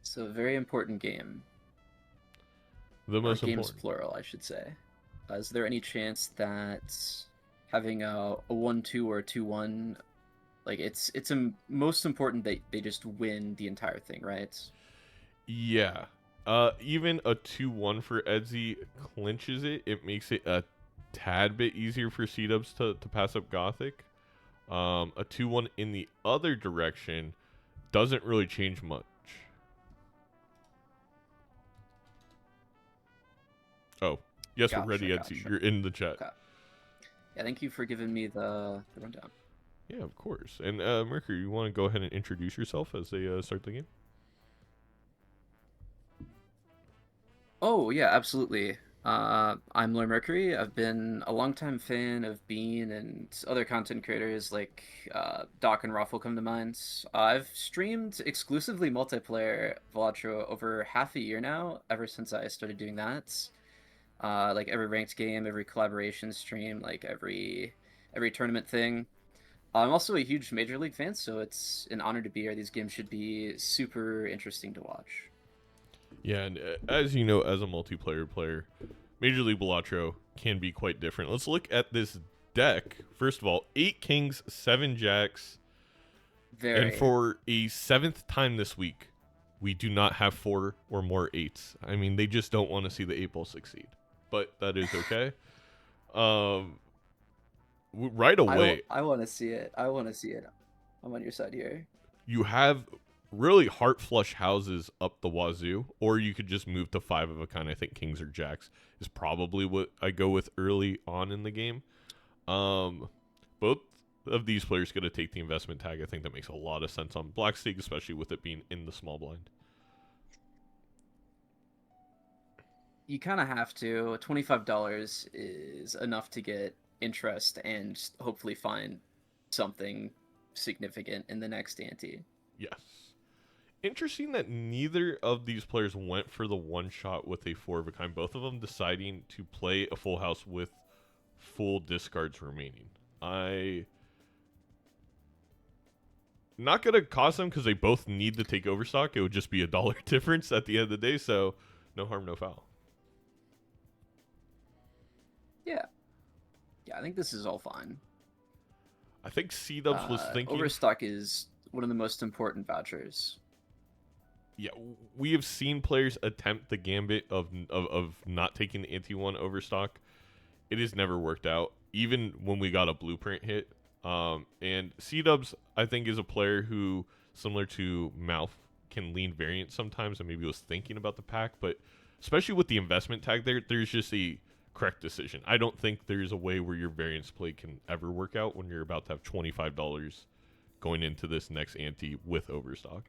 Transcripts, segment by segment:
So, a very important game, The or most games important. plural, I should say. Is there any chance that having a 1-2 or a 2-1, like it's most important that they just win the entire thing, right? Yeah. Even a 2-1 for Edzy clinches it. It makes it a tad bit easier for Seadubbs to pass up Gothic. A 2-1 in the other direction doesn't really change much. Oh, yes, we're ready, Gotcha, Edzy. gotcha. You're in the chat. Okay. Yeah, thank you for giving me the rundown. Yeah, of course. And Mercury, you want to go ahead and introduce yourself as they start the game? Oh yeah, absolutely. I'm Lord Mercury. I've been a longtime fan of Bean and other content creators like Doc and Raffle come to mind. I've streamed exclusively multiplayer Balatro over half a year now, ever since I started doing that. Like every ranked game, every collaboration stream, like every tournament thing. I'm also a huge Major League fan, so it's an honor to be here. These games should be super interesting to watch. Yeah, and as you know, as a multiplayer player, Major League Balatro can be quite different. Let's look at this deck. First of all, 8 kings, 7 jacks, and Very. for a 7th time this week, we do not have 4 or more 8s. I mean, they just don't want to see the 8 ball succeed. But that is okay. Um, right away, I want to see it. I want to see it. I'm on your side here. you have really heart flush houses up the wazoo, or you could just move to 5 of a kind. I think kings or jacks is probably what I go with early on in the game. Um, both of these players going to take the investment tag. I think that makes a lot of sense on black stake, especially with it being in the small blind. You kind of have to. $25 is enough to get interest and hopefully find something significant in the next ante. Yes. Interesting that neither of these players went for the one shot with a 4 of a kind. Both of them deciding to play a full house with full discards remaining. I not gonna cost them because they both need to take overstock. It would just be a dollar difference at the end of the day, so no harm, no foul. Yeah. Yeah, I think this is all fine. I think Seadubbs was thinking, Overstock is one of the most important vouchers. yeah, we have seen players attempt the gambit of not taking the anti one overstock. It has never worked out, even when we got a blueprint hit. And Seadubbs, I think, is a player who, similar to Mouth, can lean variant sometimes, and maybe was thinking about the pack, but especially with the investment tag there, there's just a correct decision. I don't think there's a way where your variance play can ever work out when you're about to have $25 going into this next ante with overstock.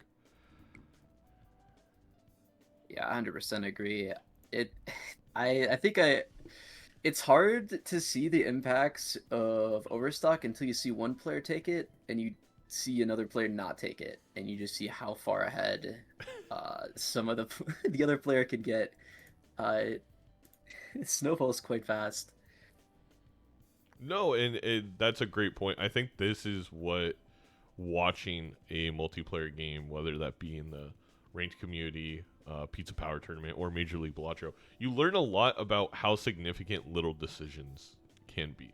Yeah, 100% agree. It I think I it's hard to see the impacts of overstock until you see one player take it and you see another player not take it, and you just see how far ahead some of the the other player could get. It snowballs quite fast. No, and that's a great point. I think this is what watching a multiplayer game, whether that be in the ranked community, Pizza Power Tournament, or Major League Balatro, you learn a lot about how significant little decisions can be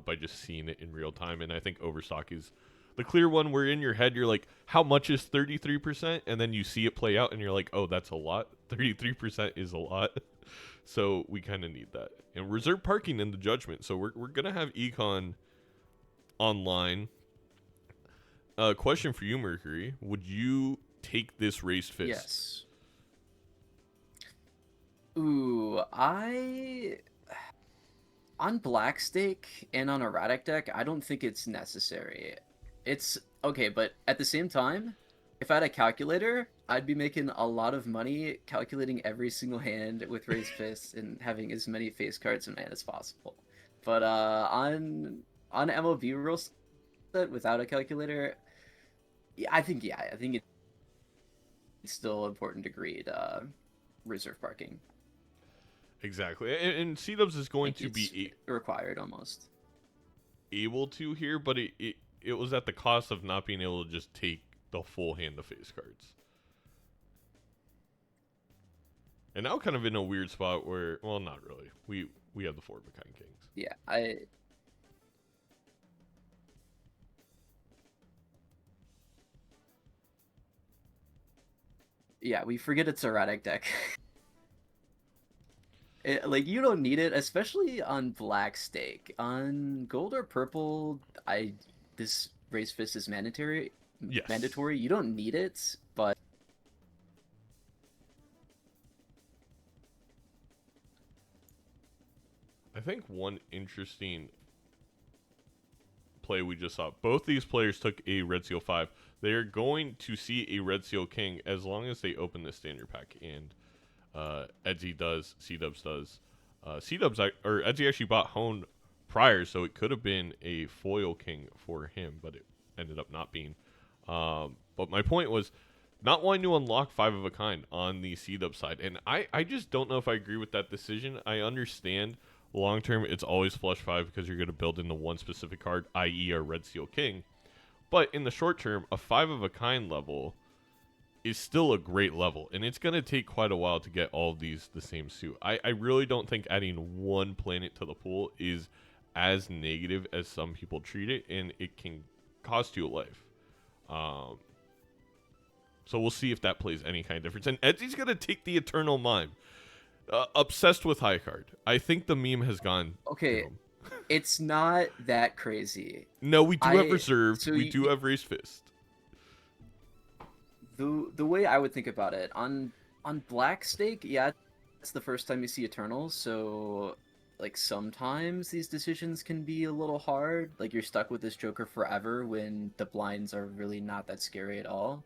by just seeing it in real time. And I think Overstock is the clear one where in your head you're like, how much is 33%? And then you see it play out and you're like, oh, that's a lot. 33% is a lot. So we kind of need that. And reserve parking in the judgment. So we're going to have Econ online. Question for you, Mercury. Would you take this raised fist? Yes. Ooh, I on black stake and on erratic deck, I don't think it's necessary. It's okay, but at the same time, if I had a calculator, I'd be making a lot of money calculating every single hand with raised fists and having as many face cards in my hand as possible. But on MLB rules set without a calculator, yeah, I think it's still important to greed reserve parking. Exactly. And C-Dubs is I going think to it's be required almost. able to here, but it was at the cost of not being able to just take the full hand of face cards. And now kind of in a weird spot where, well, not really. We have the 4 of a kind kings. Yeah, yeah, we forget it's erratic deck. Like, you don't need it, especially on black stake. On gold or purple, this raise fist is mandatory. Yes. Mandatory. You don't need it, but I think one interesting play we just saw. Both these players took a Red Seal 5. They are going to see a Red Seal King as long as they open the standard pack. And Edzy does, Seadubbs does. Or Edzy actually bought Hone prior, so it could have been a foil king for him, but it ended up not being. But my point was not wanting to unlock 5 of a kind on the Seadubbs side. And I just don't know if I agree with that decision. I understand long term it's always flush 5 because you're going to build into one specific card, i.e. a Red Seal King. But in the short term, a 5 of a kind level is still a great level, and it's going to take quite a while to get all of these the same suit. I really don't think adding one planet to the pool is as negative as some people treat it, and it can cost you a life. So we'll see if that plays any kind of difference. And Edzy's going to take the Eternal Mime. Obsessed with high card. I think the meme has gone. okay, it's not that crazy. No, we do have reserved. So we do have raised fist. The way I would think about it on black stake, yeah, it's the first time you see Eternals, so like sometimes these decisions can be a little hard. Like you're stuck with this Joker forever when the blinds are really not that scary at all.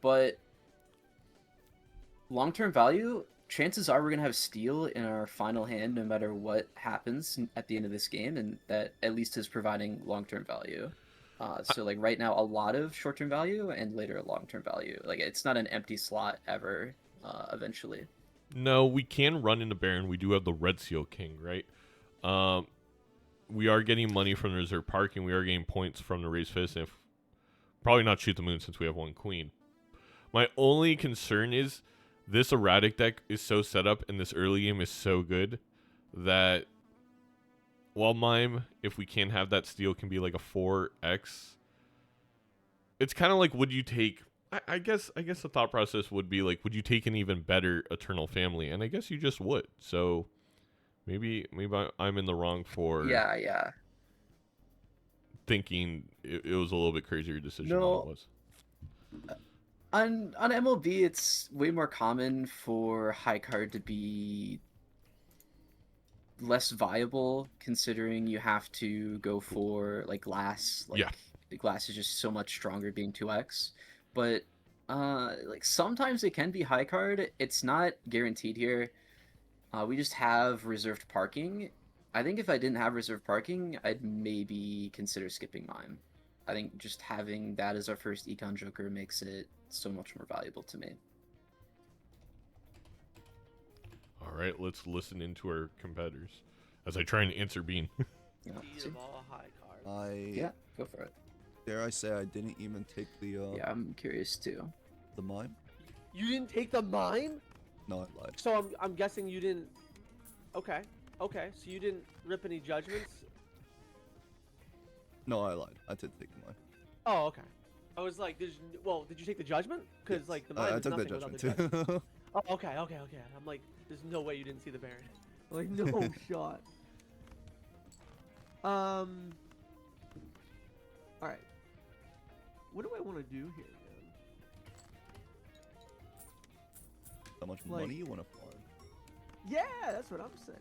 But long-term value, chances are we're gonna have Steel in our final hand no matter what happens at the end of this game, and that at least is providing long-term value. So like right now, a lot of short-term value and later long-term value. Like it's not an empty slot ever. Eventually. No, we can run into Baron. We do have the Red Seal King, right? We are getting money from the reserve parking. We are getting points from the raised fist. If probably not shoot the moon since we have one queen. My only concern is this erratic deck is so set up and this early game is so good that while Mime, if we can have that steal, can be like a 4x. It's kind of like, would you take? I guess the thought process would be like, would you take an even better Eternal Family? And I guess you just would. So maybe I'm in the wrong for yeah thinking it was a little bit crazier decision no. than it was. On MLB, it's way more common for high card to be less viable, considering you have to go for like glass. Like, yeah, the glass is just so much stronger being 2x. But like sometimes it can be high card. It's not guaranteed here. We just have reserved parking. I think if I didn't have reserved parking, I'd maybe consider skipping Mime. I think just having that as our first Econ Joker makes it so much more valuable to me. All right, let's listen into our competitors as I try and answer Bean. Yeah, Yeah, go for it. dare I say I didn't even take the Yeah, I'm curious too. the mime. You didn't take the mime? No, I lied. So I'm guessing you didn't. Okay. So you didn't rip any judgments? No, I lied. I did take the mime. Oh, okay. I was like, did you take the judgment? Because Yes. like the mime I is took the nothing without judgment the judgment. too. Oh, okay. I'm like, there's no way you didn't see the Baron. Like, no shot. All right. What do I want to do here, man? How much Like- money you want to farm? Yeah, that's what I'm saying.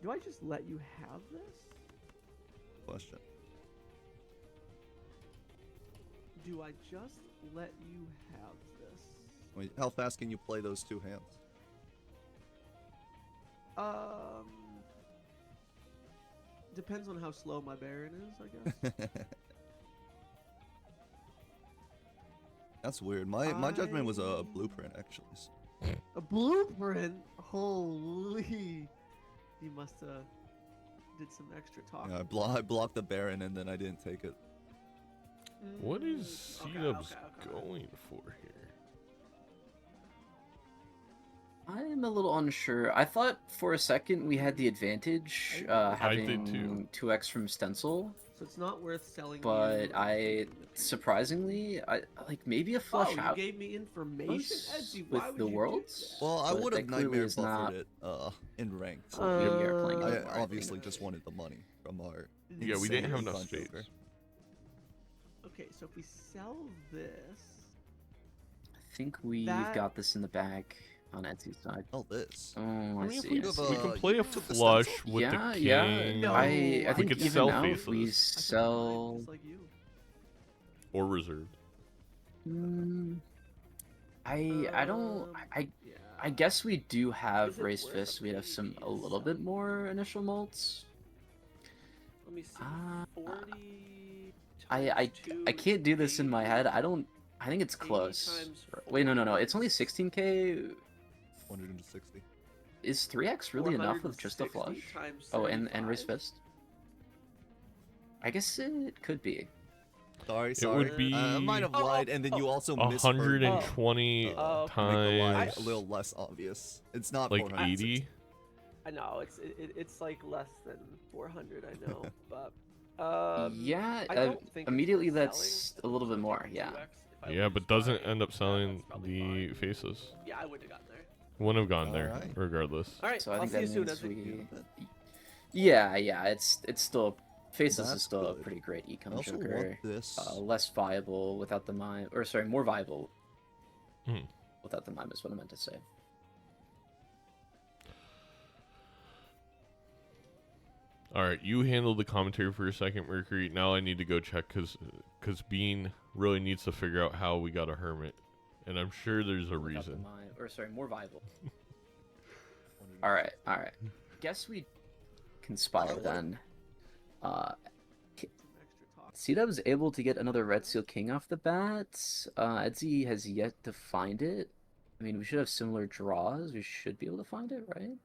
Do I just let you have this? Question. Do I just let you have this? Wait, how fast can you play those two hands? Depends on how slow my Baron is, I guess. That's weird. My judgment was a blueprint actually. A blueprint? Holy! You must have did some extra talking. Yeah, I blocked the Baron and then I didn't take it. What is Okay, Seadubbs okay. going for here? I'm a little unsure. I thought for a second we had the advantage, I did too. having 2x from stencil, So it's not worth selling but you I anything in the future. surprisingly, I like maybe a flush Oh, you out gave me information, Edzy. Why with would the you do worlds. Well, I but would have that clearly nightmare is buffered not it in ranked. what we are playing I anymore, I obviously think. just wanted the money from our. Yeah, we didn't have insane enough Sun space. Joker. Okay, so if we sell this, I think we've That- got this in the bag on Edzy's side. Oh, this. Oh, I I mean, if see. we, I have, see. we can you play a took the flush stencil? with yeah, the yeah. king. No, I we think could even sell out faceless. we I took mine sell. just like you. Or reserved. I don't. I Yeah. I guess we do have Is it race worth fists. a We have some PvP a little bit selling more initial molts. Let me see. Uh, 40. I times 2 can't do this in my head. I 80. don't. I think it's 80 close. times Wait, no. 40 It's only is 16k. 160. Is 3x really enough with just a 460 flush? times Oh, and race 35? fist. I guess it could be. Sorry, It sorry. would be I might have lied, and then you also misheard me, 120 Oh. to make the lie times a little less obvious. It's not like 460. 80. I know it's like less than 400. I know, but Yeah. I don't think Immediately it's that's selling. a little bit more. If Yeah. I Yeah, was but doesn't buying, end up selling that's probably the fine. faceless. Yeah, I wouldn't have gotten there. Wouldn't have gone there Alright. regardless. All right, So I I'll think see you that soon, means Edzy. we. Yeah. It's still. Faceless is That's still a good. pretty great I econ also joker. want this. Less viable without the mime, or sorry, more viable Hmm. without the mime is what I meant to say. All right, you handle the commentary for a second, Mercury. Now I need to go check because Bean really needs to figure out how we got a hermit, and I'm sure there's a Without the reason. mime, or sorry, more viable. All right. Guess we conspire would- then. Some extra talk. Seadubbs able to get another Red Seal King off the bat. Edzy has yet to find it. I mean, we should have similar draws. We should be able to find it, right?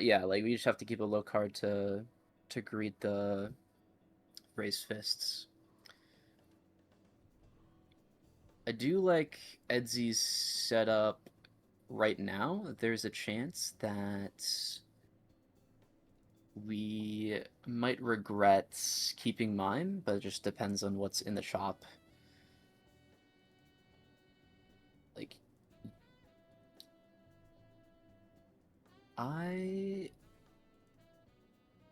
Yeah, like we just have to keep a low card to greet the raise fists. I do like Edzy's setup right now. There's a chance that we might regret keeping mime, but it just depends on what's in the shop. Like,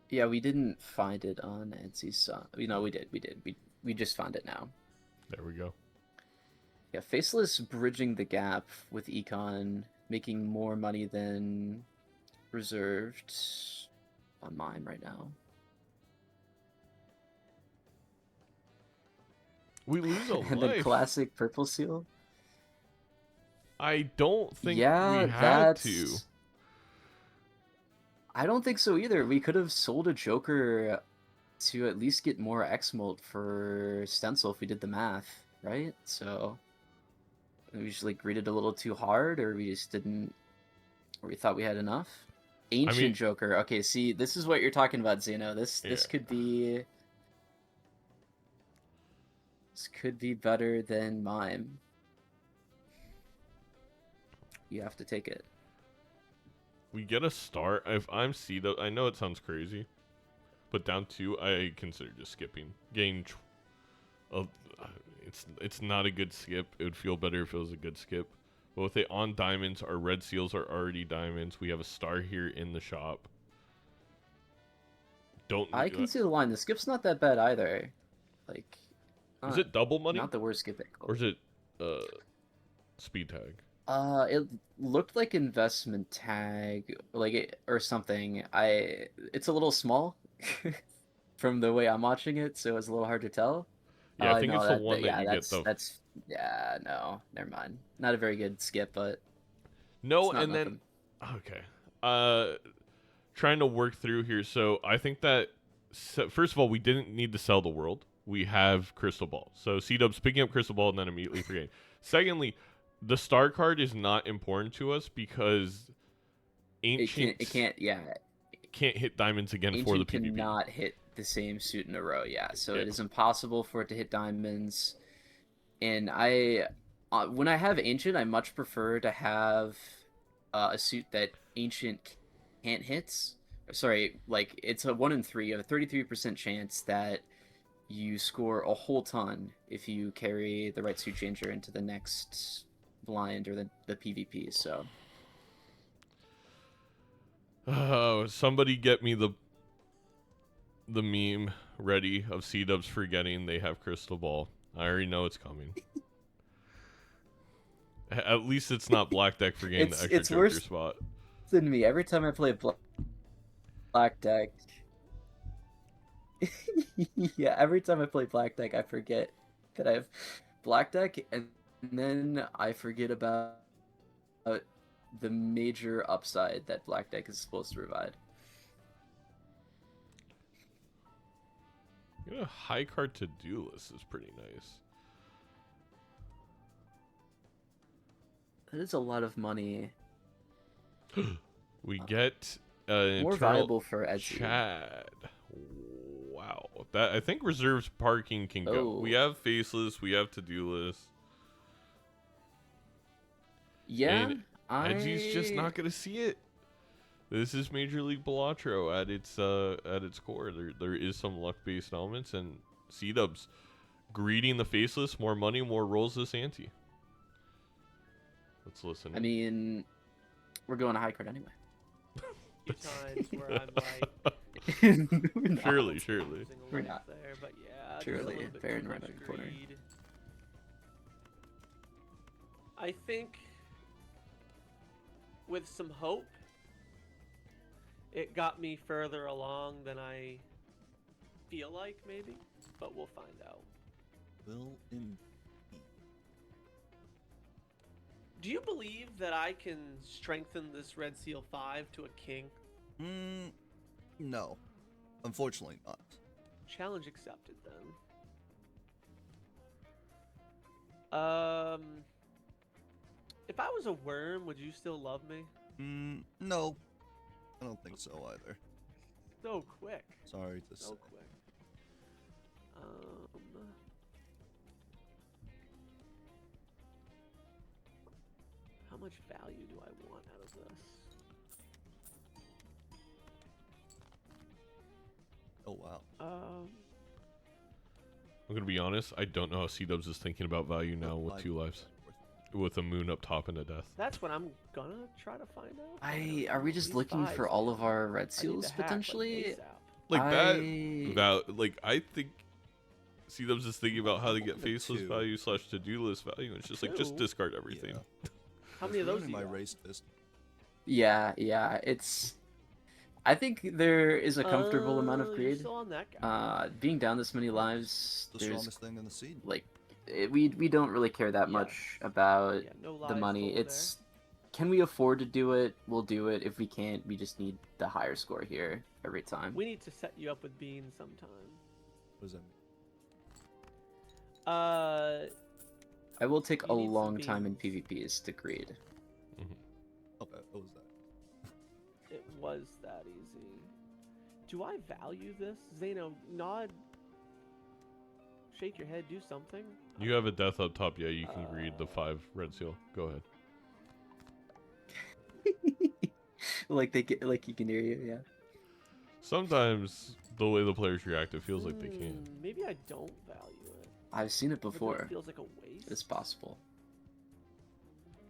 yeah, we didn't find it on Edzy's side. No, we did. We just found it now. There we go. Yeah, Faceless bridging the gap with Econ, making more money than reserved on mine right now. We lose a And then life. classic purple seal. I don't think Yeah, we had that's. to. I don't think so either. We could have sold a Joker to at least get more X-Molt for Stencil if we did the math, right? So we just like greeted a little too hard, or we just didn't, or we thought we had enough. Ancient mean- Joker. Okay, see, this is what you're talking about, Zeno. This Yeah. could be. This could be better than mime. You have to take it. We get a start. If I'm Seadubbs, I know it sounds crazy, but down 2, I consider just skipping. It's not a good skip. It would feel better if it was a good skip. But with it on diamonds, our red seals are already diamonds. We have a star here in the shop. I can see the line. The skip's not that bad either. Like, Is it double money? not the worst skip pick. Or is it speed tag? It looked like investment tag, like or something. It's a little small from the way I'm watching it, so it's a little hard to tell. Yeah, I think no, it's the one that yeah, you that's, get the. That's no, never mind. Not a very good skip, but No, it's not and then nothing. okay. Trying to work through here. So I think that first of all, we didn't need to sell the world. We have Crystal Ball. So Seadubbs picking up Crystal Ball and then immediately forgetting. Secondly, the star card is not important to us because ancient it can't can't hit diamonds again for the Ancient PvP. cannot hit the same suit in a row. Yeah, so Yeah. it is impossible for it to hit diamonds. And when I have Ancient, I much prefer to have a suit that Ancient can't hit. Sorry, like it's a 1 in 3 of a 33% chance that you score a whole ton if you carry the right suit changer into the next blind or the PvP. So Oh, somebody get me the meme ready of Seadubbs forgetting they have Crystal Ball. I already know it's coming. At least it's not Black Deck for getting the extra it's Joker worse spot. than me. Every time I play Black Deck, yeah, every time I play Black Deck, I forget that I have Black Deck, and then I forget about the major upside that Black Deck is supposed to provide. A high card to-do list is pretty nice. That is a lot of money. We get More internal valuable for Edzy. Chad. Wow, that I think reserves parking can go. Oh. We have faceless, we have to-do list. Yeah, And Edzy's just not gonna see it. This is Major League Balatro at its core. There is some luck-based elements, and Seadubbs greeting the faceless, more money, more rolls this ante. Let's listen. I mean, we're going to high card anyway. Few times where I'm like, We're not. surely. losing a We're lot not. there, but yeah, just a Surely, little bit Baron too right much on the corner. greed. I think with some hope, it got me further along than I feel like, maybe, but we'll find out. Will indeed. Do you believe that I can strengthen this Red Seal 5 to a king? No. Unfortunately not. Challenge accepted, then. If I was a worm, would you still love me? No. I don't think so either. So quick. Sorry to say. So quick. How much value do I want out of this? Oh wow. I'm gonna be honest. I don't know how Seadubbs is thinking about value now with 2 lives, with a moon up top and a death. That's what I'm gonna try to find out. Are we just These looking fives, for all man. of our red I need seals to hack, like, potentially? ASAP. Like I think Seadubbs is thinking about how to get The faceless two. value / to-do list value. It's just like, just Two? discard everything. Yeah. How many of those do my you got? race fist? Yeah, it's. I think there is a comfortable amount of You're greed. still on that guy. Being down this many lives, The there's strongest thing in the seed. like, we don't really care that Yeah. much about Yeah, no the lives money. told It's, can we afford to do it? We'll do it. If we can't, we just need the higher score here every time. We need to set you up with beans sometime. What does that mean? I will take You a need some long time in beans. PvPs to greed. Okay, what was that? It was that easy. Do I value this? Zeno, nod. Shake your head, do something. You have a death up top. Yeah, you can greed the 5 red seal. Go ahead. Like you can hear you, yeah. Sometimes the way the players react, it feels like they can. Maybe I don't value it. I've seen it But then before. It feels like a waste. It's possible.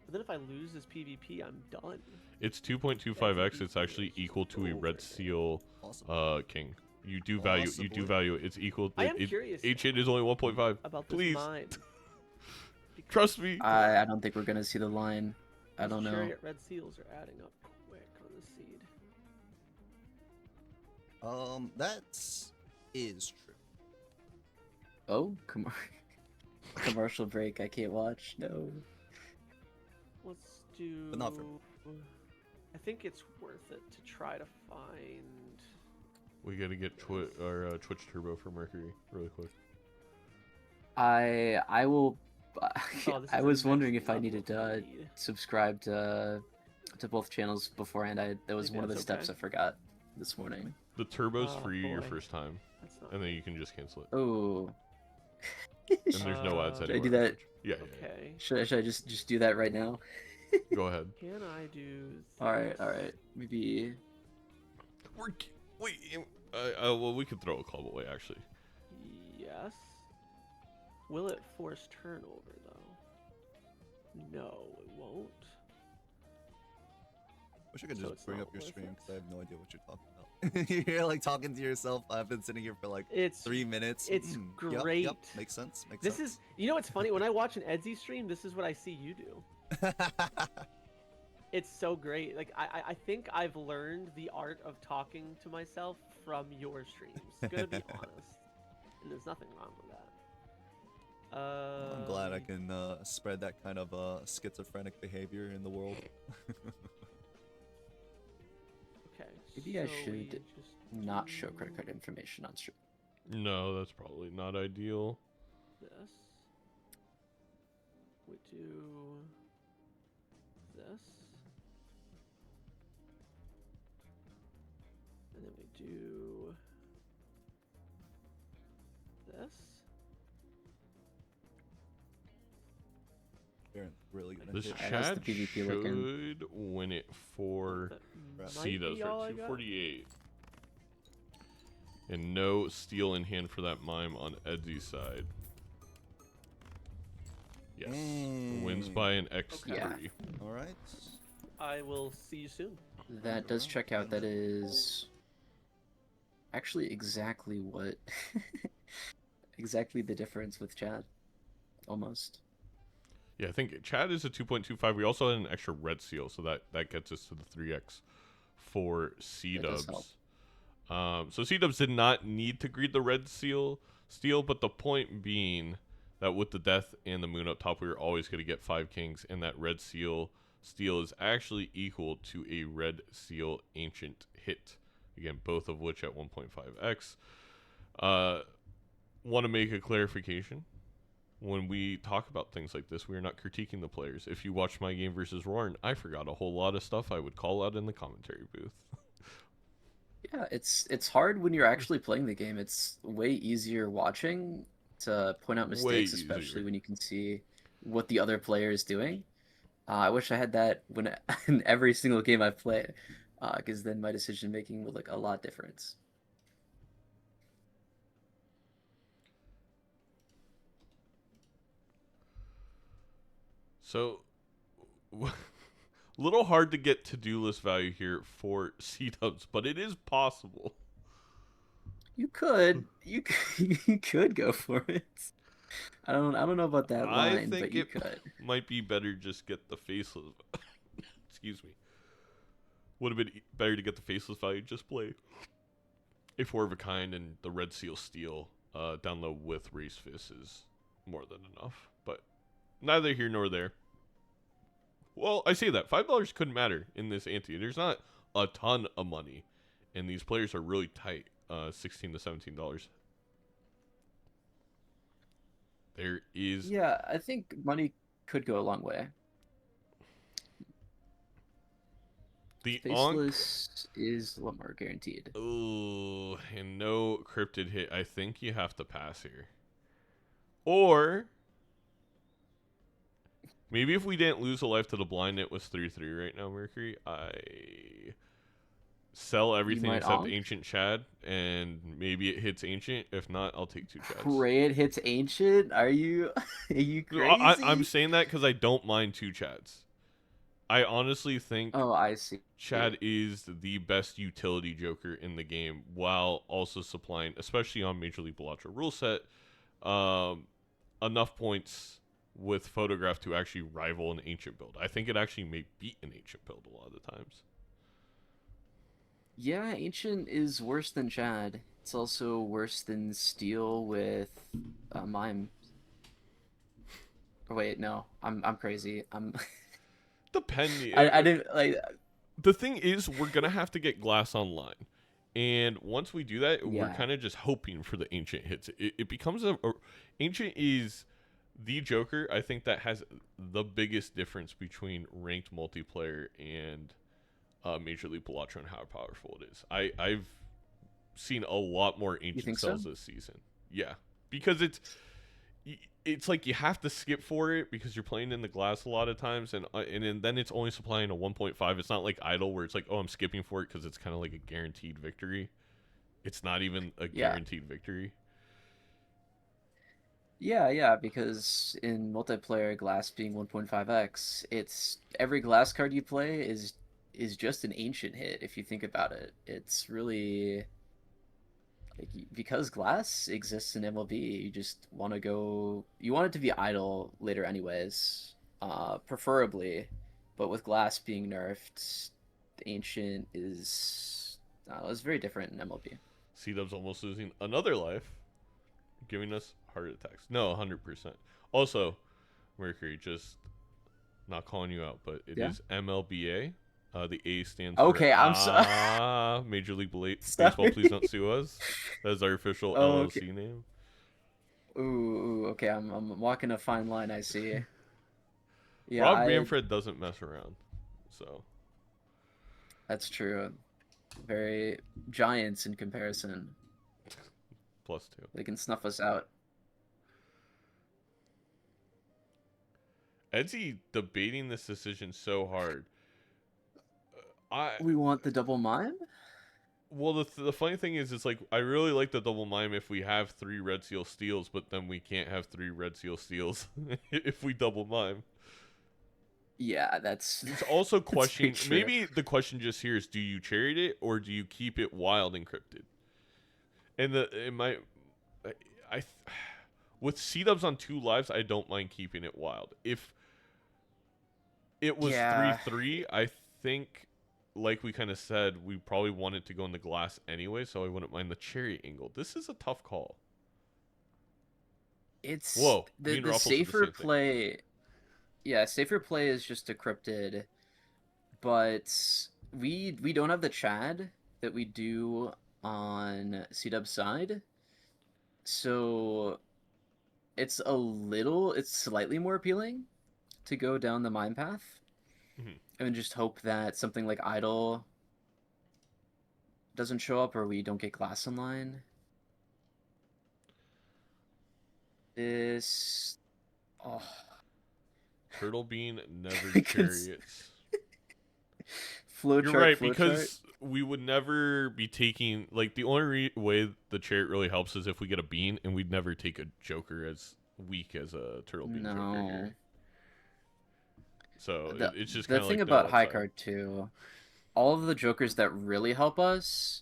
But then if I lose this PvP, I'm done. It's 2.25x. It's actually equal to a red seal Awesome. king. You do value. You do Possibly. value it. It's equal. I am curious H8 is only 1.5. about this Please. mine. Trust me. I don't think we're gonna see the line. I These don't know. Chariot red seals are adding up quick on the seed. That is true. Oh, commercial break. I can't watch. No. Let's do. But not for- I think it's worth it to try to find. We gotta get Twitch Turbo for Mercury really quick. I will. Oh, this I is was a wondering next if I level needed to feed. subscribe to both channels beforehand. That was Maybe one of the that's steps okay. I forgot. this morning. The turbo's Oh, free your boy. first time, That's not and then you can just cancel it. Oh. And there's no ads Should anywhere. I do on that? Twitch. Yeah. okay. Should I just do that right now? Go ahead. Can I do? All right. Maybe. Wait. Well, we could throw a club away actually. Yes. Will it force turnover though? No, it won't. Wish I could So just it's bring not up your worth stream it? because I have no idea what you're talking about. You're like talking to yourself. I've been sitting here for like It's 3 minutes. it's Yep, great. Yep, makes sense. Makes This sense. is, you know what's funny? When I watch an Edzy stream, this is what I see you do. It's so great. Like I think I've learned the art of talking to myself from your streams. Gonna be honest, and there's nothing wrong with that. I'm glad I can spread that kind of schizophrenic behavior in the world. Okay. Maybe I so we should just not show do credit card information on stream. No, that's probably not ideal. This. We do this. And then we do this. Aaron, really gonna This hit. How's Chad the PvP looking? should win it for That might Seadubbs be for all I got. 248. And no steal in hand for that mime on Edzy's side. Yes. Wins by an X3. Yeah. All right. I will see you soon. That does check out. That is actually exactly what exactly the difference with Chad. Almost. Yeah, I think Chad is a 2.25. We also had an extra red seal, so that gets us to the 3x for does help. Seadubbs. So Seadubbs did not need to greet the red steal, but the point being that with the death and the moon up top, we were always going to get 5 kings, and that red seal steal is actually equal to a red seal ancient hit. Again, both of which at 1.5x. Want to make a clarification. When we talk about things like this, we are not critiquing the players. If you watch my game versus Roarin, I forgot a whole lot of stuff I would call out in the commentary booth. Yeah, it's hard when you're actually playing the game. It's way easier watching to point out mistakes, especially easier. when you can see what the other player is doing. I wish I had that when in every single game I play, because then my decision making would look a lot different. So, little hard to get to-do list value here for Seadubbs, but it is possible. You could you could go for it. I don't know about that I line, think but you it could. might be better just get the faceless. Excuse me. Would have been better to get the faceless value. Just play a 4 of a kind and the red seal steal down low with race fist is more than enough. But neither here nor there. Well, I say that $5 couldn't matter in this ante. There's not a ton of money, and these players are really tight. $16 to $17. There is Yeah, I think money could go a long way. the Ankh. Faceless is a lot more guaranteed. Oh, and no cryptid hit. I think you have to pass here. Or maybe if we didn't lose a life to the blind, it was 3-3 right now, Mercury. I sell everything might except Ankh? Ancient Chad, and maybe it hits Ancient. If not, I'll take 2 Chads. Pray it hits ancient. Are you No, crazy? I'm saying that because I don't mind 2 Chads. I honestly think Oh, I see. Chad is the best utility joker in the game, while also supplying, especially on Major League Balatro rule set, enough points with Photograph to actually rival an Ancient build. I think it actually may beat an Ancient build a lot of the times. Yeah, ancient is worse than Chad. It's also worse than Steel with Mime. Oh, wait, no, I'm crazy. Depending. I didn't like. The thing is, we're going to have to get Glass online. And once we do that, we're Yeah. kind of just hoping for the Ancient hits. It becomes Ancient is the Joker, I think, that has the biggest difference between ranked multiplayer and Major League Balatro and how powerful it is. I've seen a lot more ancient think cells so? this season. Yeah, because it's like you have to skip for it because you're playing in the glass a lot of times, and then it's only supplying a 1.5. It's not like idle where it's like, oh, I'm skipping for it because it's kind of like a guaranteed victory. It's not even a Yeah. guaranteed victory. Yeah, because in multiplayer, glass being 1.5x, it's every glass card you play is just an ancient hit if you think about it. It's really like because glass exists in MLB, you just want to go. You want it to be idle later, anyways, preferably. But with glass being nerfed, ancient is it's very different in MLB. Seadubbs almost losing another life, giving us heart attacks. No, 100%. Also, Mercury, just not calling you out, but it is MLBA. The A stands Okay, for I'm so Major League Baseball. sorry. Please don't sue us. That is our official Oh, LLC okay. name. Okay. I'm walking a fine line. I see. Yeah, Rob Manfred doesn't mess around, so that's true. Very giants in comparison. +2. They can snuff us out. Edzy debating this decision so hard. We want the double mime? Well, the funny thing is, it's like I really like the double mime if we have 3 red seal steals, but then we can't have 3 red seal steals if we double mime. Yeah, that's. It's also that's question. very true. Maybe the question just here is: do you chariot it or do you keep it wild encrypted? And I with Seadubbs on 2 lives, I don't mind keeping it wild. If it was 3-3, I think, like we kind of said, we probably wanted to go in the glass anyway, so I wouldn't mind the chariot angle. This is a tough call. It's Whoa, the Ruffles said the safer same thing. play. Yeah, safer play is just decrypted, but we don't have the Chad that we do on Seadubbs side, so it's slightly more appealing to go down the mime path and just hope that something like idle doesn't show up or we don't get glass online. This Turtle Bean never chariots. Flowchart. You're right, because we would never be taking, like, the only way the chariot really helps is if we get a bean, and we'd never take a joker as weak as a turtle bean joker here. So it's just kind the of thing like about no high upside. card too. All of the jokers that really help us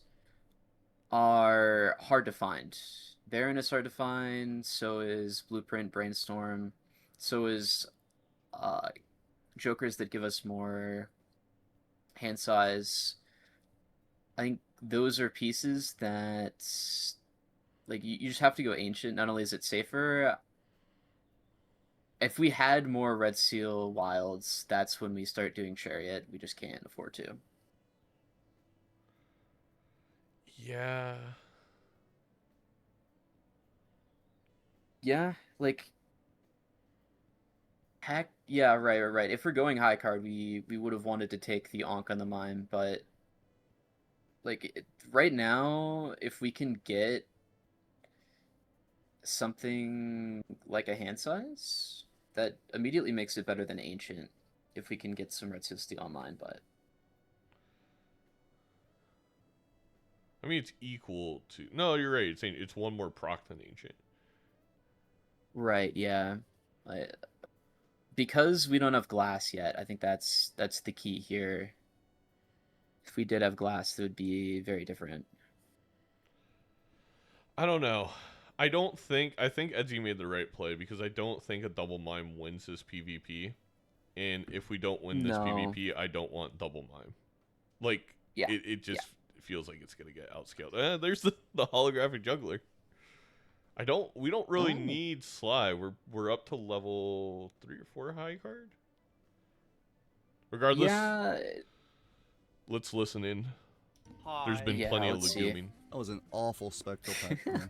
are hard to find. Baron is hard to find. So is Blueprint, Brainstorm. So is jokers that give us more hand size. I think those are pieces that, like, you just have to go ancient. Not only is it safer, if we had more red seal wilds, that's when we start doing chariot. We just can't afford to. Yeah. Yeah, like, heck, yeah, right. If we're going high card, we would have wanted to take the Ankh on the mime, but like right now, if we can get something like a hand size, that immediately makes it better than ancient. If we can get some red seal steel online, but I mean, it's equal to. No, you're right. It's one more proc than ancient. right, yeah. Because we don't have glass yet, I think that's the key here. If we did have glass, it would be very different. I don't know. I think Edzy made the right play because I don't think a double mime wins this PvP. And if we don't win this PvP, I don't want double mime. Like, it just feels like it's going to get outscaled. There's the holographic juggler. We don't really need Sly. We're up to level 3 or 4 high card. Regardless, let's listen in. There's been plenty of leguming. That was an awful spectral pack.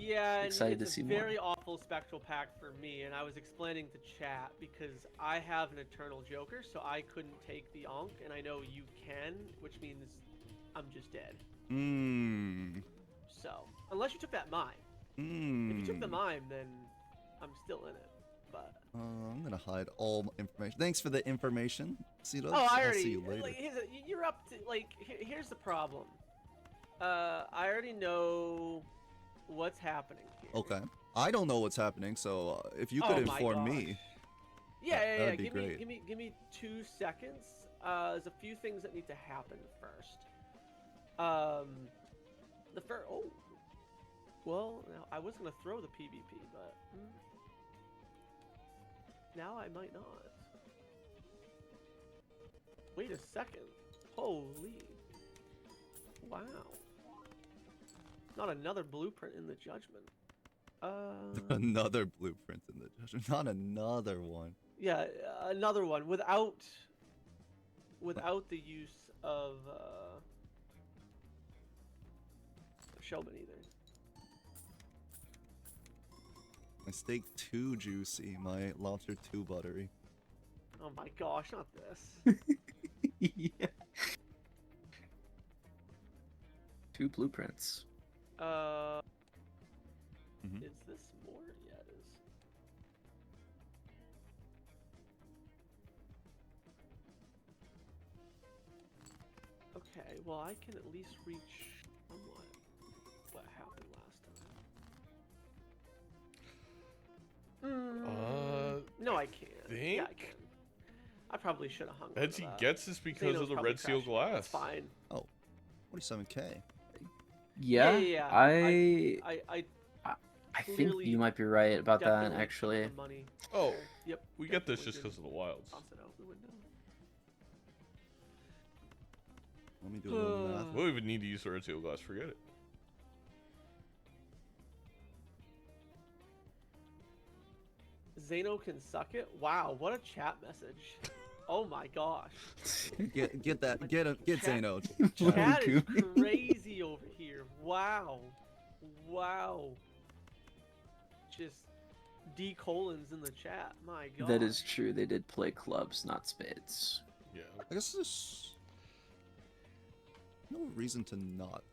Yeah, and Excited to it's see a more. very awful spectral pack for me, and I was explaining to chat because I have an Eternal Joker, so I couldn't take the Onk, and I know you can, which means I'm just dead. So, unless you took that mime. If you took the mime, then I'm still in it. But I'm gonna hide all information. Thanks for the information, Seadubbs. oh, I I'll already. see you later. Like, you're up to like. Here's the problem. I already know what's happening here. Okay. I don't know what's happening, so if you could inform me. Yeah. that'd be great. Give me 2 seconds. There's a few things that need to happen first. The first. Oh. Well, now, I was gonna throw the PvP, but now I might not. Wait a second. Holy. Wow. Not another blueprint in the judgment. Another blueprint in the judgment. Not another one. Yeah, another one without the use of Showman either. My steak too juicy. My lobster too buttery. Oh my gosh, not this. Yeah. 2 blueprints. Is this more? Yeah, it is. Okay, well I can at least reach somewhat what happened last time. No, I can't. Think? Yeah, I can. I probably should have hung. Edzy gets this because of the red seal glass. That's fine. Oh, 47k. Yeah, I think clearly you might be right about that, definitely actually. some money Oh, there. Yep. we get this definitely just did because of the wilds. toss it out the window. Let me do a little math. We don't even need to use the red seal glass. Forget it. Zeno can suck it. Wow, what a chat message. Oh my gosh. Get that. Get Chat- Zeno. Chat is crazy over here. Wow. Wow. Just D colons in the chat. My god. That is true. They did play clubs, not spades. Yeah. I guess there's no reason to not.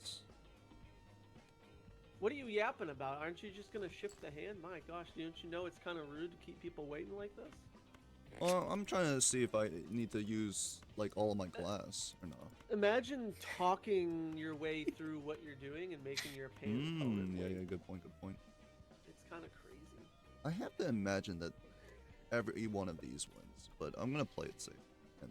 What are you yapping about? Aren't you just gonna shift the hand? My gosh, don't you know it's kind of rude to keep people waiting like this? Well, I'm trying to see if I need to use like all of my glass or not. Imagine talking your way through what you're doing and making your opponent Yeah, wait. good point, good point. It's kind of crazy. I have to imagine that every one of these wins, but I'm gonna play it safe. And,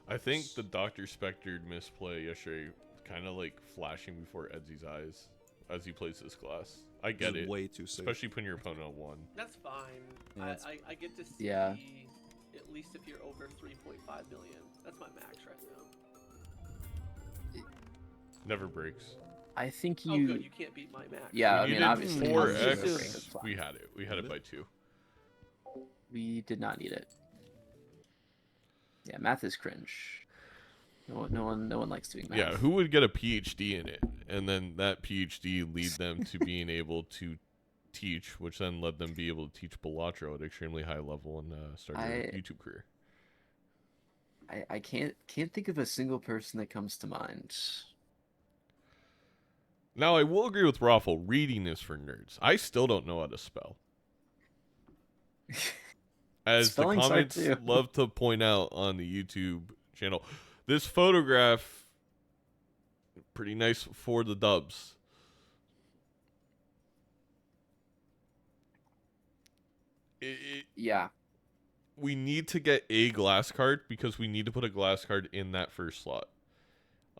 I think the Dr. Spectre misplay yesterday kind of like flashing before Edzy's eyes as he plays this glass. I get is it. way too safe. Especially putting your opponent on 1. That's fine. Yeah, I get to see Yeah. at least if you're over 3.5 million. That's my max right now. Never breaks. I think Oh, you. good. You can't beat my max. Yeah, We I mean, needed obviously. 4x. That's fine. We had it. We had it by 2. We did not need it. Yeah, math is cringe. No one likes doing math. Yeah, who would get a PhD in it? And then that PhD lead them to being able to teach, which then led them be able to teach Balatro at extremely high level and start their YouTube career. I can't think of a single person that comes to mind. Now, I will agree with Raffle. Reading is for nerds. I still don't know how to spell. As the Spelling's hard comments too. love to point out on the YouTube channel, this photograph, pretty nice for the dubs. Yeah. We need to get a glass card because we need to put a glass card in that first slot.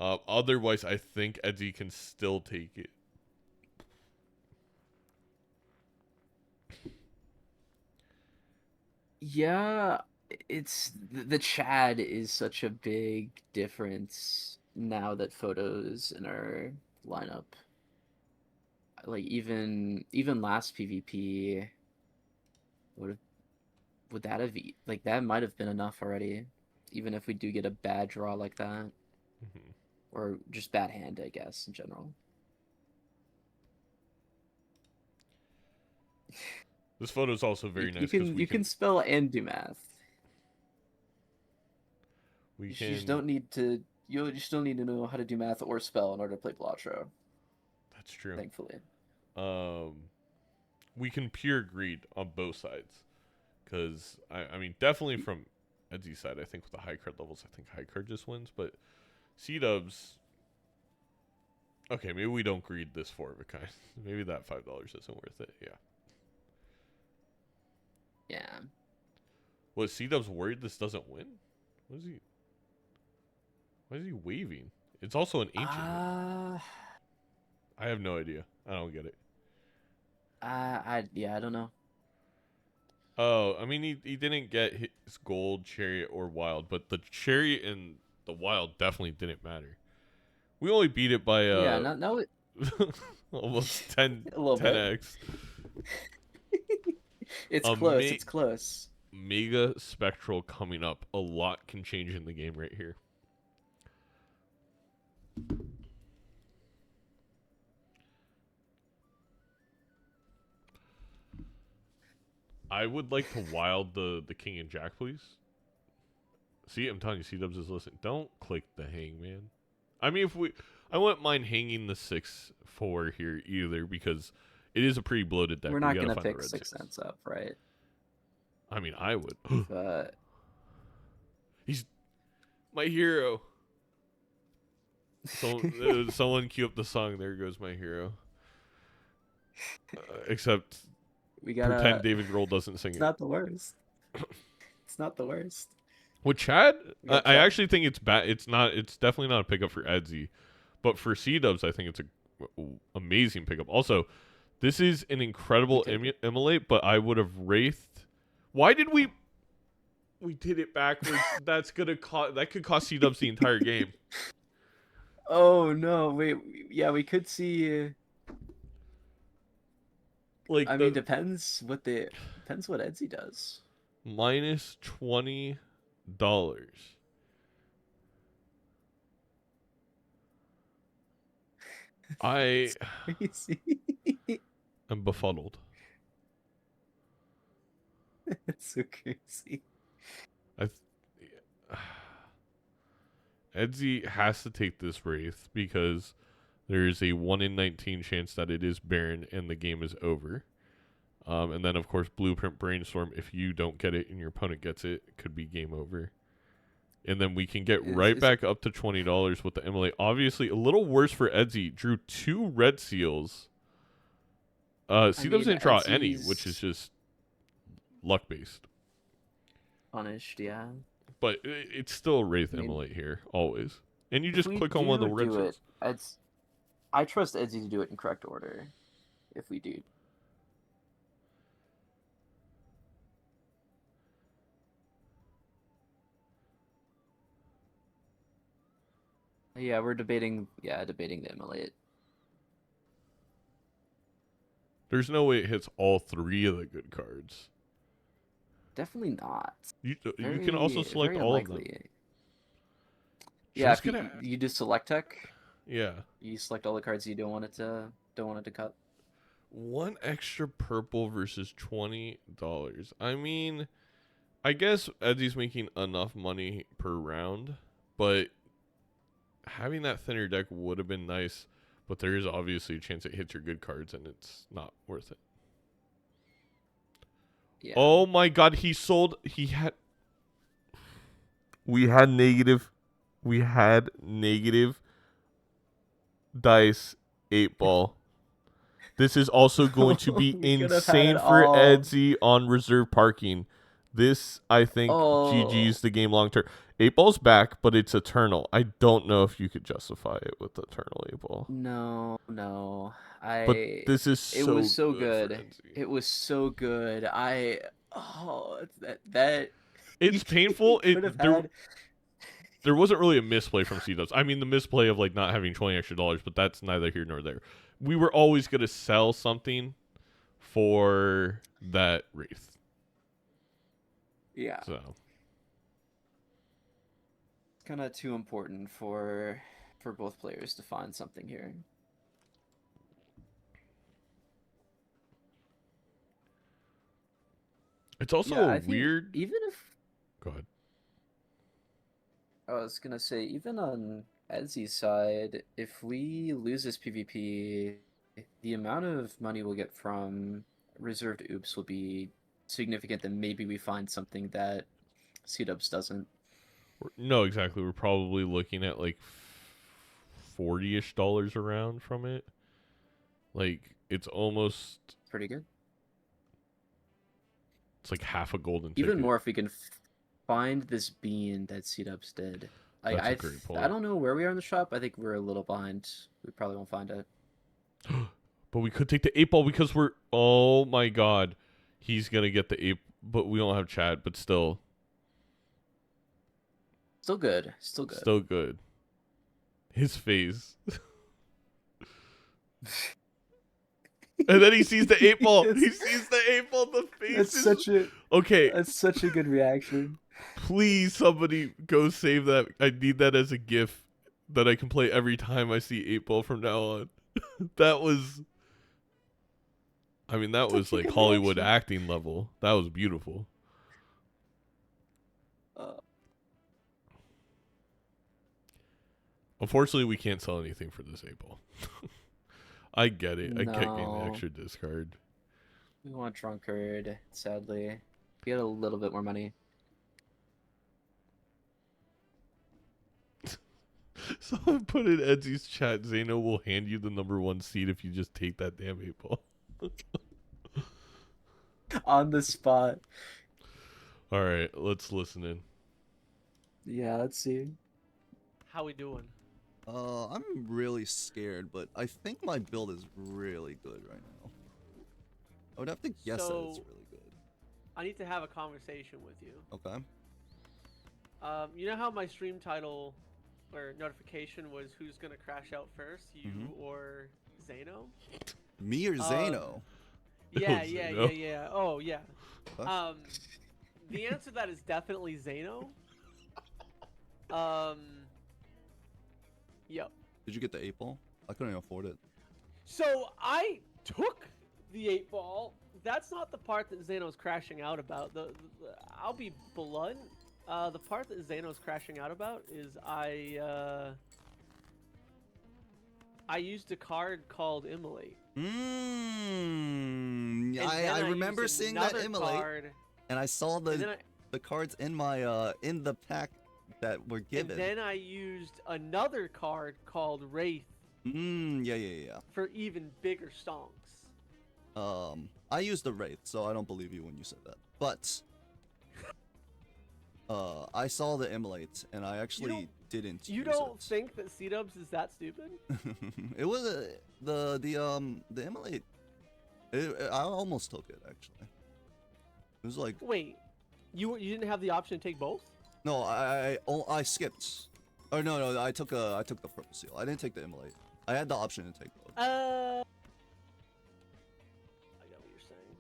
Otherwise, I think Edzy can still take it. Yeah, it's the Chad is such a big difference now that photos in our lineup. Like even last PvP would that have like that might have been enough already, even if we do get a bad draw like that, Mm-hmm. or just bad hand, I guess in general. This photo is also very nice because you can spell and do math. we You can. just don't need to. You just don't need to know how to do math or spell in order to play Balatro. That's true. Thankfully. We can pure greed on both sides, because I mean definitely from Edzy's side, I think with the high card levels, I think high card just wins, but Seadubbs. Okay, maybe we don't greed this 4 of a kind. Maybe that $5 isn't worth it. Yeah. Yeah. Was Seadubbs worried this doesn't win? What is he? Why is he waving? It's also an ancient. I have no idea. I don't get it. I don't know. Oh, I mean, he didn't get his gold, chariot, or wild, but the chariot and the wild definitely didn't matter. We only beat it by Yeah, no, almost 10 a little bit. 10x. It's close. It's close. Mega Spectral coming up. A lot can change in the game right here. I would like to wild the king and jack, please. See, I'm telling you, Seadubbs is listening. Don't click the hangman. I mean, I wouldn't mind hanging the 6-4 here either, because it is a pretty bloated deck. We're not gonna pick 6 cents up, right? I mean, I would. But he's my hero. So, someone cue up the song. There goes my hero. Except we gotta pretend David Grohl doesn't sing it's it. Not the worst. It's not the worst. With Chad, I actually think it's bad. It's not. It's definitely not a pickup for Edzy, but for Seadubbs, I think it's a amazing pickup. Also, this is an incredible emulate, but I would have wraithed. Why did we? We did it backwards. That's gonna cost. That could cost Seadubbs the entire game. Oh no! Wait, yeah, we could see. Like, I mean, depends what Edzy does. Minus $20. I am befuddled. It's so crazy. Edzy has to take this Wraith because there is a 1 in 19 chance that it is Baron and the game is over. And then, of course, Blueprint Brainstorm. If you don't get it and your opponent gets it, it could be game over. And then we can get back up to $20 with the MLA. Obviously, a little worse for Edzy. Drew 2 red seals. Seadubbs didn't draw any, which is just luck-based. Punished, yeah. But it's still a Wraith emulate here, always. And you just click on one of the red seals. I trust Edzy to do it in correct order, if we do. Yeah, we're debating the emulate. There's no way it hits all 3 of the good cards. Definitely not. You can also select all of them. Yeah, if you do select tech. Yeah. You select all the cards you don't want it to cut. 1 extra purple versus $20. I mean, I guess Edzy's making enough money per round, but having that thinner deck would have been nice. But there is obviously a chance it hits your good cards, and it's not worth it. Yeah. Oh my god, we had negative dice 8-ball. This is also going to be insane for Edzy on reserve parking. This, I think, GG's the game long term. 8-ball's back, but it's eternal. I don't know if you could justify it with eternal 8-ball. No. But this is it was so good. It was so good. It's painful. There wasn't really a misplay from Seadubbs. I mean, the misplay of like not having $20 extra, but that's neither here nor there. We were always going to sell something for that Wraith. Yeah. So it's kind of too important for both players to find something here. It's also Yeah, a I think weird. even if Go ahead. I was gonna say, even on Edzy's side, if we lose this PvP, the amount of money we'll get from reserved oops will be significant. Then maybe we find something that Seadubbs doesn't. No, exactly. We're probably looking at like $40-ish around from it. Like it's almost. Pretty good. It's like half a golden Even ticket. more if we can find this bean that Seadubbs did. That's a great point. I don't know where we are in the shop. I think we're a little behind. We probably won't find it. But we could take the 8 ball because we're. Oh my god. He's going to get the 8. But we don't have Chad. But still. Still good. Still good. Still good. His face. And then he sees the 8 ball. He sees the 8 ball. The face. That's such a good reaction. Please, somebody go save that. I need that as a GIF that I can play every time I see 8 ball from now on. That was. I mean, that was like Hollywood acting level. That was beautiful. Unfortunately, we can't sell anything for this 8 ball. I get it. I get getting the No. extra discard. We want Drunkard, sadly. We get a little bit more money. Someone put in Edzy's chat, Zeno will hand you the #1 seed if you just take that damn 8 ball. On the spot. All right, let's listen in. Yeah, let's see. How we doing? I'm really scared, but I think my build is really good right now. I would have to guess that it's So- really good. I need to have a conversation with you. Okay. You know how my stream title or notification was who's gonna crash out first, you or Zeno? Me or Zeno? Yeah, Zeno. yeah. Oh, yeah. Huh? The answer to that is definitely Zeno. Yep. Did you get the 8 ball? I couldn't afford it. So I took the 8 ball. That's not the part that Zeno's crashing out about. I'll be blunt. The part that Zeno's crashing out about is I used a card called Immolate. Mmm. And I then remember used seeing that another Immolate, card, and I saw and then the cards in my in the pack that were given. And then I used another card called Wraith Yeah. for even bigger stonks. I used the Wraith, so I don't believe you when you said that. But I saw the Immolate, and I actually didn't. You use don't it. think that Seadubbs is that stupid? It was the Immolate. I almost took it actually. It was like Wait, you didn't have the option to take both? no, I skipped. Oh no, I took the purple seal. I didn't take the Immolate. I had the option to take both. I get what you're saying.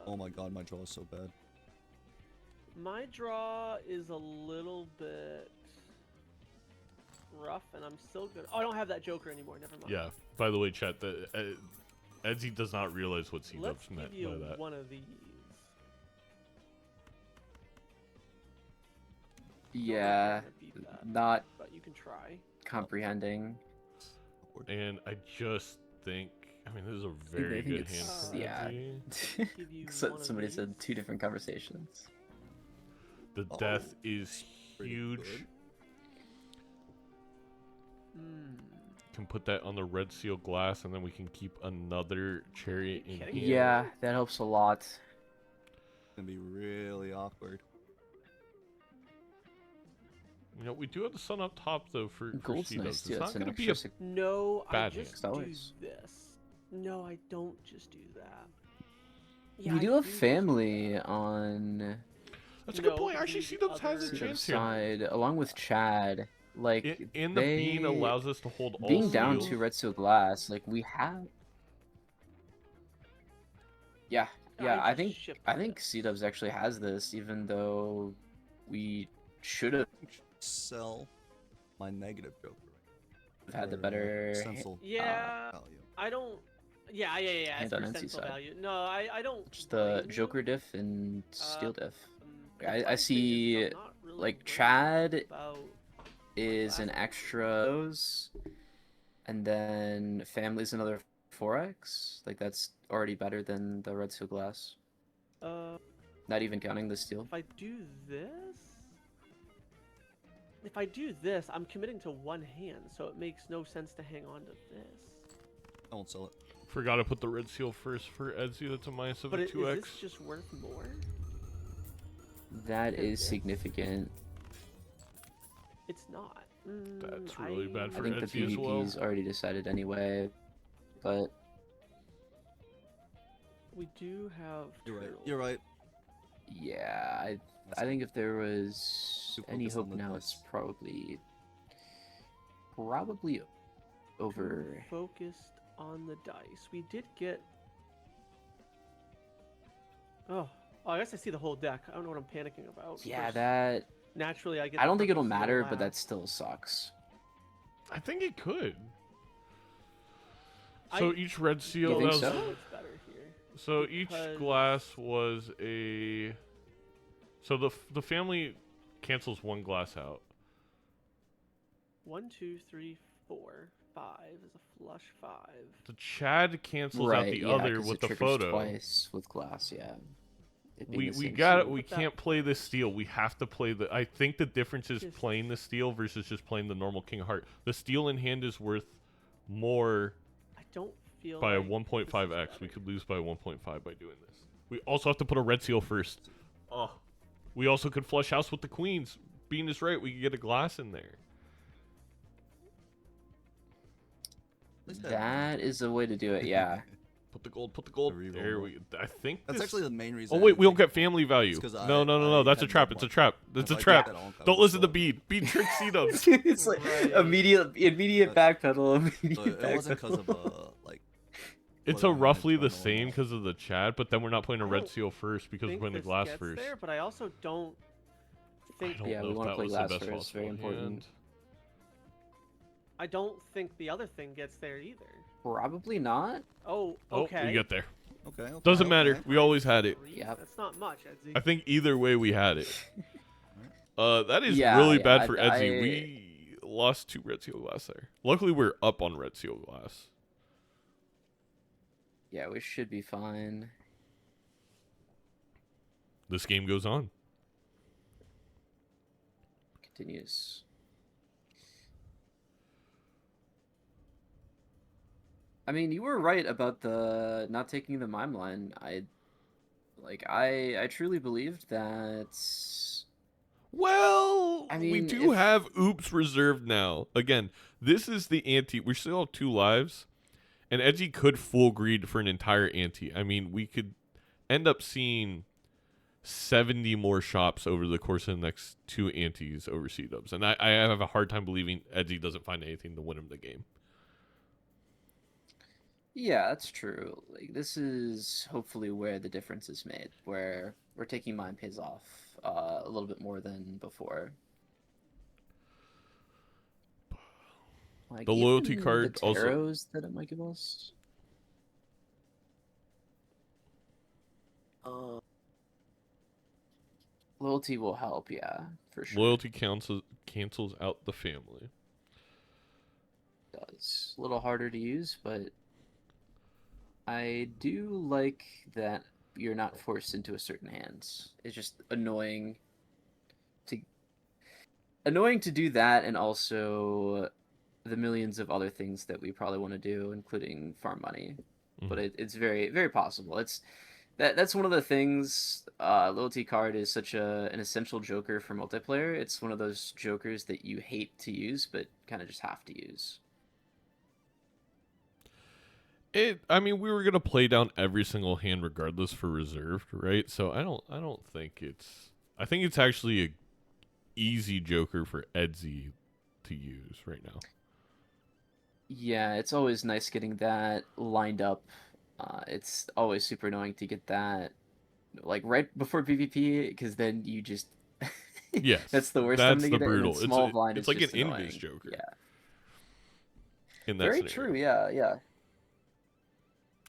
Oh my god, my draw is so bad. My draw is a little bit rough, and I'm still good. Oh, I don't have that Joker anymore. Never mind. Yeah. By the way, chat, Edzy does not realize what Let's Seadubbs give meant you by that. one of these. Yeah, Don't beat that, not but you can try. comprehending. And I just think, I mean, this is a very I think good hand it's from yeah. Edzy. Give you So, one of somebody these. said 2 different conversations. The Oh, death is pretty huge. good. Hmm. Can put that on the red seal glass, and then we can keep another chariot in kidding hand. me? Yeah, that helps a lot. It's gonna be really awkward. You know, we do have the sun up top though for Gold's Seadubbs. nice too. It's That's not an going to be a extra No, I Bad just hand. do $6. this. No, I don't just do that. Yeah, We I do have just family on That's a good No, point. Actually, the Seadubbs has a other- the chance here. side, along with Chad. Like In the bean they- allows us to hold all being down seals. to red seal glass. Like we have. Yeah, yeah. I just think shipped I it. think Seadubbs actually has this, even though we should have Sell my negative Joker. had the for, better. stencil Yeah, value. I don't. Yeah. It's And on NC percentile side. value. No, I don't. Just the blame you. Joker diff and Steel diff. The I funny thing see, is I'm not really like, worried Chad about is an glass. extra those, and then Family's another 4x. Like, that's already better than the Red Seal Glass. Not even counting the Steel. If I do this, I'm committing to one hand, so it makes no sense to hang on to this. I won't sell it. Forgot to put the red seal first for Edzy. That's a minus of But a is 2x. this just worth more? That is this? significant. It's not. That's really bad I for think the Edzy as well. PvP's already decided anyway, but We do have. You're right. turtles. You're right. yeah, I think if there was Too any focused on hope the now, dice. it's probably over. Too focused on the dice. We did get. Oh, I guess I see the whole deck. I don't know what I'm panicking about. Yeah, First, that naturally I get. I the don't think it'll purple seal matter, but that last. still sucks. I think it could. So I each red seal. You think that was- so? Much better here. So each Because- glass was a. So the family cancels one glass out. 1, 2, 3, 4, 5 is a flush 5. The Chad cancels out the yeah, other 'cause with it the triggers photo. twice with glass. Yeah. It being We the we same got it. suit. We Put that- can't play the steel. We have to play the. I think the difference is Just- playing the steel versus just playing the normal King of Heart. The steel in hand is worth more I don't feel by a like 1.5x. this is We better. could lose by 1.5 by doing this. We also have to put a red seal first. Oh. We also could flush house with the queens. Bean is right. We could get a glass in there. At least That is a way to do it. Yeah. Put the gold. Put the gold. reroll There roll. we. I think That's this- actually the main reason. Oh I wait, didn't we don't think get family value. 'cause No, I that's a had trap. that It's a one. trap. That's If a I trap. get that on, I Don't would listen to sell it. Bean. Bean trick Seadubbs. It's like Right. immediate backpedal. Immediate So it wasn't because of backpedal. like. It's what a I had roughly the going on. same because of the Chad, but then we're not playing a I red don't seal first because we're think playing the this glass gets first. there, but I also don't think I don't Yeah, know we if wanna that play was glass the best first, very possible important. hand. I don't think the other thing gets there either. Probably not. Oh, Oh, okay. we get there. Okay. Doesn't okay. matter. We always had it. Yep. That's not much, Edzy. I think either way we had it. That is Yeah, really yeah, bad for Edzy. I- We lost 2 red seal glass there. Luckily, we're up on red seal glass. Yeah, we should be fine. This game goes on. Continues. I mean, you were right about the not taking the mime line. I truly believed that. Well, I we mean, do if- have oops reserved now. Again, this is the ante. We still have 2 lives, and Edgy could full greed for an entire ante. I mean, we could end up seeing 70 more shops over the course of the next 2 antes over Seadubbs, and I have a hard time believing Edgy doesn't find anything to win him the game. Yeah, that's true. Like, this is hopefully where the difference is made, where we're taking mine pays off a little bit more than before. Like, The loyalty even card the also- tarots that it might give us. Loyalty will help, yeah, for sure. Loyalty cancels out the family. Does. A little harder to use, but I do like that you're not forced into a certain hands. It's just annoying to do that, and also the millions of other things that we probably want to do, including farm money. But it's very, very possible. That's one of the things. Loyalty card is such an essential joker for multiplayer. It's one of those jokers that you hate to use, but kind of just have to use. I mean, we were gonna play down every single hand regardless for reserved, right? So I don't think it's. I think it's actually a easy joker for Edzy to use right now. Yeah, it's always nice getting that lined up. It's always super annoying to get that like right before PvP, because then you just Yes, that's the worst time that's to the get it. And brutal. then small blind It's is like just an annoying. invis joker. Yeah, In that very scenario. true. Yeah, yeah.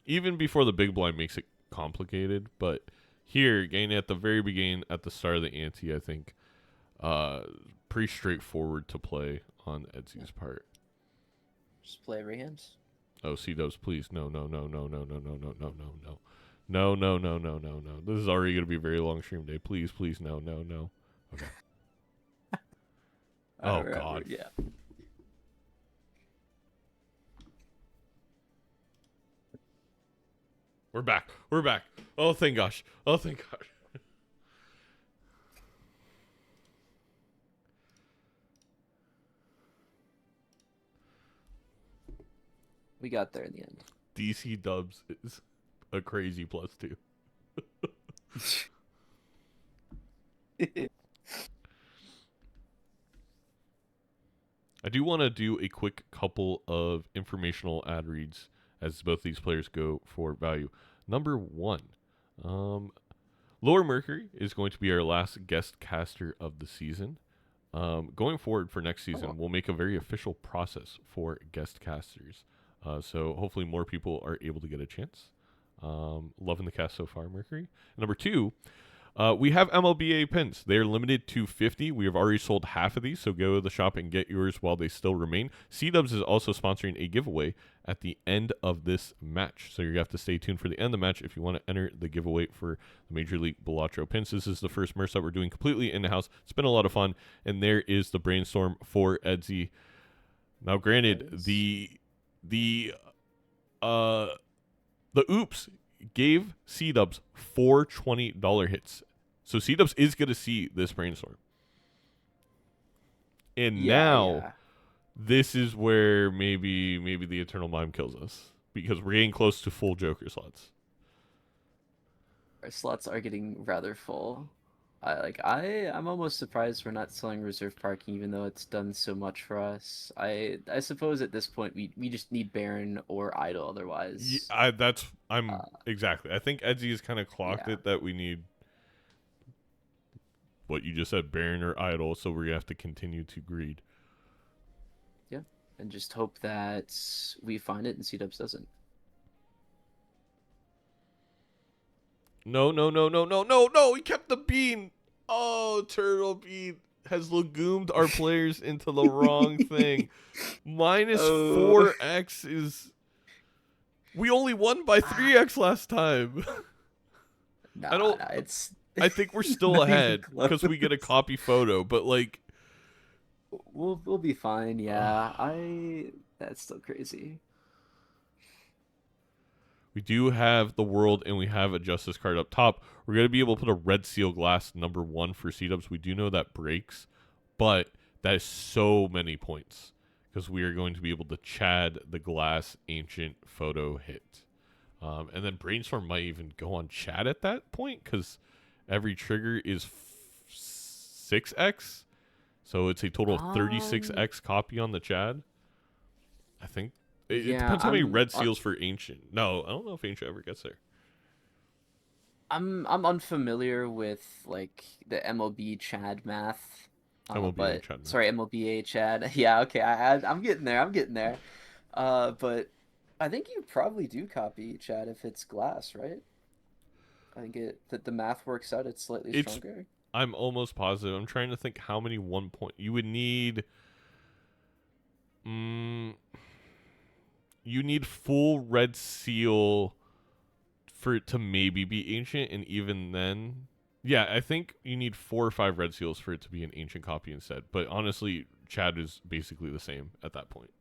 even before the big blind makes it complicated, but here, getting at the very beginning, at the start of the ante, I think, pretty straightforward to play on Edzy's part. Just play every hand. Oh, Seadubbs, please. No. No. This is already going to be a very long stream day. Please, no. Okay. Oh, God. Yeah. We're back. Oh, thank gosh. We got there in the end. DC Dubs is a crazy +2. I do want to do a quick couple of informational ad reads as both these players go for value. Number 1, Lower Mercury is going to be our last guest caster of the season. Going forward for next season, we'll make a very official process for guest casters. So hopefully more people are able to get a chance. Loving the cast so far, Mercury. Number 2, we have MLBA pins. They are limited to 50. We have already sold half of these, so go to the shop and get yours while they still remain. Seadubbs is also sponsoring a giveaway at the end of this match, so you're going to have to stay tuned for the end of the match if you want to enter the giveaway for the Major League Balatro pins. This is the first merch that we're doing completely in-house. It's been a lot of fun, and there is the brainstorm for Edzy. Now, granted, the oops gave Seadubbs 4 $20 hits. So Seadubbs is going to see this brainstorm. And now, this is where maybe the Eternal Mime kills us. Because we're getting close to full Joker slots. Our slots are getting rather full. I'm almost surprised we're not selling reserve parking, even though it's done so much for us. I suppose at this point we just need Baron or Idol otherwise. Exactly. I think Edzy has kind of clocked it that we need what you just said, Baron or Idol. So we're gonna have to continue to greed. Yeah, and just hope that we find it and Seadubbs doesn't. No. He kept the bean. Oh, Turtle Bean has legoomed our players into the wrong thing. Minus 4x is... We only won by 3x last time. I think we're still ahead because we get a copy photo, but like... We'll be fine, yeah. That's still crazy. We do have the world, and we have a justice card up top. We're going to be able to put a red seal glass number 1 for Seadubbs. We do know that breaks, but that is so many points because we are going to be able to Chad the glass ancient photo hit. And then Brainstorm might even go on Chad at that point because every trigger is 6x. So it's a total of 36x copy on the Chad. I think. It depends how many red seals for Ancient. No, I don't know if Ancient ever gets there. I'm unfamiliar with like the MLB Chad math. Chad math. Sorry, MLBA Chad. Yeah, okay. I'm getting there. But I think you probably do copy Chad if it's glass, right? I think that the math works out. It's slightly stronger. I'm almost positive. I'm trying to think how many 1 point you would need. You need full red seal for it to maybe be Ancient, and even then, yeah, I think you need 4 or 5 red seals for it to be an Ancient copy instead. But honestly, Chad is basically the same at that point.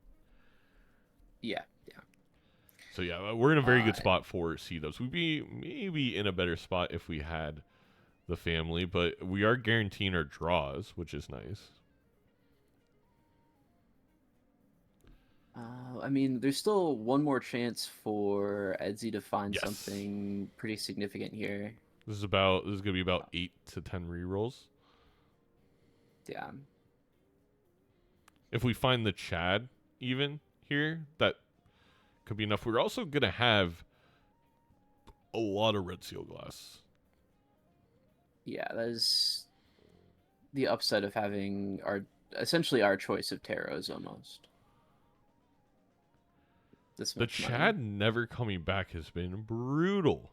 Yeah. So yeah, we're in a very good spot for Seadubbs. We'd be maybe in a better spot if we had the family, but we are guaranteeing our draws, which is nice. I mean, there's still one more chance for Edzy to find something pretty significant here. This is gonna be about 8 to 10 rerolls. Yeah. If we find the Chad even here, that could be enough. We're also gonna have a lot of red seal glass. Yeah, that is the upside of having essentially our choice of tarots almost. this The much money. Chad never coming back has been brutal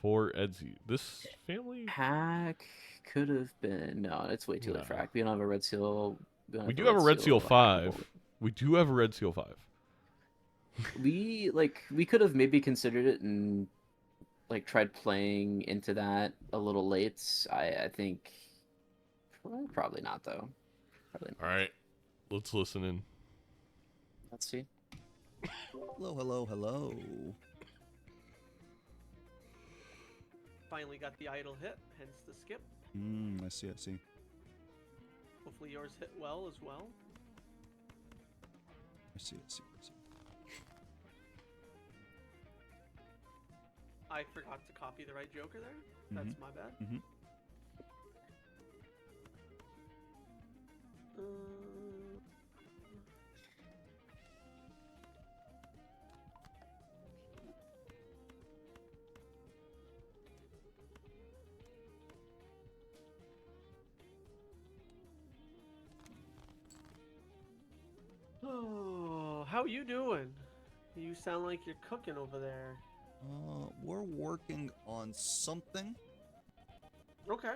for Edzy. This family. Hack could have been. No, it's way too late for No. hack. We don't have a red seal. don't We do have a Red Seal hackable. 5. We do have a Red Seal 5. We could have maybe considered it and like tried playing into that a little late. I think probably not though. Probably not. All right, let's listen in. Let's see. Hello, hello, hello. Finally got the idle hit, hence the skip. I see, I see. Hopefully yours hit well as well. I see, I see, I see. I forgot to copy the right Joker there. That's my bad. Oh, how you doing? You sound like you're cooking over there. We're working on something. Okay.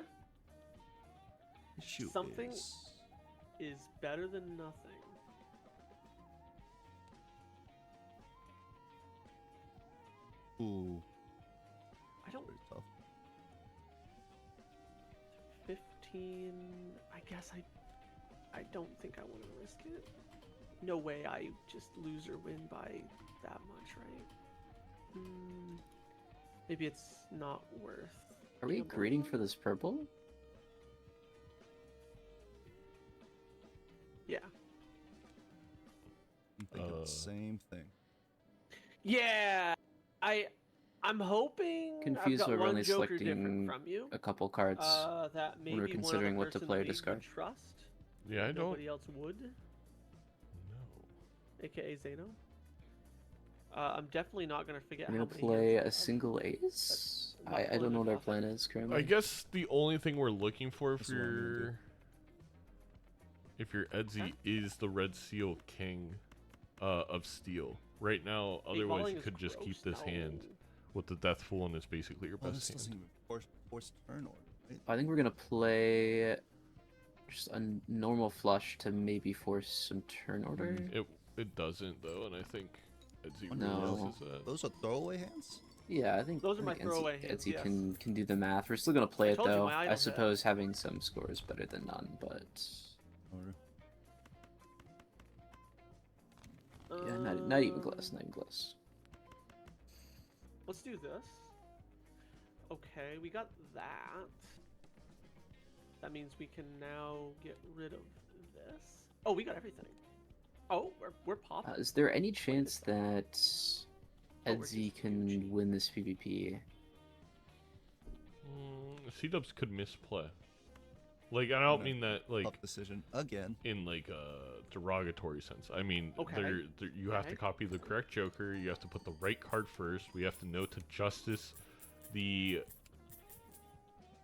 Issue Something is... is better than nothing. Ooh, I don't. pretty tough. 15. I guess I don't think I want to risk it. No way I just lose or win by that much, right? Maybe it's not worth. Are we gambling greeting on? for this purple? Yeah. I'm thinking the same thing. Yeah. I'm hoping Confused I've why got we're one only Joker selecting different from you. a couple cards. That maybe we're considering one what to other play or person that discard. you trust. Yeah, I don't. Nobody else would. No. AKA Zeno. I'm definitely not gonna forget We're how gonna many play hands I a have. single ace. That's not I pulling don't know what our enough. plan is currently. I guess the only thing we're looking for That's what I'm gonna do. if you're Edzy is the Red Seal King of Steel. Right now, otherwise Falling you is could just keep gross, this no. hand with the Death Fool, and it's basically your Well, best this doesn't hand. even force turn order, right? I think we're gonna play just a normal flush to maybe force some turn order. It doesn't though, and I think Edzy No. realizes that. Those are throwaway hands? Yeah, I think Those are my Edzy- throwaway hands, Edzy yes. can do the math. We're still gonna play I it told you though. my I idol hit. suppose having some score is better than none, but yeah, not even close. Not even close. Let's do this. Okay, we got that. That means we can now get rid of this. Oh, we got everything. Oh, we're popping. Is there any chance that Oh, we're Edzy just can huge. win this PvP? Seadubbs could misplay. Like, I don't mean that like Tough decision again. in like a derogatory sense. I mean, Okay. you have to Okay. copy the correct Joker. You have to put the right card first. We have to know to justice the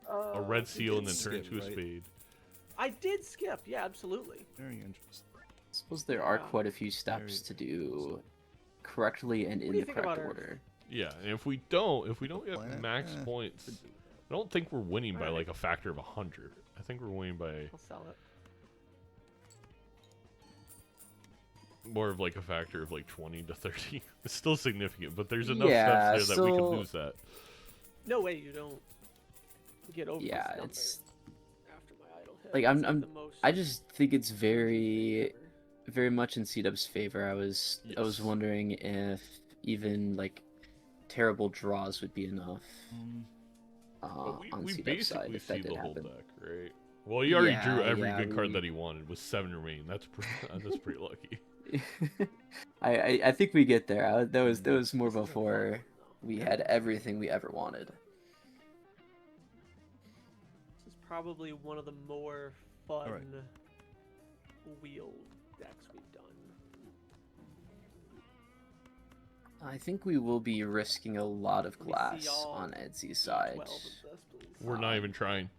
a red seal and then did turn skip, into a right? spade. I did skip. Yeah, absolutely. Very interesting. I suppose there are Yeah. quite a few steps to do correctly and What in do you the think correct about Earth? order. Yeah, and if we don't get Plan, max eh. points, I don't think we're winning by Alright. like a factor of 100. I think we're winning by I'll sell it. more of like a factor of like 20 to 30. It's still significant, but there's enough Yeah, steps there that we so- can lose that. No way you don't get over Yeah, this number it's after my idol hit. like It's I'm the most I just think it's very ever. very much in Seadubbs' favor. I was Yes. wondering if even like terrible draws would be enough But we on Seadubbs' side basically if that see did the whole happen. deck, right? Well, you already drew Yeah, every yeah, good card we- that he wanted with 7 remaining. That's that's pretty lucky. I think we get there. That was more This is a fun before one, though. we had everything we ever wanted. This is probably one of the more fun Alright. wheel decks we've done. I think we will be risking a lot of Let me see glass y'all on Edzy's side. 12 of this, please. We're not even trying.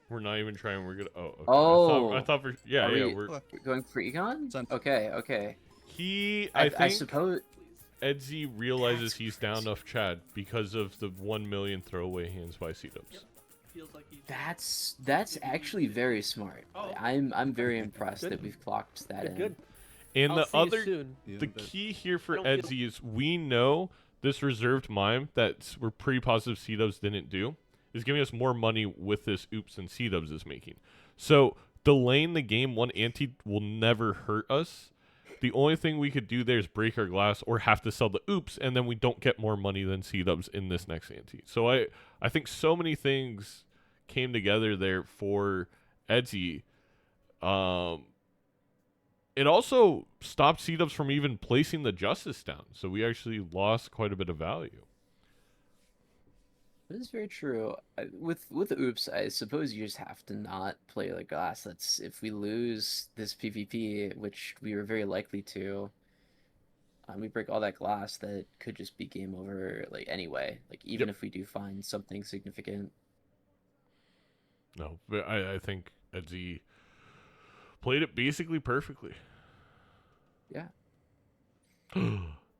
We're not even trying. We're gonna. Oh. Okay. Oh. I thought for yeah Are yeah we- we're We're going for Econ? It's on- Okay. he. I I think suppose. Please. Edzy realizes he's down enough Chad because of the 1 million throwaway hands by Seadubbs. Yep. Feels like he's That's actually very smart. Oh, I'm very impressed Good. that we've clocked that in. good. And I'll the see you other, soon. Yeah, the but- key here for I don't Edzy is we know this reserved mime that we're pretty positive Seadubbs didn't do is giving us more money with this oops than Seadubbs is making. So delaying the game one ante will never hurt us. The only thing we could do there is break our glass or have to sell the oops, and then we don't get more money than Seadubbs in this next ante. So I think so many things came together there for Edzy. It also stopped Seadubbs from even placing the justice down, so we actually lost quite a bit of value. That is very true. With oops, I suppose you just have to not play the glass. That's if we lose this PvP, which we were very likely to. We break all that glass, that could just be game over. Like anyway, like even if we do find something significant. No, but I think Edzy played it basically perfectly. Yeah.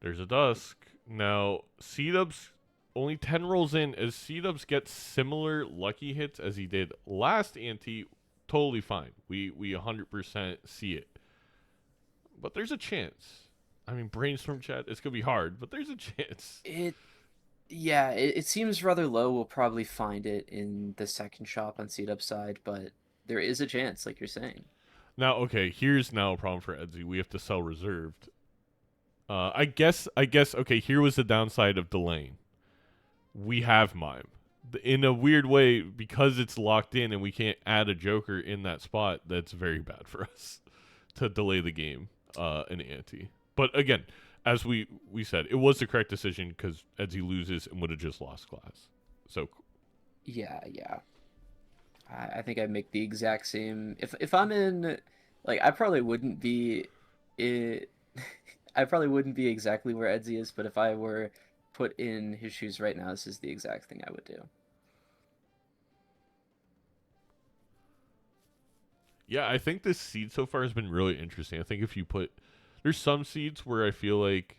There's a dusk. Now, Seadubbs only 10 rolls in. As Seadubbs gets similar lucky hits as he did last ante, totally fine. We 100% see it. But there's a chance. I mean, brainstorm chat, it's going to be hard, but there's a chance. It seems rather low. We'll probably find it in the second shop on Seadubbs side, but there is a chance, like you're saying. Now, okay, here's now a problem for Edzy. We have to sell reserved. I guess, okay, here was the downside of delaying. We have mime. In a weird way, because it's locked in and we can't add a joker in that spot, that's very bad for us to delay the game in ante. But again, as we said, it was the correct decision because Edzy loses and would have just lost class. So Yeah. I think I'd make the exact same. If I'm in, like, I probably wouldn't be, I probably wouldn't be exactly where Edzy is, but if I were put in his shoes right now, this is the exact thing I would do. yeah, I think this seed so far has been really interesting. I think if you put, there's some seeds where I feel like,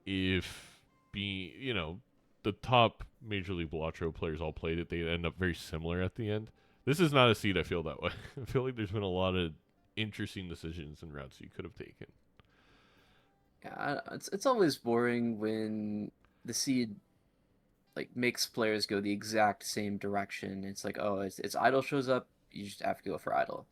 if being, the top Major League Balatro players all played it, they end up very similar at the end. This is not a seed I feel that way. I feel like there's been a lot of interesting decisions and routes you could have taken. Yeah, it's always boring when the seed like makes players go the exact same direction. It's like, oh, it's idol shows up, you just have to go for idol.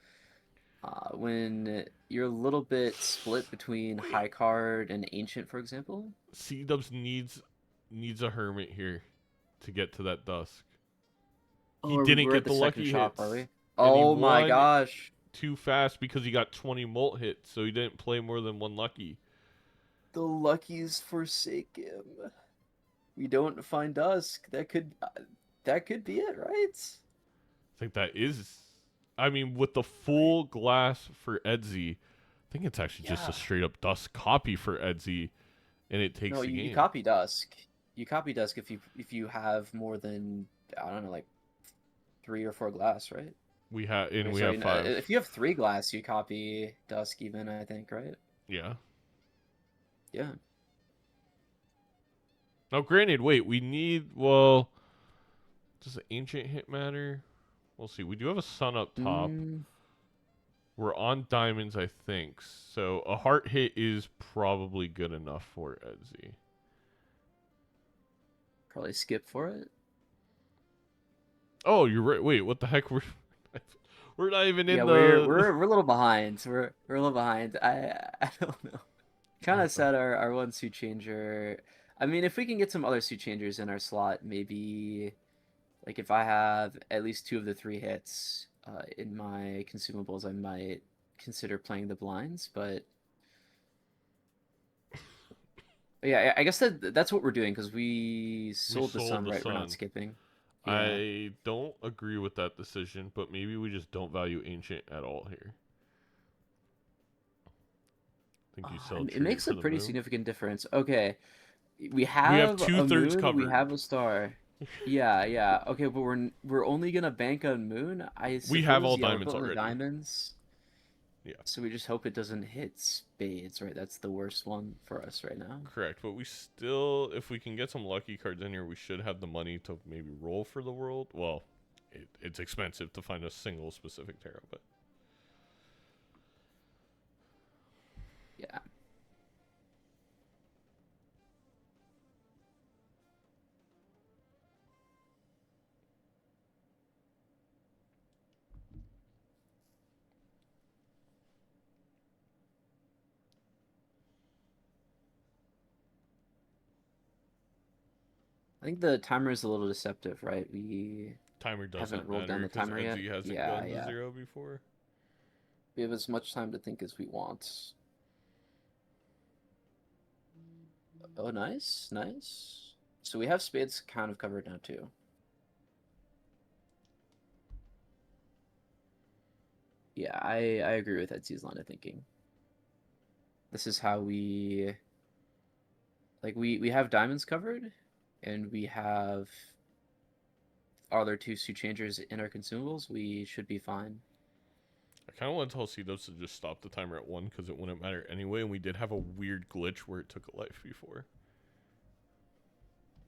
When you're a little bit split between high card and ancient, for example. Seadubbs needs a hermit here to get to that dusk. He Oh, didn't we're get at the second lucky shop, hits. are we? And he Oh my won gosh. too fast because he got 20 molt hits, so he didn't play more than one lucky. The luckies forsake him. We don't find dusk. That could be it, right? I think that is. I mean, with the full glass for Edzy, I think it's actually just Yeah. a straight up dusk copy for Edzy, and it takes No, the you game. copy dusk. You copy dusk if you have more than, I don't know, like 3 or 4 glass, right? We have and Or we sorry, have no, 5. if you have 3 glass, you copy dusk even, I think, right? Yeah. Yeah. Now, granted, wait, we need. Well, does the ancient hit matter? We'll see. We do have a sun up top. We're on diamonds, I think. So a heart hit is probably good enough for Edzy. Probably skip for it. Oh, you're right. Wait, what the heck? We're not even in Yeah, the. we're a little behind. We're a little behind. I don't know. Kind of set our one suit changer. I mean, if we can get some other suit changers in our slot, maybe like if I have at least 2 of the 3 hits in my consumables, I might consider playing the blinds. But yeah, I guess that's what we're doing because we sold the sold sun, the right? We're sun. not skipping. Yeah. I don't agree with that decision, but maybe we just don't value ancient at all here. I think you sell. It makes a pretty significant difference. Okay, we We have have 2/3 a moon, covered. we have a star. Yeah. Okay, but we're only gonna bank on moon. I We have all suppose, yeah, we're diamonds putting the already. diamonds. Yeah. So we just hope it doesn't hit spades, right? That's the worst one for us right now. Correct, but we still, if we can get some lucky cards in here, we should have the money to maybe roll for the world. Well, it's expensive to find a single specific tarot, but Yeah. I think the timer is a little deceptive, right? We timer doesn't haven't rolled down matter the because timer yet. Edzy hasn't Yeah, gone to yeah. 0 before. We have as much time to think as we want. Oh, nice, nice. So we have spades kind of covered now too. Yeah, I agree with Edsy's line of thinking. This is how we we have diamonds covered, and we have our other two suit changers in our consumables. We should be fine. I kind of want to tell Seadubbs to just stop the timer at 1 because it wouldn't matter anyway, and we did have a weird glitch where it took a life before.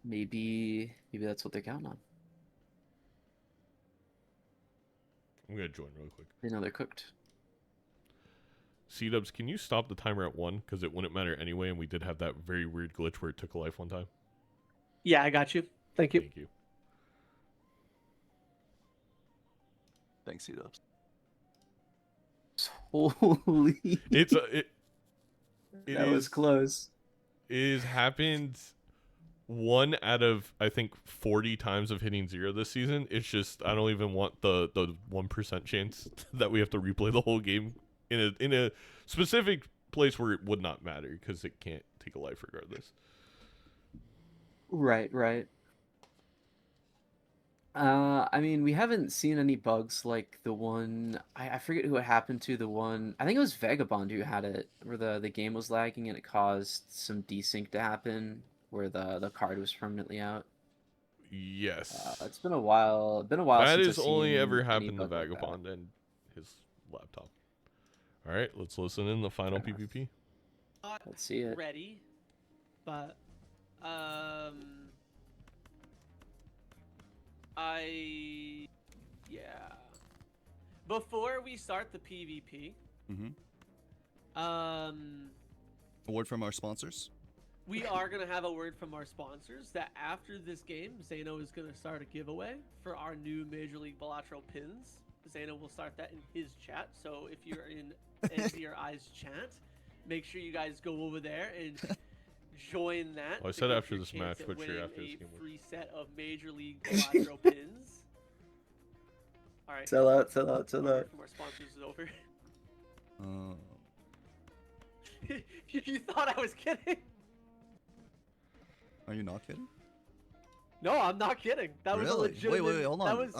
Maybe that's what they're counting on. I'm going to join real quick. They know they're cooked. Seadubbs, can you stop the timer at 1 because it wouldn't matter anyway, and we did have that very weird glitch where it took a life one time? Yeah, I got you. Thank you. Thank you. Thanks, Seadubbs. Holy. It That was close. It has happened 1 out of, I think, 40 times of hitting 0 this season. It's just, I don't even want the 1% chance that we have to replay the whole game in a specific place where it would not matter because it can't take a life regardless. Right, right. I mean, we haven't seen any bugs like the one I forget who it happened to. The one I think it was Vagabond who had it, where the game was lagging and it caused some desync to happen, where the card was permanently out. Yes. It's been a while. Been a while That since has I've only seen ever any happened to bug like that. Vagabond and his laptop. All right, let's listen in the final Fair enough. PvP. Not Let's see it. ready, but yeah. Before we start the PvP, Mm-hmm. um, A word from our sponsors. we are gonna have a word from our sponsors that after this game, Zano is gonna start a giveaway for our new Major League Balatro pins. Zano will start that in his chat. So if you're in Edzy or I's chat, make sure you guys go over there and join that. Well, I to said get after your this chance match, at but sure, winning after this a game. free set of Major League Balatro pins. All right. Sell out, sell out, The sell word out. from our sponsors is over. Um, You thought I was kidding? are you not kidding? No, I'm not kidding. That was a Really? legitimate. Wait, hold That on. was...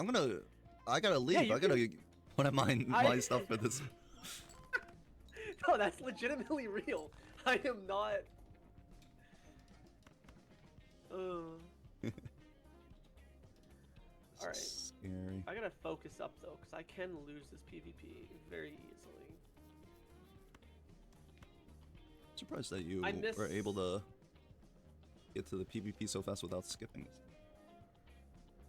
I gotta leave. you I gotta put my I- stuff for this. No, that's legitimately real. I am not. All right. Scary. I gotta focus up though, because I can lose this PvP very easily. Surprised that you I miss- were able to get to the PvP so fast without skipping.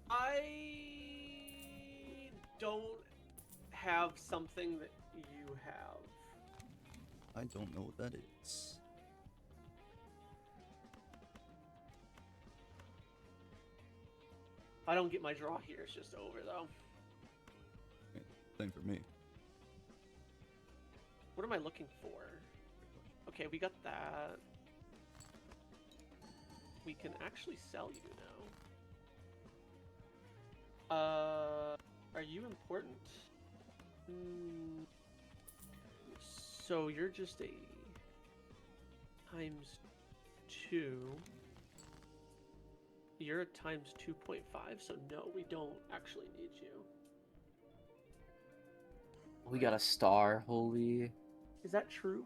I don't have something that you have. I don't know what that is. If I don't get my draw here, it's just over though. Same for me. What am I looking for? Okay, we got that. We can actually sell you now. Are you important? So you're just a ×2. You're a ×2.5, so no, we don't actually need you. We got a star. Holy. Is that true?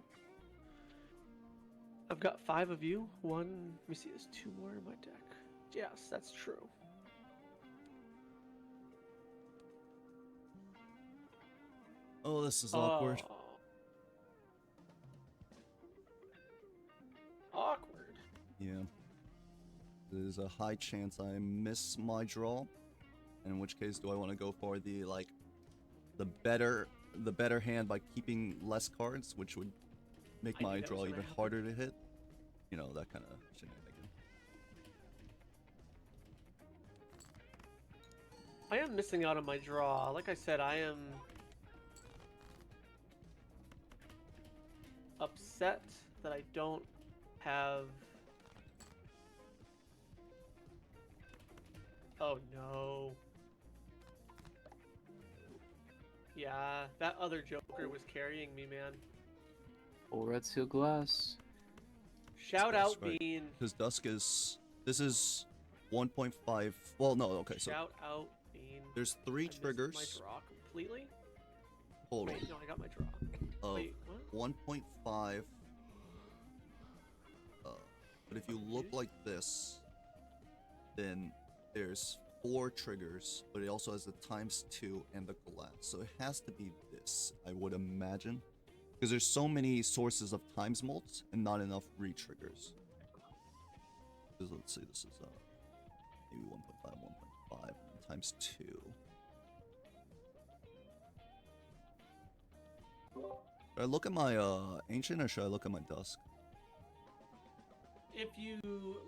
I've got 5 of you. One, let me see, there's 2 more in my deck. Yes, that's true. Oh, this is awkward. Oh, Yeah. There's a high chance I miss my draw. In which case, do I want to go for the better hand by keeping less cards, which would make I knew my that was draw gonna even happen. harder to hit? You know, that kind of shenanigan. I am missing out on my draw. Like I said, I am upset that I don't have... Oh no. Yeah, that other Joker was carrying me, man. Full red seal glass. Shout That's out right. Bean. Because Dusk is... This is 1.5... Well, no, okay, so Shout out Bean. there's I 3 missed triggers. my draw completely? Hold on. Wait, no, I got my draw. Of Wait, what? 1.5. But if you look like this, then there's 4 triggers, but it also has the ×2 and the glass. So it has to be this, I would imagine. Because there's so many sources of times mults and not enough re-triggers. Because let's see, this is maybe 1.5, 1.5, and ×2. Should I look at my ancient or should I look at my dusk? If you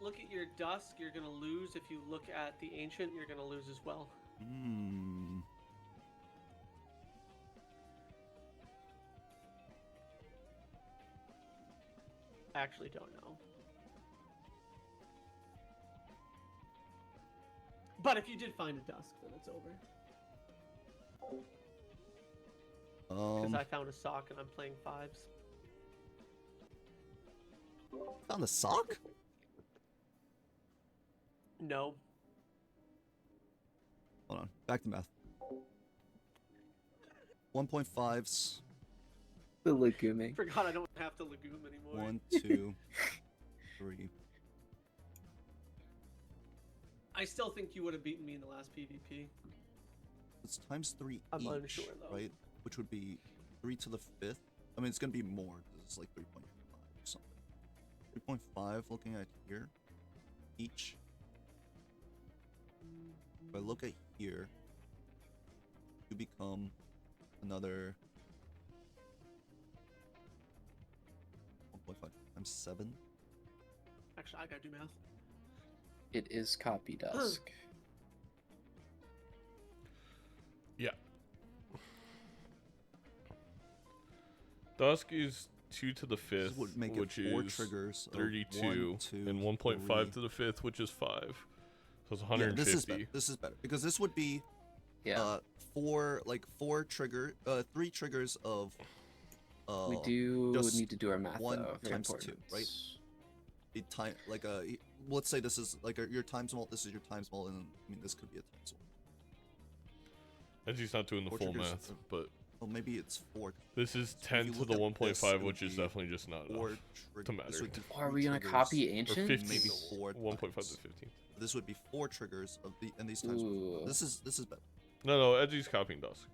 look at your dusk, you're gonna lose. If you look at the ancient, you're gonna lose as well. Hmm. I actually don't know. But if you did find a dusk, then it's over. Because I found a sock and I'm playing 5s. Found a sock? No. Hold on. Back to math. 1.5s. The legume. Forgot I don't have to legume anymore. 1, 2, 3. I still think you would have beaten me in the last PvP. It's ×3 I'm each, unsure, though. right? Which would be 3 to the 5th. I mean, it's gonna be more because it's like 3.5 or something. 3.5. Looking at here, each. If I look at here, you become another 1.5 ×7. Actually, I gotta do math. It is copy dusk. Yeah. Dusk is 2 to the 5th, This would make which it 4 is triggers. of 32, 1, 2, and 1.5 3. to the 5th, which is 5. So it's Yeah, 150. this is better. This is better because this would be Yeah. 3 triggers of We do just need to do our math 1 though. Very ×2, important. right? A time like a let's say this is like your times mult. This is your times mult, and I mean this could be a times mult. Edzy's not doing the 4 full triggers math, of- but Well, maybe it's 4. this is So if 10 you to look the at 1.5, this, it would which is be definitely just not 4 enough to matter. This would be Are 3 we gonna triggers. copy Or ancient? 15. Maybe 4 1.5 times. to 15. This would be 4 triggers of the and these times. Ooh. This is better. No, Edzy's copying Dusk.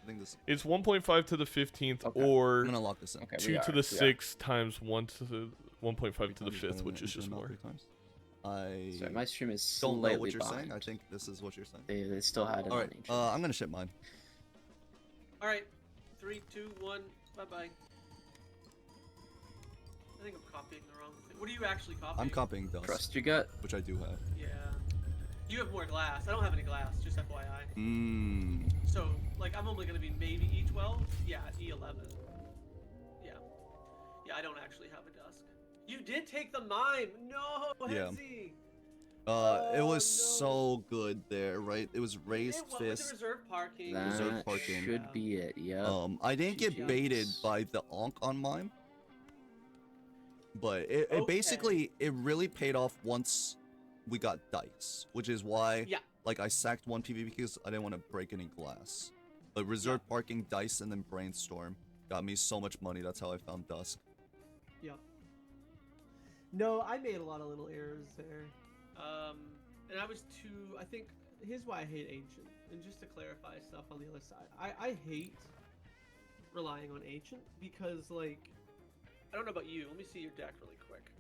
I think this. It's 1.5 to the 15th, Okay. or I'm gonna lock this in. Okay, 2 we to are, the we are. 6th times 1 to the 1.5 to the Times 5th, better which than is just Ancient Melt more. 3 times. I Sorry, my stream is don't know slightly what you're behind. saying. I think this is what you're saying. They still had it All on right, ancient. I'm gonna ship mine. All right, 3, 2, 1. Bye bye. I think I'm copying the wrong thing. What are you actually copying? I'm copying Dusk, Trust your gut. which I do have. Yeah. You have more glass. I don't have any glass. Just FYI. Mmm. So, like, I'm only gonna be maybe E12. Yeah, E11. Yeah. Yeah, I don't actually have a dusk. You did take the mime. No, Yeah. Edzy. It was Oh, so good there, right? It was raised It went with the fist. reserve parking. Reserve That parking. should be it. Yep. I didn't get GG. baited by the onk on mine, but it Okay. basically it really paid off once we got dice, which is why Yeah. like I sacked 1 PvP because I didn't want to break any glass. But reserve parking, dice, and then brainstorm got me so much money. That's how I found Dusk. Yeah. No, I made a lot of little errors there. And I was too. I think here's why I hate ancient. And just to clarify stuff on the other side, I hate relying on ancient because like I don't know about you. Let me see your deck really quick.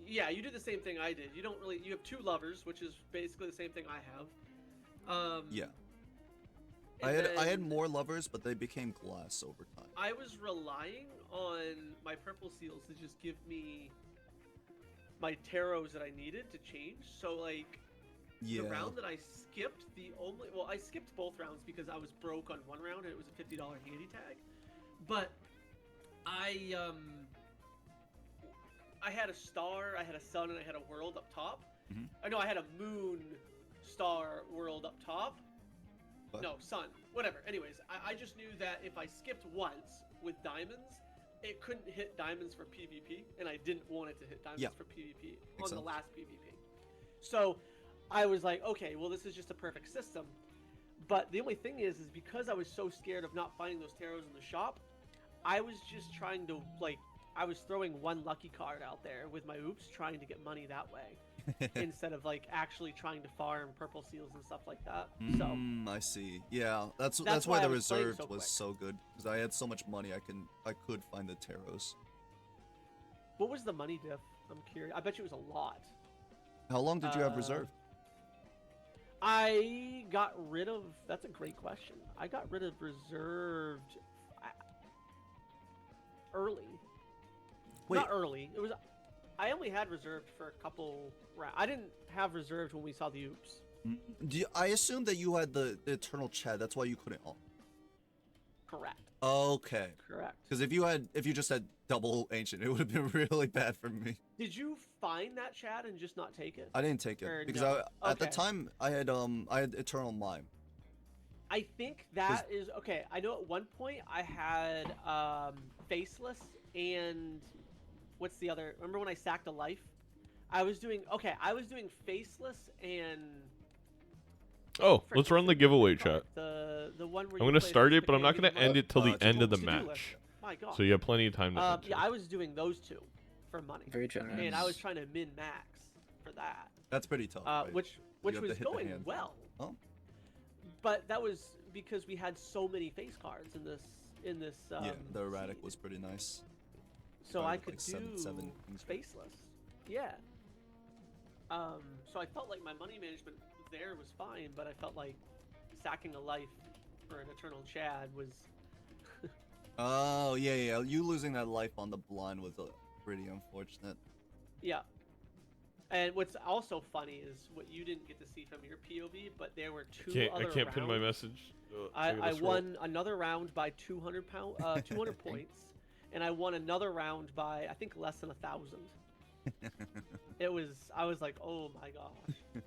Yeah, you do the same thing I did. You don't really. You have 2 lovers, which is basically the same thing I have. Yeah. And I had then more lovers, but they became glass over time. I was relying on my purple seals to just give me my tarots that I needed to change. So like Yeah. the round that I skipped, I skipped both rounds because I was broke on one round and it was a $50 handy tag. But I had a star, I had a sun, and I had a world up top. Mhm. I know I had a moon, star, world up top. What? No, sun. Whatever. Anyways, I just knew that if I skipped once with diamonds, it couldn't hit diamonds for PvP, and I didn't want it to hit diamonds Yeah. for PvP Makes on the sense. last PvP. So I was like, okay, well, this is just a perfect system. But the only thing is because I was so scared of not finding those tarots in the shop, I was just trying to, like, I was throwing one lucky card out there with my oops, trying to get money that way. Instead of like actually trying to farm purple seals and stuff like that. So I see. Yeah, that's That's why why I the was playing reserved so was quick. so good because I had so much money I could find the tarots. what was the money diff? I'm curious. I bet you it was a lot. How long did you have Uh, reserved? I got rid of. That's a great question. I got rid of reserved early. Wait, Not early. It was. I only had reserved for a couple rounds. I didn't have reserved when we saw the oops. I assumed that you had the eternal chat. That's why you couldn't. Correct. Okay. Correct. Because if you just had double ancient, it would have been really bad for me. Did you find that chat and just not take it? I didn't take it Or because no? at the Okay. time I had eternal mime. I think that is okay. I know at one point I had faceless and what's the other? Remember when I sacked a life? I was doing faceless and Oh, let's run the giveaway card. chat. The one where I'm you gonna play start the it, but I'm not spaghetti gonna end it till the to-do end of the to-do match. list. My God. So you have plenty of time to enter. Yeah, I was doing those 2 for money, Very generous. and I was trying to min max for that. That's pretty tough. Right? Which have to was hit the going hand. well. Oh. But that was because we had so many face cards in this Yeah, the erratic seed. was pretty nice. So Started I with, could like, do 7 things. faceless. Yeah. So I felt like my money management there was fine, but I felt like sacking a life for an eternal Chad was Oh yeah. You losing that life on the blind was pretty unfortunate. yeah. And what's also funny is what you didn't get to see from your POV, but there were 2 I other can't pin my rounds. message. I won another round by 200 points, and I won another round by I think less than 1,000. I was like, oh my gosh.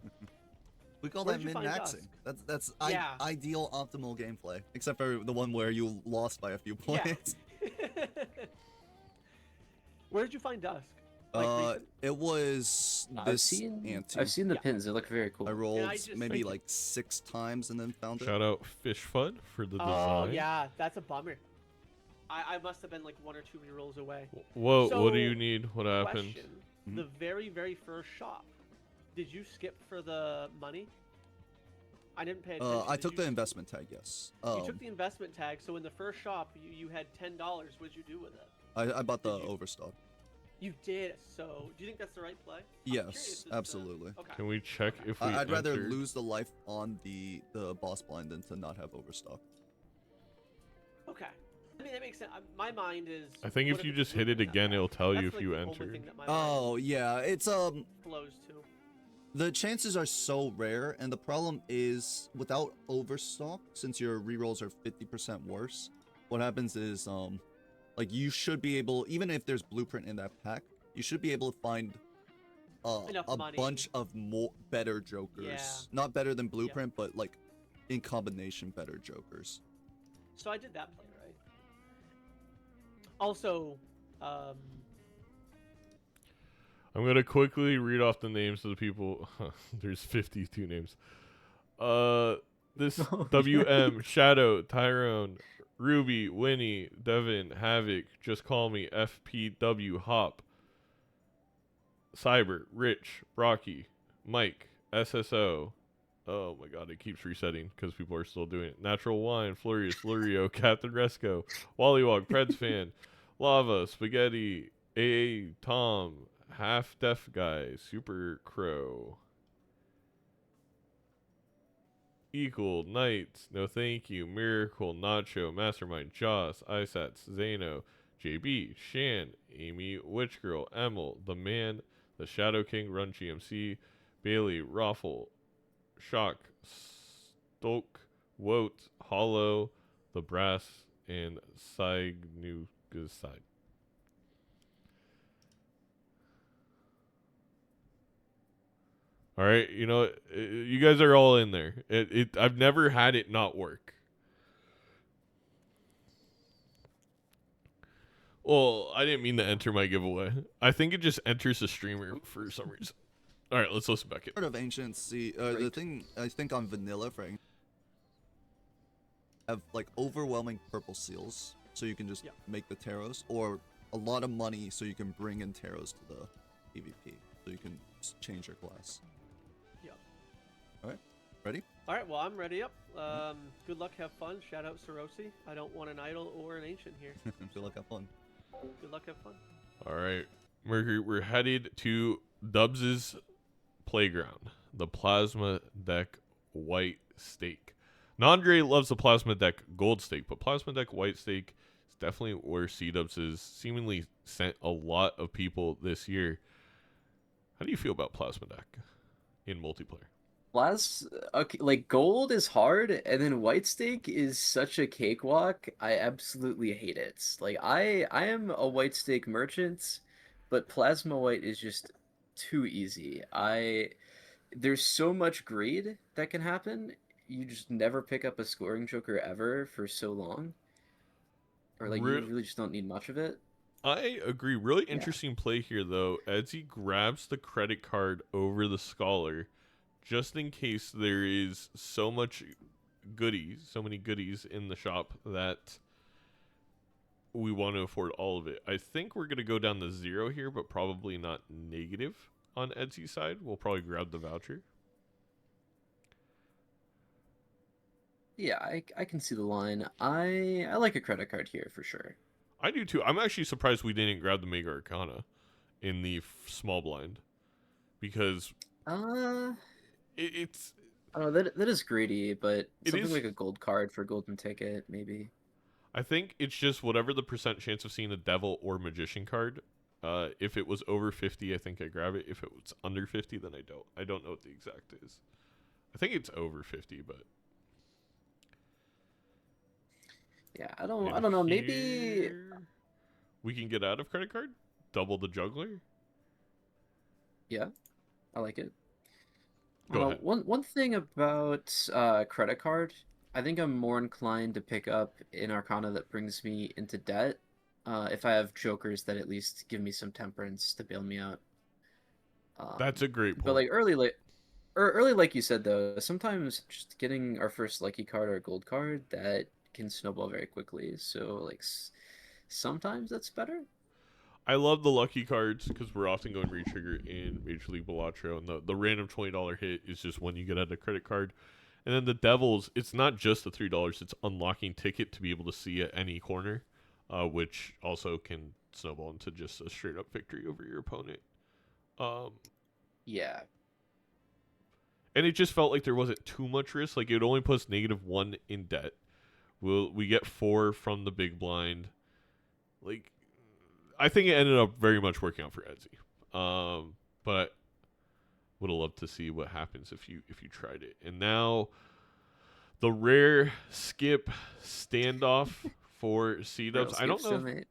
We call Where'd that you min find maxing. Dusk? That's Yeah. ideal optimal gameplay, except for the one where you lost by a few Yeah. points. Where did you find Dusk? Recent? It was this ante. I've seen the Yeah. pins. They look very cool. I rolled just- maybe Thank you. like 6 times and then found it. Shout out Fish Fun for the Oh design. yeah, that's a bummer. I must have been like 1 or 2 rerolls away. Whoa, what do So, you need? What happened? Question: Mhm. The very first shop, did you skip for the money? I didn't pay attention. I Did took you- the investment tag, yes. You took the investment tag, so in the first shop, you had $10. What'd you do with it? I bought the Did you- overstock. You did. So, do you think that's the right play? I'm Yes, curious as to- absolutely. Okay. Can we check Okay. if we I'd rather entered- lose the life on the boss blind than to not have overstock. Okay. I mean, that makes sense. My mind is. I think what if you it's just hit it moving that again, fast? it'll tell you That's, if like, you the only entered. thing that my Oh mind yeah, it's flows to. the chances are so rare, and the problem is without overstock, since your rerolls are 50% worse, what happens is like you should be able, even if there's blueprint in that pack, you should be able to find Enough a money. bunch of more better jokers. Yeah. Not better than blueprint, but like in combination better jokers. So I did that play right. Also, I'm gonna quickly read off the names of the people. There's 52 names. This WM, Shadow, Tyrone, Ruby, Winnie, Devin, Havoc, Just Call Me, FPW, Hop, Cyber, Rich, Rocky, Mike, SSO. Oh my god, it keeps resetting because people are still doing it. Natural Wine, Flurious, Lurio, Captain Resco, Wallywog, Preds Fan, Lava, Spaghetti, AA, Tom, Half Deaf Guy, Super Crow, Equal, Knights, No Thank You, Miracle, Nacho, Mastermind, Joss, Isats, Zano, JB, Shan, Amy, Witch Girl, Emil, The Man, The Shadow King, Run GMC, Bailey, Raffle, Shock, Stolk, Woat, Hollow, The Brass, and Side. All right, you know, you guys are all in there. I've never had it not work. Well, I didn't mean to enter my giveaway. I think it just enters the streamer for some reason. All right, let's listen back in. Part of Ancient Sea, the thing I think on vanilla for Ancient have like overwhelming purple seals, so you can just make the taros, or a lot of money, so you can bring in taros to the PvP, so you can change your class. Yeah. All right, ready? All right, well, I'm ready up. Good luck, have fun. Shout out Sarosi. I don't want an idol or an ancient here. Good luck, have fun. Good luck, have fun. All right, Mercury, we're headed to Dubbs' playground, the Plasma Deck White Stake. Nandre loves the Plasma Deck Gold Stake, but Plasma Deck White Stake is definitely where Seadubbs has seemingly sent a lot of people this year. How do you feel about Plasma Deck in multiplayer? Okay, like gold is hard, and then white stake is such a cakewalk. I absolutely hate it. Like I am a white stake merchant, but plasma white is just too easy. There's so much greed that can happen. You just never pick up a scoring joker ever for so long. Or like you really just don't need much of it. I agree. Really interesting play here though. Edzy grabs the credit card over the scholar, just in case there is so many goodies in the shop that we want to afford all of it. I think we're going to go down to 0 here, but probably not negative on Edzy's side. We'll probably grab the voucher. Yeah, I can see the line. I like a credit card here for sure. I do too. I'm actually surprised we didn't grab the Mega Arcana in the small blind, because it's I don't know, that is greedy, but something like a gold card for golden ticket, maybe. I think it's just whatever the percent chance of seeing a devil or magician card. If it was over 50, I think I grab it. If it was under 50, then I don't. I don't know what the exact is. I think it's over 50, but yeah, I don't know. Maybe we can get out of credit card. Double the juggler. Yeah, I like it. Go ahead. One thing about credit card, I think I'm more inclined to pick up an Arcana that brings me into debt, if I have jokers that at least give me some temperance to bail me out. That's a great point. But like early, like you said though, sometimes just getting our first lucky card or gold card that can snowball very quickly. So like sometimes that's better. I love the lucky cards because we're often going retrigger in Major League Balatro, and the random $20 hit is just when you get out a credit card. And then the Devils, it's not just the $3; it's unlocking ticket to be able to see at any corner, which also can snowball into just a straight up victory over your opponent. Yeah. And it just felt like there wasn't too much risk. Like it only puts -1 in debt. We get 4 from the big blind. Like, I think it ended up very much working out for Edzy. But would have loved to see what happens if you tried it. And now the rare skip standoff for Seadubbs. I don't know if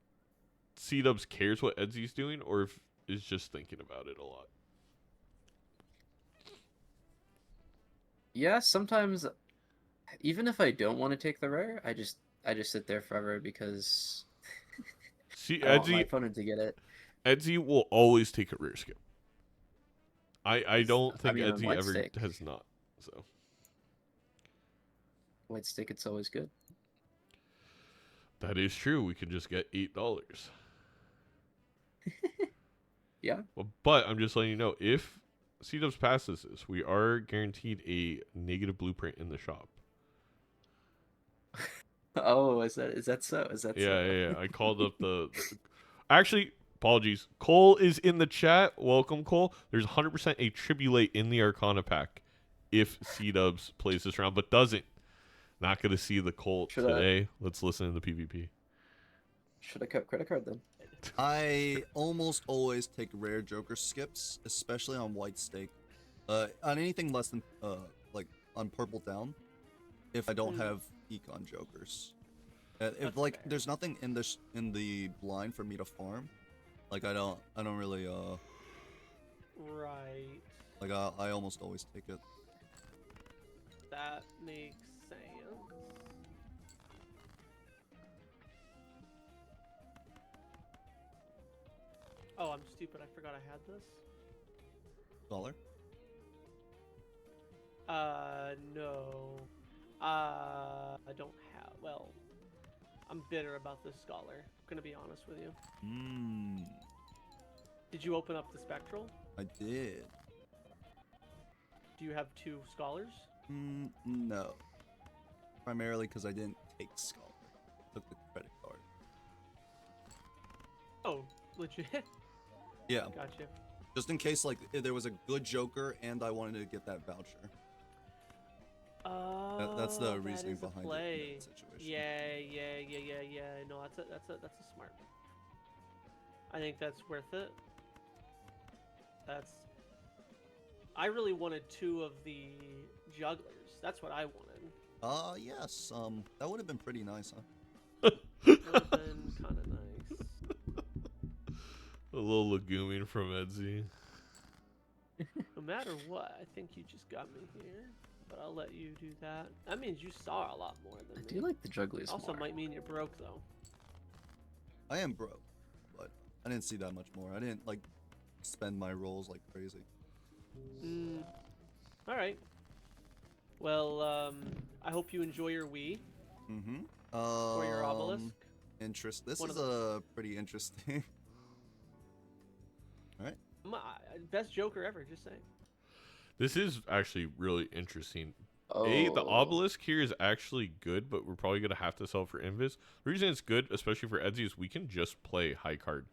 Seadubbs cares what Edzy's doing or if is just thinking about it a lot. Yeah, sometimes even if I don't want to take the rare, I just sit there forever because See, I want my opponent to get it. Edzy will always take a rare skip. I don't think Edzy ever stake has not. So white stick, it's always good. that is true. We could just get $8. Yeah. Well, but I'm just letting you know, if Seadubbs passes this, we are guaranteed a negative blueprint in the shop. Oh, is that so? Is that so? Yeah. I called up the actually, apologies. Cole is in the chat. Welcome, Cole. There's 100% a Tribulate in the Arcana pack if Seadubbs plays this round, but doesn't. Not going to see the Colt today. Let's listen to the PvP. Should have kept credit card then. I almost always take rare Joker skips, especially on white stake. On anything less than like on purple down, if I don't have econ Jokers. If like there's nothing in the blind for me to farm, like I don't really Right. like I almost always take it. That makes sense. Oh, I'm stupid. I forgot I had this. Dollar? No. I don't have. Well, I'm bitter about this scholar. I'm gonna be honest with you. Did you open up the spectral? I did. Do you have 2 scholars? No. Primarily because I didn't take scholar. I took the credit card. Oh, legit. Yeah. Gotcha. Just in case, like, if there was a good Joker and I wanted to get that voucher. Oh, That's the that reasoning is a behind play. it in that situation. Yeah. No, that's a smart. I think that's worth it. I really wanted 2 of the jugglers. That's what I wanted. Yes. That would have been pretty nice, huh? Would have been kind of nice. A little legume from Edzy. No matter what, I think you just got me here. But I'll let you do that. That means you saw a lot more than me. I do like the jugglies Also more. might mean you're broke though. I am broke, but I didn't see that much more. I didn't like spend my rolls like crazy. All right. Well, I hope you enjoy your Wii or your obelisk. This One is of pretty interesting. All right. Best Joker ever. Just saying. This is actually really interesting. Oh. The obelisk here is actually good, but we're probably going to have to sell for Invis. The reason it's good, especially for Edzy, is we can just play high card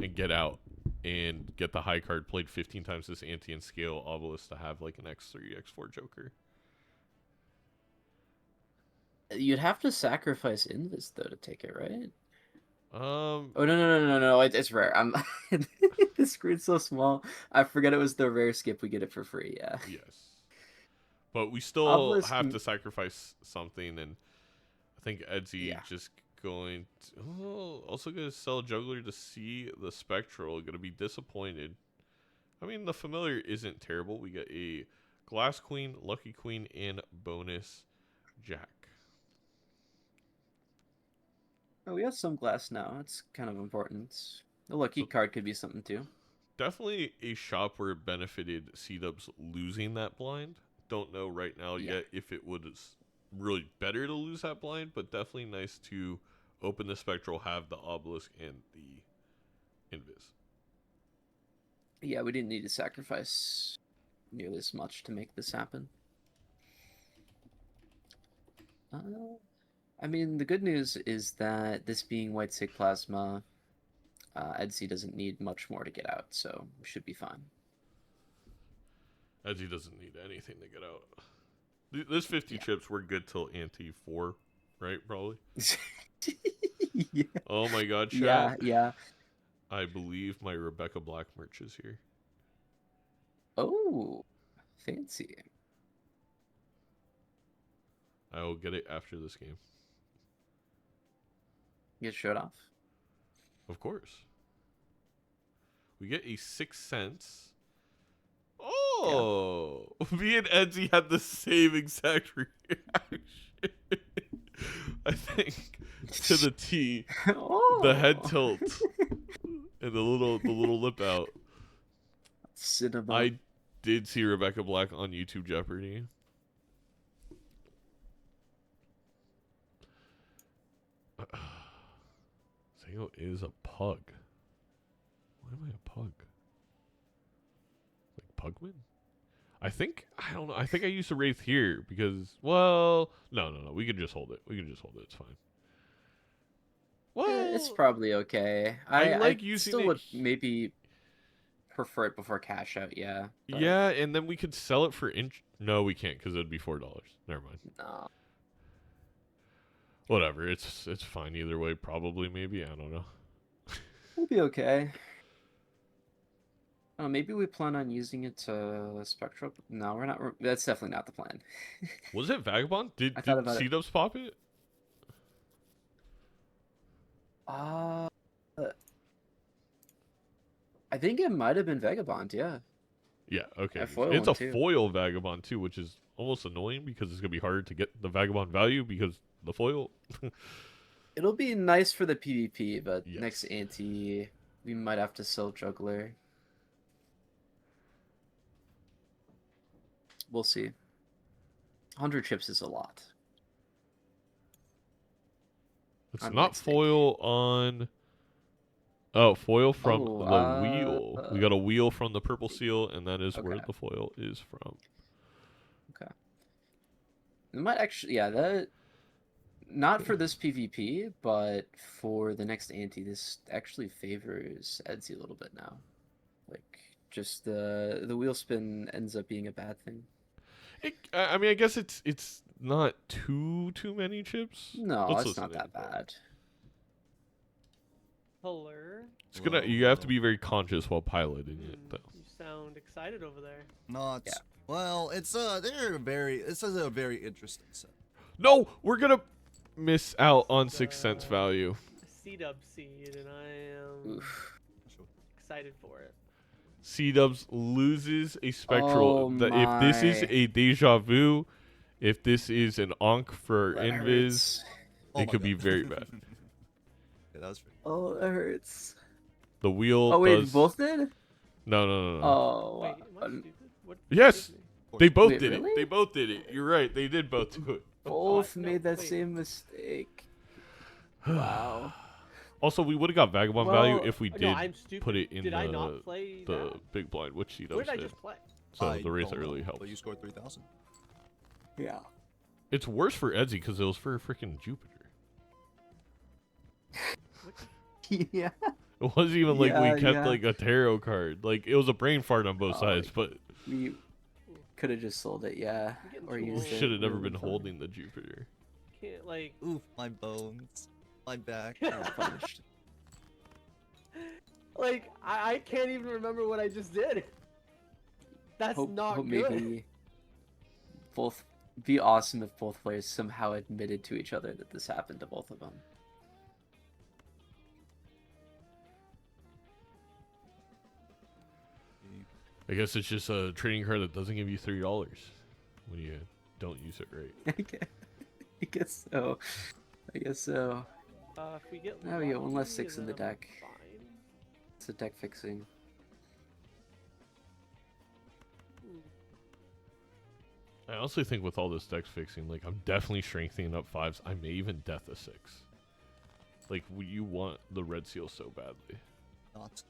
and get out and get the high card played 15 times this anti and scale obelisk to have like an X3, X4 Joker. You'd have to sacrifice Invis though to take it, right? Oh No. It's rare. I'm the screen's so small. I forget it was the rare skip. We get it for free. Yeah. yes, but we still Obelisk have to sacrifice something, and I think Edzy Yeah. just going to, also going to sell juggler to see the spectral. Going to be disappointed. I mean, the familiar isn't terrible. We get a glass queen, lucky queen, and bonus jack. Oh, we have some glass now. It's kind of important. The lucky card could be something too. Definitely a shop where it benefited Seadubbs losing that blind. Don't know right now yet if it was really better to lose that blind, but definitely nice to open the spectral, have the obelisk and the invis. Yeah, we didn't need to sacrifice nearly as much to make this happen. I mean, the good news is that this being white sig plasma, Edzy doesn't need much more to get out, so we should be fine. Edzy doesn't need anything to get out. This 50 chips were good till ante 4, right? Probably. Yeah. Oh my god, chat. Yeah. I believe my Rebecca Black merch is here. Oh, fancy. I will get it after this game. Get showed off. Of course. We get a 6 cents. Oh! Yeah. Me and Edzy had the same exact reaction. I think to the T, the head tilt, and the little lip out. Cinema. I did see Rebecca Black on YouTube Jeopardy. Zango is a pug. Why am I a pug? Like Pugman? I don't know. I think I used to Wraith here because, well, no. We can just hold it. It's fine. Well, It's probably okay. I I like using still it. would maybe prefer it before cash out, yeah. But Yeah, and then we could sell it for No, we can't because it'd be $4. Never mind. no. Whatever. It's fine either way. Probably, maybe. I don't know. It'll be okay. Oh, maybe we plan on using it to spectral. No, we're not. That's definitely not the plan. Was it Vagabond? Did I thought did about it. Seadubbs pop it? Uh, I think it might have been Vagabond. Yeah. Yeah. Okay. A foil It's one, a too. foil Vagabond too, which is almost annoying because it's gonna be hard to get the Vagabond value because the foil. It'll be nice for the PvP, but Yes. next ante, we might have to sell Juggler. We'll see. 100 chips is a lot. It's On not white stake. foil on. Oh, foil from Oh, the wheel. We got a wheel from the purple seal, and that is where Okay. the foil is from. Okay. It might actually, yeah, that. Not for this PvP, but for the next ante, this actually favors Edzy a little bit now. Like, just the wheel spin ends up being a bad thing. I mean, I guess it's not too many chips. No, Let's it's listen not in, that but bad. Color. It's gonna. You have to be very conscious while piloting it, though. You sound excited over there. Not. Yeah. Well, it's they're very. This is a very interesting set. No, we're gonna miss out on 6 cents value. Seadubbs seed, and I am Oof. excited for it. Seadubbs loses a spectral. Oh If this is my. a deja vu, if this is an onk for That invis, hurts. Oh it my could be God. very bad. Yeah, that was pretty. Oh, that hurts. The wheel Oh wait, does. both did? No. Oh, Wait, am I stupid? What Yes! excuse me? They both Wait, did really? it. They both did it. You're right. They did both do it. both no, made that wait. same mistake. Wow. Also, we would have got vagabond value Well, if we No, did I'm stupid. put it in Did I not play the that? big blind, which Seadubbs Where did I did. just play? So I the raise don't early know, helps. But you scored 3,000. Yeah. It's worse for Edzy because it was for freaking Jupiter. Yeah. It wasn't even like Yeah, we kept yeah. like a tarot card. Like it was a brain fart on both Oh, sides, but We could have just sold it, yeah. I'm getting Or too we used old. it. should have never Would've been fine. holding the Jupiter. Can't like. Oof, my bones, my back. Punished. Like I can't even remember what I just did. That's Hope not good. maybe both. Be awesome if both players somehow admitted to each other that this happened to both of them. I guess it's just a trading card that doesn't give you $3 when you don't use it right. I guess so. I guess so. If we get. Now we get one less lucky, 6 in the then I'm deck. fine. It's a deck fixing. I honestly think with all this deck fixing, like I'm definitely strengthening up 5s. I may even death a 6. Like you want the red seal so badly. Not.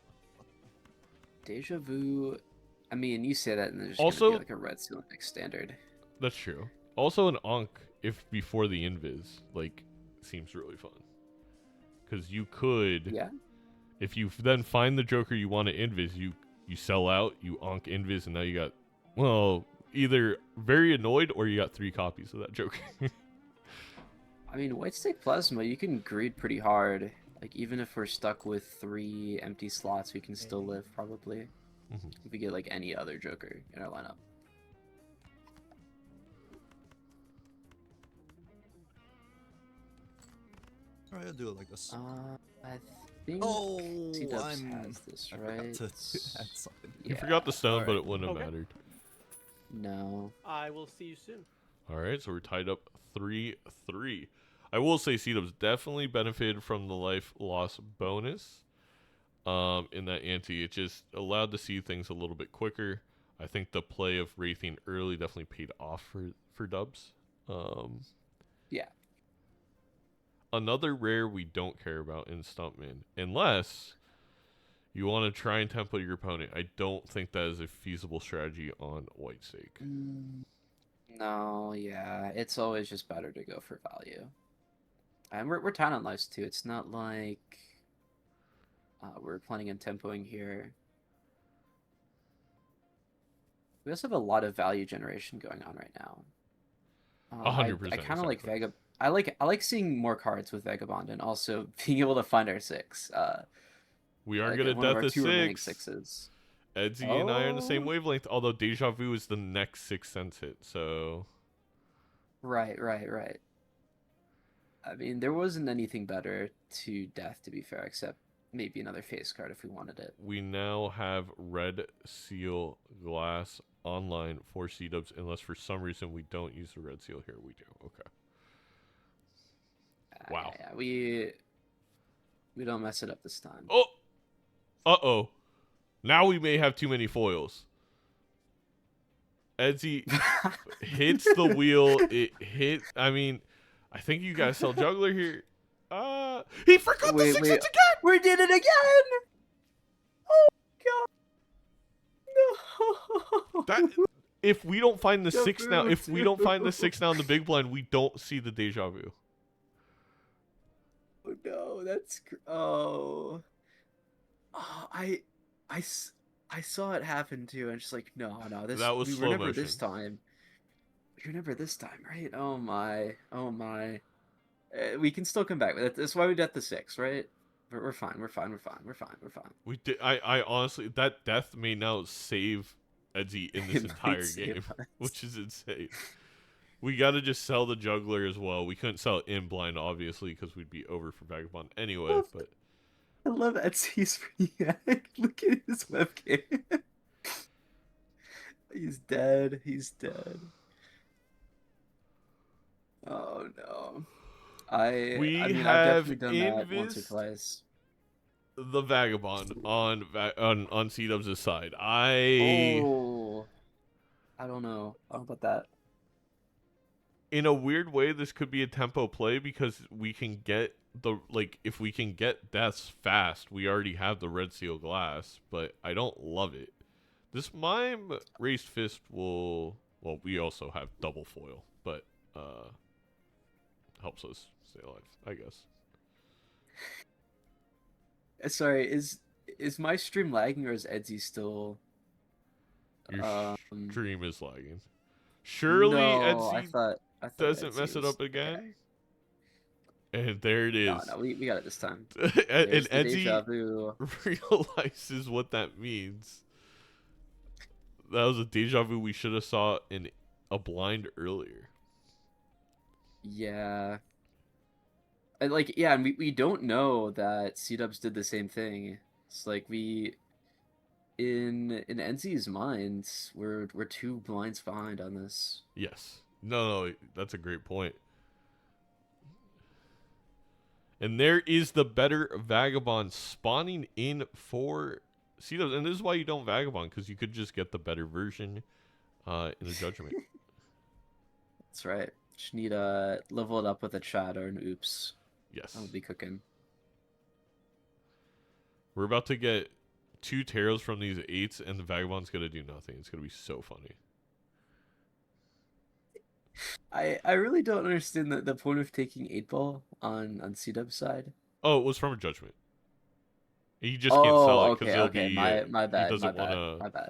Deja vu. I mean, you say that, and there's Also- gonna be like a red seal next standard. That's true. Also, an onk if before the invis like seems really fun because you could Yeah. if you then find the Joker you want to invis, you sell out, you onk invis, and now you got either very annoyed or you got 3 copies of that Joker. I mean, white stake plasma, you can greed pretty hard. Like, even if we're stuck with 3 empty slots, we can still live, probably. Mhm. If we get, like, any other Joker in our lineup. Alright, I'll do it like this. I think Oh, Seadubbs I'm. has this, I right? forgot to add something. You Yeah. forgot the stone, but Alright. it wouldn't have Okay. mattered. No. I will see you soon. All right, so we're tied up 3-3. I will say Seadubbs definitely benefited from the life loss bonus in that ante. It just allowed to see things a little bit quicker. I think the play of Wraithing early definitely paid off for Dubs. Yeah. Another rare we don't care about in Stuntman, unless you want to try and template your opponent. I don't think that is a feasible strategy on white stake. No, yeah. It's always just better to go for value. And we're tight on lives too. It's not like we're planning on tempoing here. We also have a lot of value generation going on right now. I 100%. kind of like exactly. I like seeing more cards with Vagabond and also being able to find our six. We are Like gonna one of death our a two remaining six. sixes. Edzy and I are on the same Oh, wavelength. Although Deja Vu is the next Sixth Sense hit, so right. I mean, there wasn't anything better to death, to be fair, except maybe another face card if we wanted it. we now have Red Seal Glass online for Seadubbs, unless for some reason we don't use the Red Seal here. We do. Okay. Wow. Yeah, we don't mess it up this time. Oh. Uh-oh. Now we may have too many foils. Edzy hits the wheel. It hit. I mean, I think you guys sell juggler here. He forgot the six hits again. We did it again! Oh god. No. That if we don't find the six now, Deja if we don't find the six now in the big blind, we don't see the deja vu. Oh no, oh. Oh, I saw it happen too, and just like no, this That was we slow remember motion. this time. We remember this time, right? Oh my. We can still come back. That's why we got the six, right? We're fine. We're fine. We did. I honestly, that death may now save Edzy in this It might entire save game, us. which is insane. We got to just sell the juggler as well. We couldn't sell it in blind, obviously, because we'd be over for Vagabond anyway. Oh, But I love Etsy's react. Look at his webcam. He's dead. He's dead. Oh no. we I mean, I've have definitely done that once or twice. the Vagabond on Seadubbs' side. I Oh, I don't know. I don't know about that. in a weird way, this could be a tempo play because we can get if we can get deaths fast, we already have the Red Seal Glass, but I don't love it. This Mime Raised Fist will, well, we also have double foil, but helps us stay alive, I guess. Sorry, is my stream lagging or is Edzy still? Your Um, stream is lagging. Surely no, Edzy I thought doesn't Edzy mess it was up again. okay. And there it No, is. we got it this time. And There's the Edzy deja vu. realizes what that means. That was a deja vu we should have saw in a blind earlier. Yeah. And like yeah, and we don't know that Seadubbs did the same thing. It's like we in Enzy's mind, we're two blinds behind on this. Yes. No, that's a great point. And there is the better Vagabond spawning in for Seadubbs. And this is why you don't Vagabond, because you could just get the better version in the Judgment. That's right. Just need level it up with a chat or an oops. Yes. I'll be cooking. We're about to get 2 taros from these 8s, and the Vagabond's going to do nothing. It's going to be so funny. I really don't understand the point of taking 8-ball on Seadubbs' side. Oh, it was from a Judgment. He just can't sell it because okay. My he bad. doesn't want to. My bad.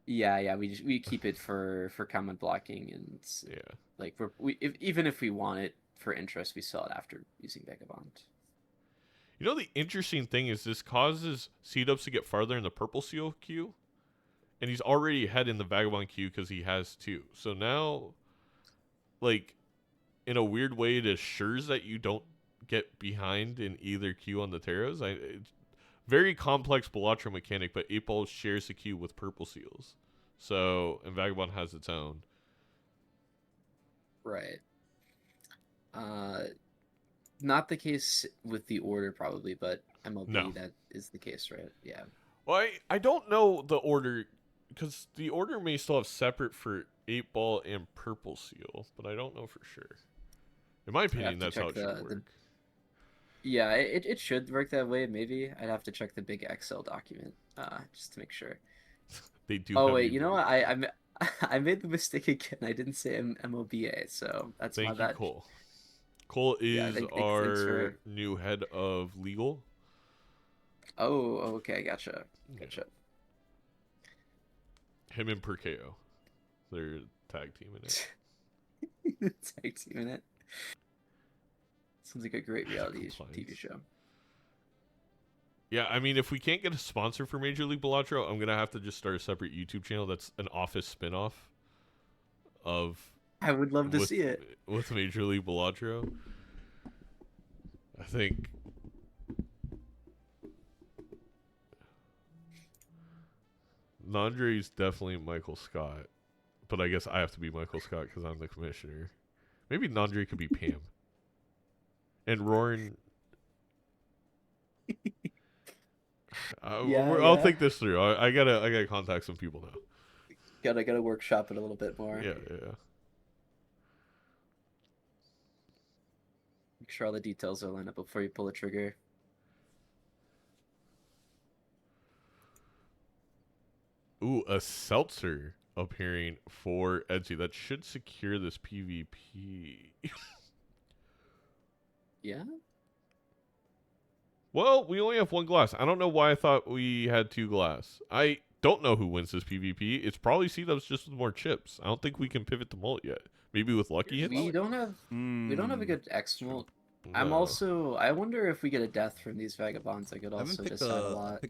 Yeah. We keep it for comment blocking and Yeah. like even if we want it for interest, we sell it after using Vagabond. You know, the interesting thing is this causes Seadubbs to get farther in the purple seal queue, and he's already ahead in the Vagabond queue because he has 2. So now, like, in a weird way, it assures that you don't get behind in either queue on the taros. It's very complex Balatro mechanic, but 8-ball shares the queue with purple seals. So, and Vagabond has its own. Right. Not the case with the order probably, but MLB No. that is the case, right? Yeah. Well, I don't know the order, because the order may still have separate for 8-ball and purple seal, but I don't know for sure. In my opinion, that's how it should work. Yeah, it should work that way. Maybe I'd have to check the big Excel document just to make sure. They do. Oh wait, you know what? I made the mistake again. I didn't say MLBA, so that's my Thank you, bad. Cole. Cole Yeah, is thanks our for. new head of legal. Oh, okay, gotcha. Yeah. Gotcha. Him and Perkeo. They're tag team in it. Tag team in it. Sounds like a great reality TV Compliance. show. Yeah, I mean, if we can't get a sponsor for Major League Balatro, I'm gonna have to just start a separate YouTube channel that's an Office spinoff of I would love to see it. with Major League Balatro. I think Nandre's definitely Michael Scott, but I guess I have to be Michael Scott because I'm the commissioner. Maybe Nandre could be Pam, and Roran. I'll think this through. I gotta contact some people now. Gotta workshop it a little bit more. Yeah. Make sure all the details are lined up before you pull the trigger. Ooh, a seltzer appearing for Edzy. That should secure this PvP. Yeah? Well, we only have one glass. I don't know why I thought we had 2 glass. I don't know who wins this PvP. It's probably Seadubbs just with more chips. I don't think we can pivot the mullet yet. Maybe with lucky hits? We don't have a good X mult. I'm No. also. I wonder if we get a death from these vagabonds. I could I haven't also picked decide a lot.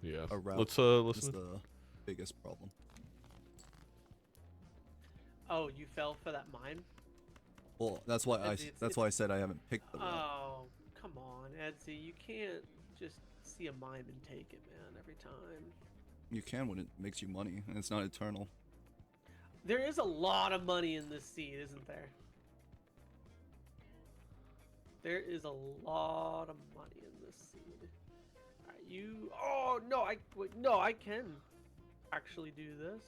Yeah. a route. Let's That's listen. the biggest problem. Oh, you fell for that mine? Well, that's why It's- I said I haven't picked the route. Oh, come on, Edzy. You can't just see a mime and take it, man, every time. You can when it makes you money, and it's not eternal. There is a lot of money in this seed, isn't there? There is a lot of money in this seed. Alright, you... Oh, no, no, I can actually do this.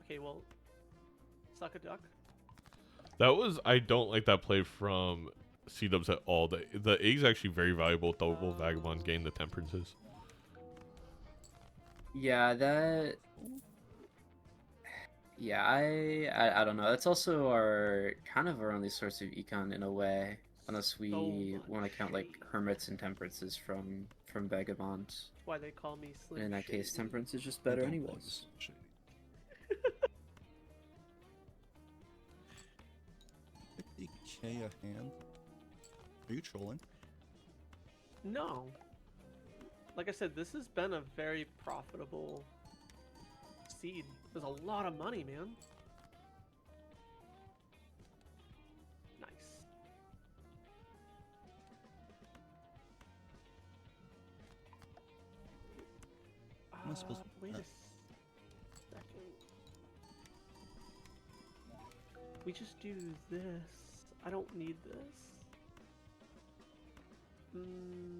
Okay, well, suck a duck. That was... I don't like that play from Seadubbs at all. The egg's actually very valuable. Double Vagabonds gain the temperances. Yeah, that. Yeah, I don't know. That's also our only source of econ in a way, unless we So want to count like much hermits and temperances from Vagabonds. That's why they call me Slim And in that case, Shady. temperance is just better Don't play anyways. this shady. 50K a hand? Are you trolling? No. Like I said, this has been a very profitable seed. There's a lot of money, man. Nice. Am I supposed to- Wait a second. We just do this. I don't need this.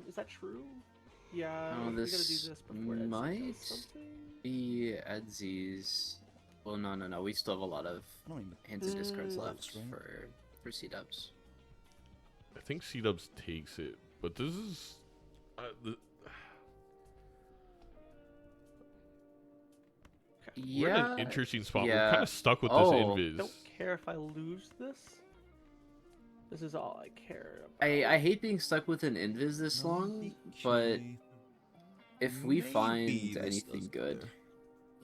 Is that true? Yeah, Oh, we gotta do this this before Edzy might does something. be Edzy's. Well, no. We still have a lot of I don't even. hands and discards Mm. left Right. for Seadubbs. I think Seadubbs takes it, but this is... We're in an interesting spot. We're yeah. kind of stuck with this Oh. invis. Don't care if I lose this. This is all I care about. I hate being stuck with an invis this long, but if we Maybe find this anything does good better.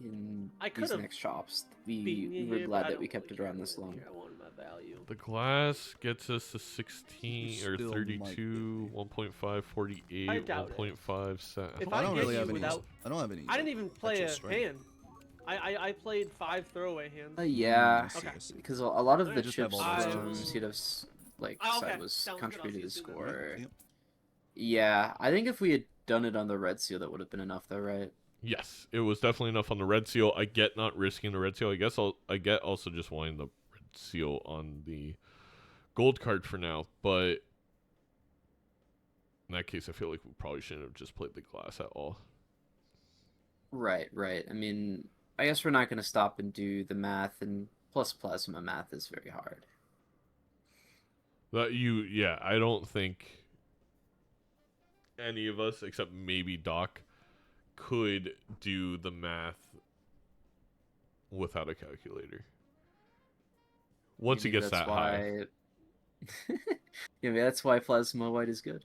in I these could've next shops, beaten we you were here, but glad I that we don't kept really it around care. this I long. care. I wanted my value. The glass gets us to 16 You or still 32, might 1.5, 48, I doubt it. 1.5 set. If I I don't get really you have any. without- I don't have any. I didn't even play a extra strength. hand. I played 5 throwaway hands. Yeah, I see, Okay. I see. because a lot of I the just have chips all those from chips. Seadubbs like Oh, okay. side was Sounds good. I'll contributed to the see you soon then. score. Yep. Yeah, I think if we had done it on the red seal, that would have been enough, though, right? Yes, it was definitely enough on the red seal. I get not risking the red seal. I get also just wanting the red seal on the gold card for now. But in that case, I feel like we probably shouldn't have just played the glass at all. Right. I mean, I guess we're not going to stop and do the math, and plus plasma math is very hard. I don't think any of us, except maybe Doc, could do the math without a calculator. Once it Maybe gets that's that high. Yeah, maybe that's why plasma white is good.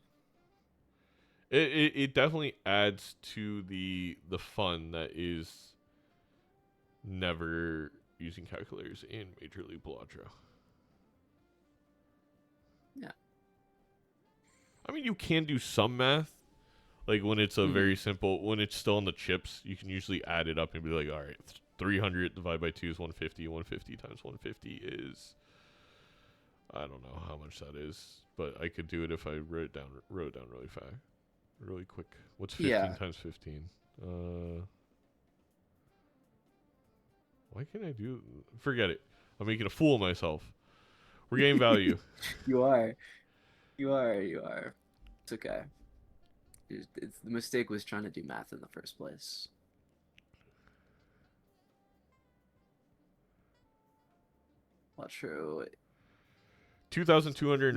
It definitely adds to the fun that is never using calculators in Major League Balatro. Yeah. I mean, you can do some math, like when it's a Mhm. very simple, when it's still on the chips, you can usually add it up and be like, all right, 300 divided by 2 is 150. 150 times 150 is, I don't know how much that is, but I could do it if I wrote it down really fast, really quick. What's 15 Yeah. times 15? Why can't I do? Forget it. I'm making a fool of myself. We're getting value. You are. You are. You are. It's okay. The mistake was trying to do math in the first place. Not true.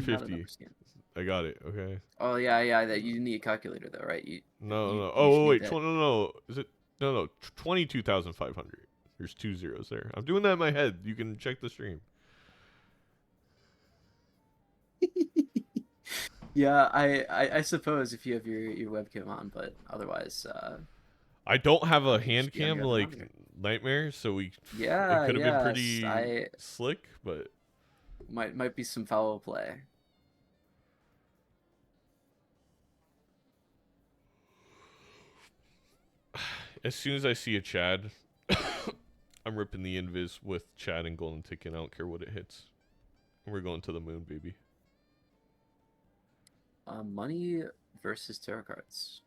Not a 2,250. numbers game. I got it. Okay. Oh yeah, yeah. That you need a calculator though, right? You No, you no. you should Oh, need wait. that. No, no. Is it? No, no. 22,500. There's 2 zeros there. I'm doing that in my head. You can check the stream. Yeah, I suppose if you have your webcam on, but otherwise, I don't have a it should hand be on cam your other like monitor. Nightmare, so it Yeah, could have been yes. pretty I slick, but might be some foul play. as soon as I see a Chad, I'm ripping the invis with Chad and Golden Ticket. I don't care what it hits. We're going to the moon, baby. Money versus tarot cards.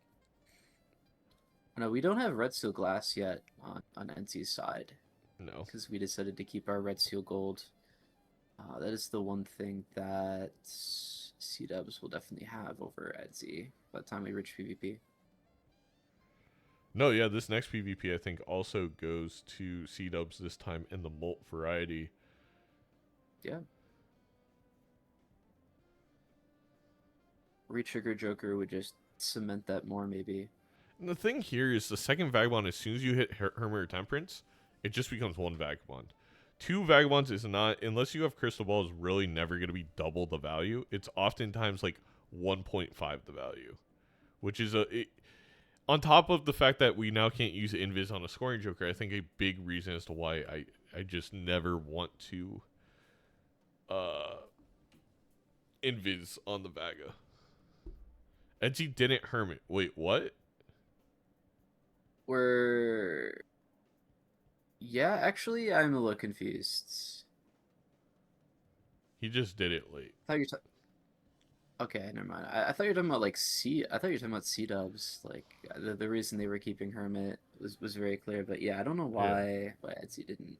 No, we don't have red seal glass yet on NC's side No. because we decided to keep our red seal gold. That is the one thing that Seadubbs will definitely have over Edzy by the time we reach PvP. No, yeah, this next PvP I think also goes to Seadubbs this time in the Molt variety. Yeah. Retrigger Joker would just cement that more, maybe. And the thing here is the second Vagabond, as soon as you hit Hermit or Temperance, it just becomes one Vagabond. Two Vagabonds is not, unless you have Crystal Ball, is really never going to be double the value. It's oftentimes like 1.5 the value, which is on top of the fact that we now can't use Invis on a scoring Joker. I think a big reason as to why I just never want to uh, Invis on the Vaga. Edzy didn't Hermit. Wait, what? We're... Yeah, actually, I'm a little confused. He just did it late. I thought you were Okay, never mind. I thought you were talking about like I thought you were talking about Seadubbs. Like the reason they were keeping Hermit was very clear, but yeah, I don't know Yeah. why Edzy didn't.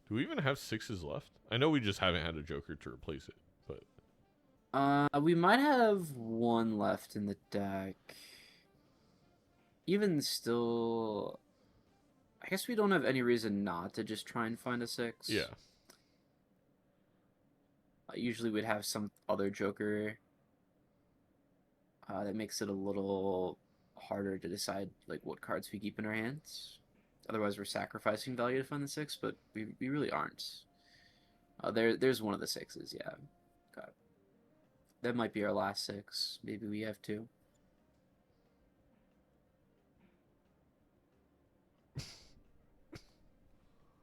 Do we even have sixes left? I know we just haven't had a Joker to replace it, but We might have one left in the deck. Even still, I guess we don't have any reason not to just try and find a six. yeah. Usually we'd have some other Joker that makes it a little harder to decide like what cards we keep in our hands. Otherwise, we're sacrificing value to find the six, but we really aren't. There's one of the sixes, yeah. Okay. That might be our last six. Maybe we have two.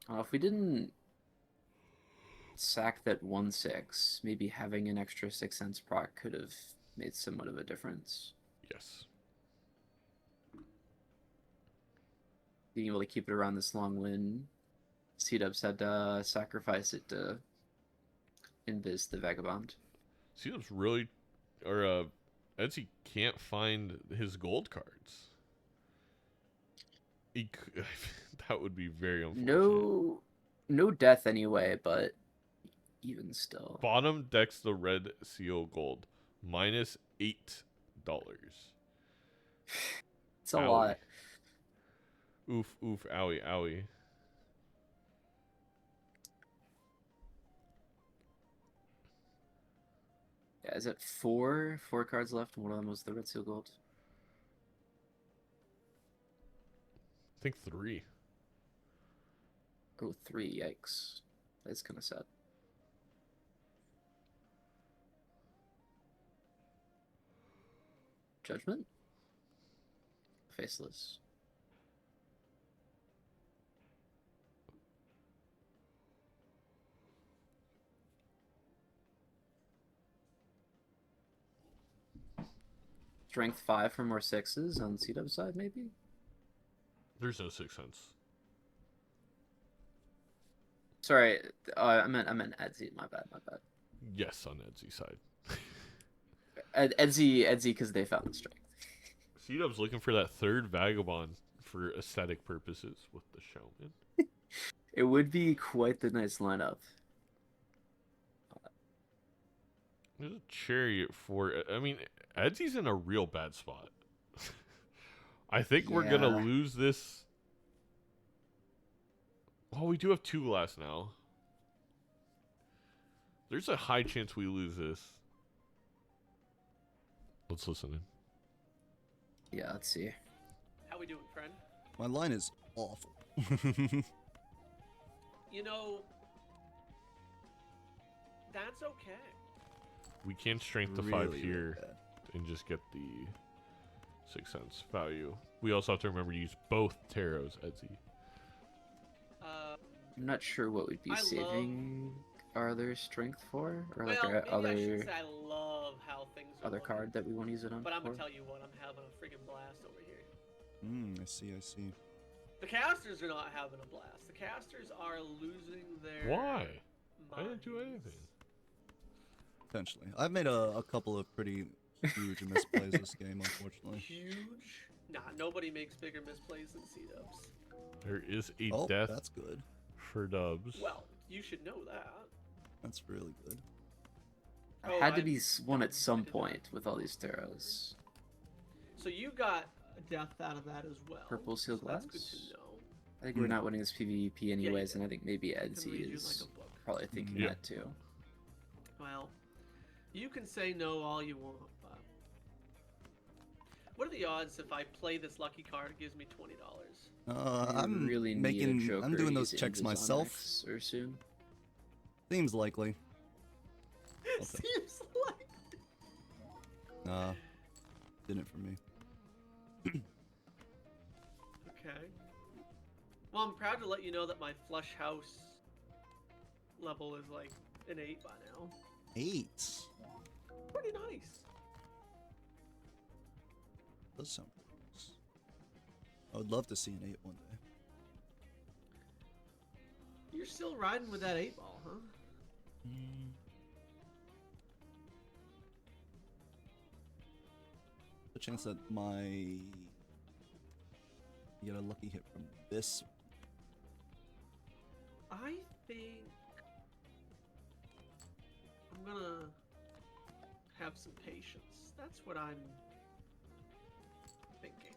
If we didn't sack that 1/6, maybe having an extra 6 cents proc could have made somewhat of a difference. Yes. Being able to keep it around this long win, Seadubbs had to sacrifice it to invis the Vagabond. Seadubbs really, or Edzy can't find his gold cards. That would be very unfortunate. No death anyway, but even still. Bottom decks the red seal gold, -$8. It's a Owie. lot. Oof, oof, owie, owie. Yeah, is it four cards left, and one of them was the red seal gold? I think 3. Oh, 3, yikes. That's kind of sad. Judgment? Faceless. Strength 5 for more 6s on Seadubbs side, maybe? There's no 6 cents. Sorry, I meant Edzy. My bad. Yes, on Edzy's side. Edzy, because they found the strength. Seadubbs looking for that third Vagabond for aesthetic purposes with the Showman. It would be quite the nice lineup. There's a Chariot for... I mean, Edzy's in a real bad spot. I think we're going to Yeah. lose this... Well, we do have 2 glass now. There's a high chance we lose this. Let's listen in. Yeah, let's see. How we doing, friend? My line is awful. You know, that's okay. We can strength the 5 Really, here really bad. and just get the 6 cents value. We also have to remember to use both tarots, Edzy. I'm not sure what we'd be I saving our other strength for, or like Well, our maybe I should other say I love how things are other working. card that we want to use it on. But I'm for. gonna tell you what, I'm having a friggin' blast over here. I see. The casters are not having a blast. The casters are losing their. Why? I didn't do minds. anything. Potentially. I've made a couple of pretty huge misplays this game, unfortunately. Huge? Nah, nobody makes bigger misplays than Seadubbs. There is a Oh, death that's good. for Dubs. Well, you should know that. That's really good. There Oh, had to I- be one at some I did not. point with all these tarots. So you got a death out of that as well. Purple seal so that's glass? good to know. I think we're not winning this PvP anyways, you and I think maybe Can read Edzy you is like a book. probably thinking Yeah. that too. Well, you can say no all you want, but what are the odds if I play this lucky card, it gives me $20? I'm really need making. a Joker I'm doing those using checks his myself. Onyx or soon. Seems likely. Okay. Seems like. Nah, didn't for me. Okay. Well, I'm proud to let you know that my flush house level is like an 8 by now. 8. Pretty nice. Does sound pretty nice. I would love to see an 8 one day. You're still riding with that 8 ball, huh? The chance that you get a lucky hit from this. I think I'm gonna have some patience. That's what I'm thinking.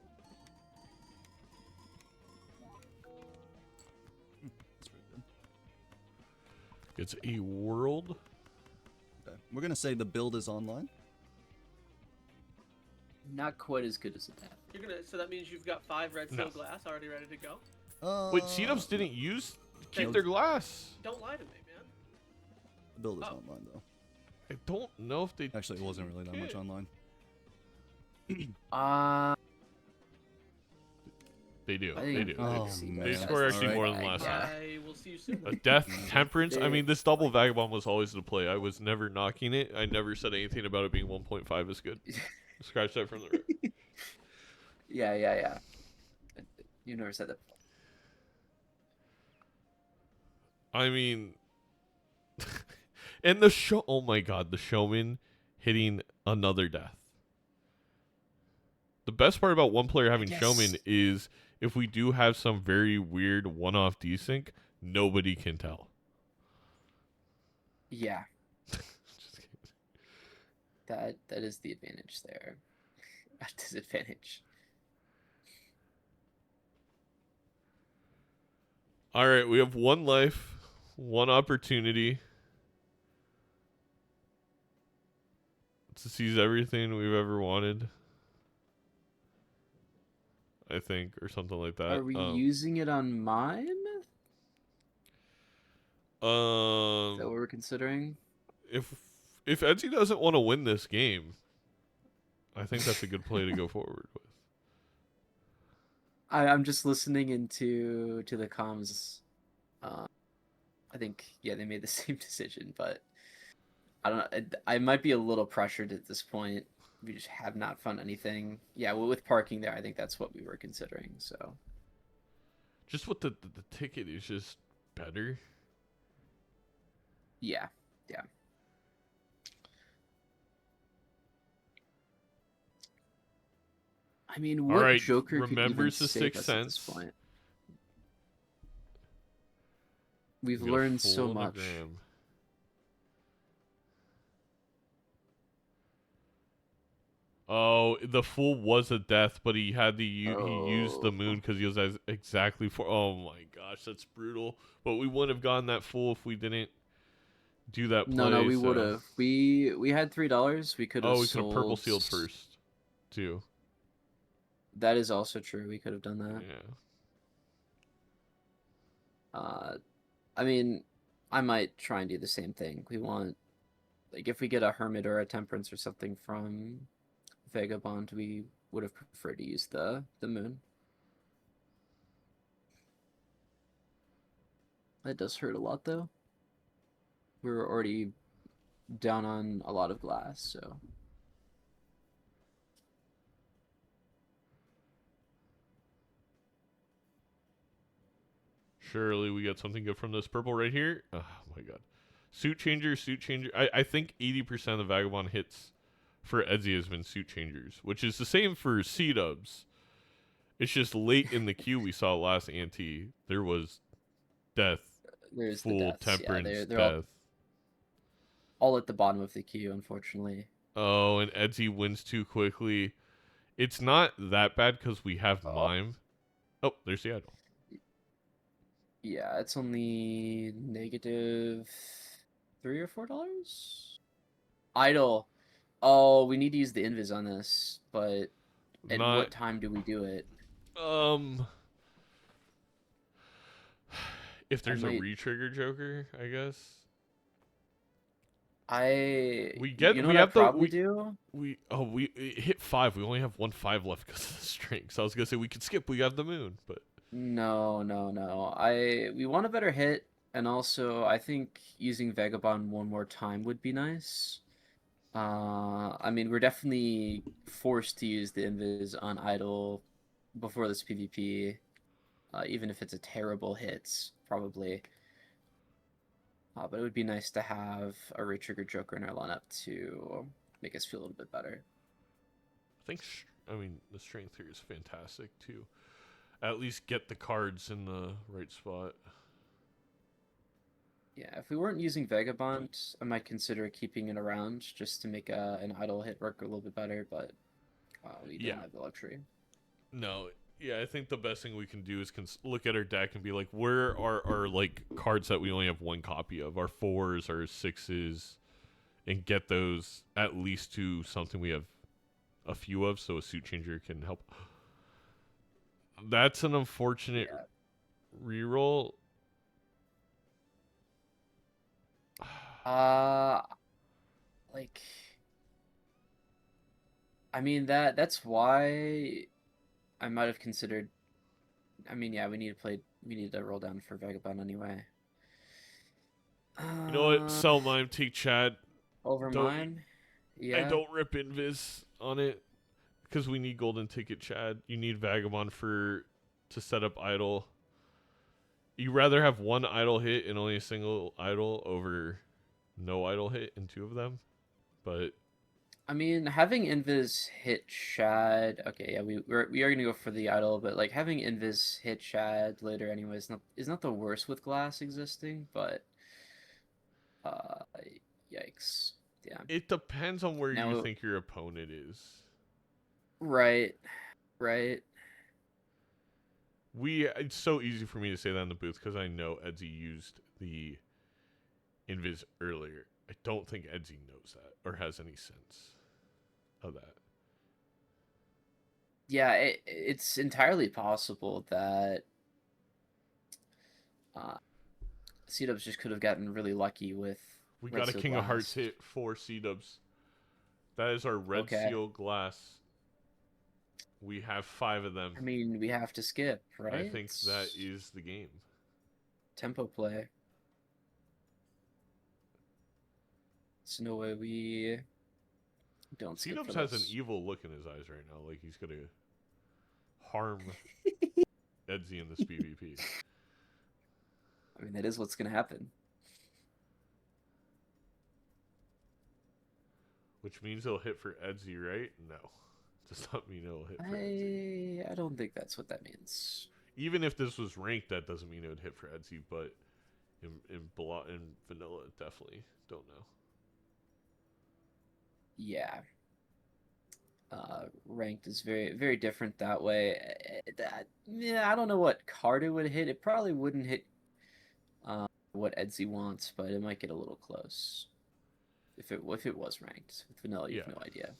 That's pretty good. It's a world. Okay. We're gonna say the build is online. Not quite as good as a death. You're gonna. So that means you've got 5 red No. steel glass already ready to go. Wait, Seadubbs didn't keep no. their glass. Don't lie to me, man. The build is Oh. online though. I don't know if they. Actually, it wasn't really that much Okay. online. They do. I They think do. Oh, They do. man. They score actually Alright. more than last time. I will see you soon. A death, temperance. I mean, this double vagabond was always the play. I was never knocking it. I never said anything about it being 1.5 is good. Scratch that from the record. Yeah. You never said that before. I mean, and the show. Oh my god, the showman hitting another death. The best part about one player having Yes. showman is if we do have some very weird one-off desync, nobody can tell. Yeah, Just kidding. that is the advantage there. A disadvantage. All right, we have one life, one opportunity to seize everything we've ever wanted. I think, or something like that. Are we using it on mine? Is that what we're considering? If Edzy doesn't want to win this game, I think that's a good play to go forward with. I'm just listening into the comms. I think they made the same decision, but I don't know. I might be a little pressured at this point. We just have not found anything. Yeah, well, with parking there, I think that's what we were considering. So Just what the ticket is just better. yeah. I mean, what right, Joker could even remembers the save Sixth us at this Sense. point? We've We got a learned fool so and a much. gram. Oh, the fool was a death, but he had to he used the moon because he was exactly for. Oh my gosh, that's brutal. But we wouldn't have gotten that fool if we didn't do that play. No, we so. would have. We had $3. We could have. Oh, we could have purple sealed first, too. That is also true. We could have done that. Yeah. I mean, I might try and do the same thing. We want, like, if we get a hermit or a temperance or something from Vagabond, we would have preferred to use the moon. That does hurt a lot, though. We're already down on a lot of glass, so. Surely we get something good from this purple right here. Oh my god. Suit changer. I think 80% of the Vagabond hits for Edzy has been suit changers, which is the same for Seadubbs. It's just late in the queue we saw last ante. There was death. There's full the deaths. temperance Yeah, they're death. all at the bottom of the queue, unfortunately. Oh, and Edzy wins too quickly. It's not that bad because we have Mime. Oh, there's the idol. Yeah, it's only negative $3 or $4. Idle. Oh, we need to use the invis on this, but at what time do we do it? If there's a re-trigger Joker, I guess. We hit 5. We only have 1 5 left because of the string. So I was gonna say we could skip. We have the moon, but no. We want a better hit, and also I think using Vagabond one more time would be nice. I mean, we're definitely forced to use the invis on idle before this PvP, even if it's a terrible hit, probably. But it would be nice to have a re-trigger Joker in our lineup to make us feel a little bit better. I mean, the strength here is fantastic too. At least get the cards in the right spot. Yeah, if we weren't using Vagabond, I might consider keeping it around just to make an idle hit work a little bit better, but we don't have the luxury. No, yeah, I think the best thing we can do is look at our deck and be like, where are our like cards that we only have 1 copy of? Our 4s, our 6s, and get those at least to something we have a few of, so a suit changer can help. That's an unfortunate reroll. Like, I mean that's why I might have considered. I mean, yeah, we need to roll down for Vagabond anyway. You know what? Sell Mime, take Chad. Over Mime? Yeah. I don't rip Invis on it because we need golden ticket, Chad. You need Vagabond to set up idle. You rather have 1 idle hit and only a single idle over no idle hit in 2 of them, but I mean, having Invis hit Shad. Okay, yeah, we are gonna go for the idol, but like having Invis hit Shad later anyway is not the worst with glass existing, but yikes. Yeah. It depends on where you think your opponent is. Right. It's so easy for me to say that in the booth because I know Edzy used the Invis earlier. I don't think Edzy knows that or has any sense of that. Yeah, it's entirely possible that Seadubbs just could have gotten really lucky with. We Red got a Seal King of Hearts Blast. hit for Seadubbs. That is our Red Okay. Seal glass. We have 5 of them. I mean, we have to skip, right? I think that is the game. Tempo play. There's no way we don't skip Seadubbs for has an this. evil look in his eyes right now, like he's gonna harm Edzy in this PvP. I mean, that is what's gonna happen. Which means he'll hit for Edzy, right? No. Does not mean he'll hit for Edzy. I don't think that's what that means. Even if this was ranked, that doesn't mean it would hit for Edzy, but in vanilla, definitely don't know. Yeah. Ranked is very, very different that way. Yeah, I don't know what card it would hit. It probably wouldn't hit what Edzy wants, but it might get a little close. If it was ranked. With vanilla, you have no idea.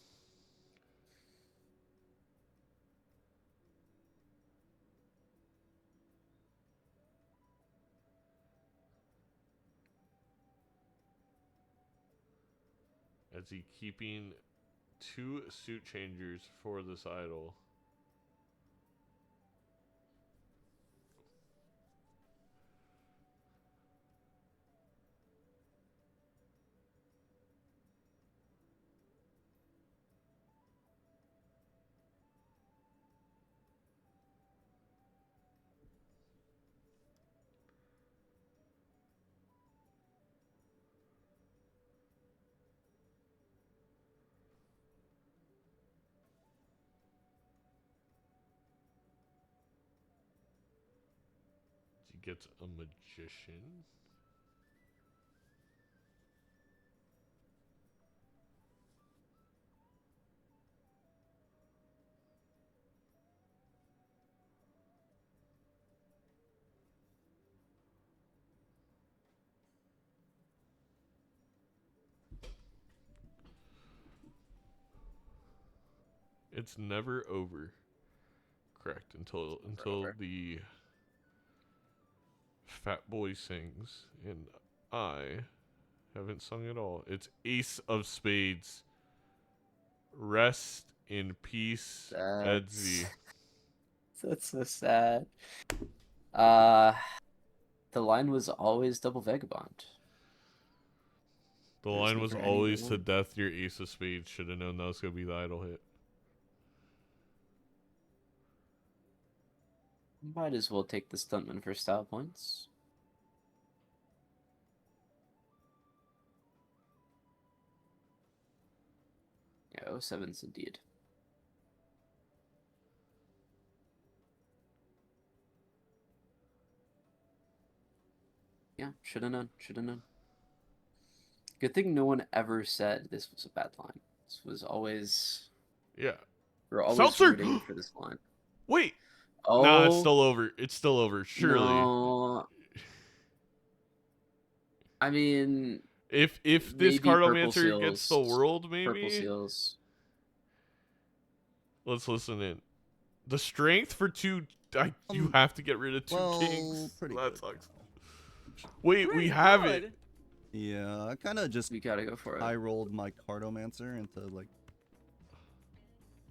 Edzy keeping 2 suit changers for this idol. He gets a magician. It's never over. Correct. Until over. the Fat Boy sings, and I haven't sung at all. It's Ace of Spades. Rest in peace, Edzy. That's so sad. The line was always double Vagabond. The line was always to death your Ace of Spades. Should have known that was going to be the idol hit. Might as well take the stuntman for style points. Yeah, 07's indeed. Yeah, should have known. Should have known. Good thing no one ever said this was a bad line. This was always. Yeah. We're always Seltzer! rooting for this line. Wait. Oh. Nah, it's still over. It's still over. Surely. No. I mean. If this Cardomancer gets the world, maybe. Purple seals. Let's listen in. The strength for 2. You have to get rid of 2 kings. That sucks. Wait, we have it. Yeah, I kind of just We gotta go for it. I rolled my Cardomancer into like.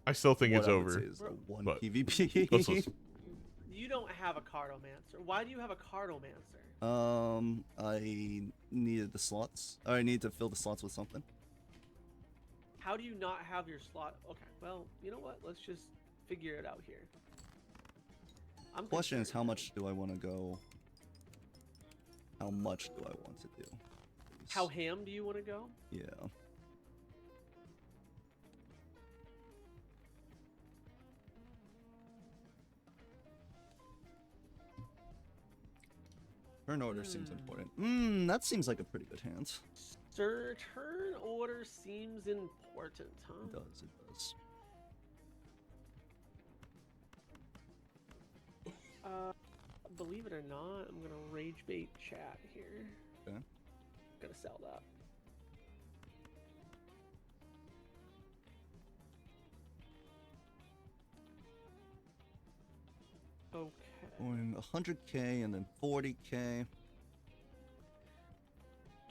I still think it's what I would over. say is the one but PvP. let's listen. You don't have a Cardomancer. Why do you have a Cardomancer? I needed the slots. I need to fill the slots with something. How do you not have your slot? Okay, well, you know what? Let's just figure it out here. Question is, how much do I want to go? How much do I want to do? How ham do you want to go? Yeah. Turn order seems important. That seems like a pretty good hand. Sir, turn order seems important, huh? It does, it does. Believe it or not, I'm gonna rage bait chat here. Okay. Gonna sell that. Okay. Going 100k and then 40k.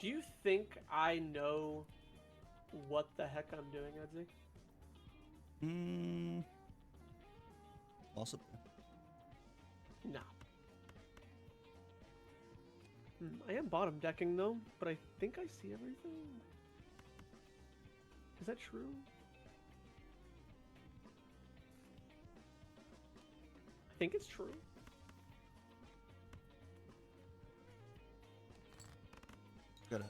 Do you think I know what the heck I'm doing, Edzy? Possibly. No. I am bottom decking though, but I think I see everything. Is that true? I think it's true. Gotta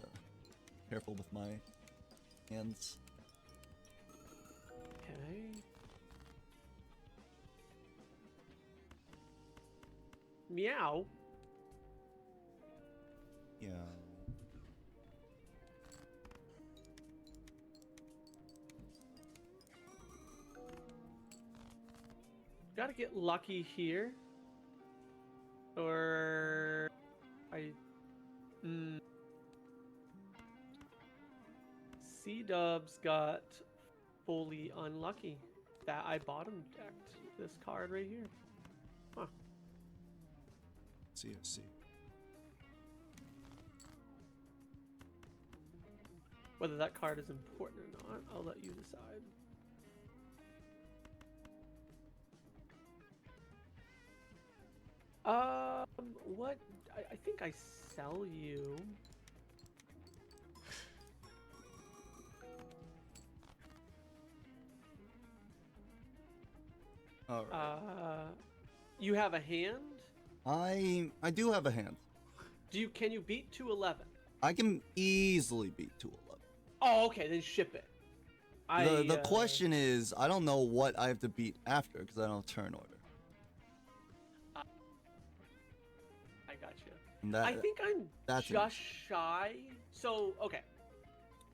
careful with my hands. Okay. Meow. Yeah. Gotta get lucky here. Or Seadubbs got fully unlucky that I bottom decked this card right here. Huh. See, I see. Whether that card is important or not, I'll let you decide. What? I think I sell you. All right. You have a hand? I do have a hand. Can you beat 211? I can easily beat 211. Oh, okay, then ship it. The question is, I don't know what I have to beat after because I don't have turn order. I got you. And that, I think I'm that's just shy. So, okay.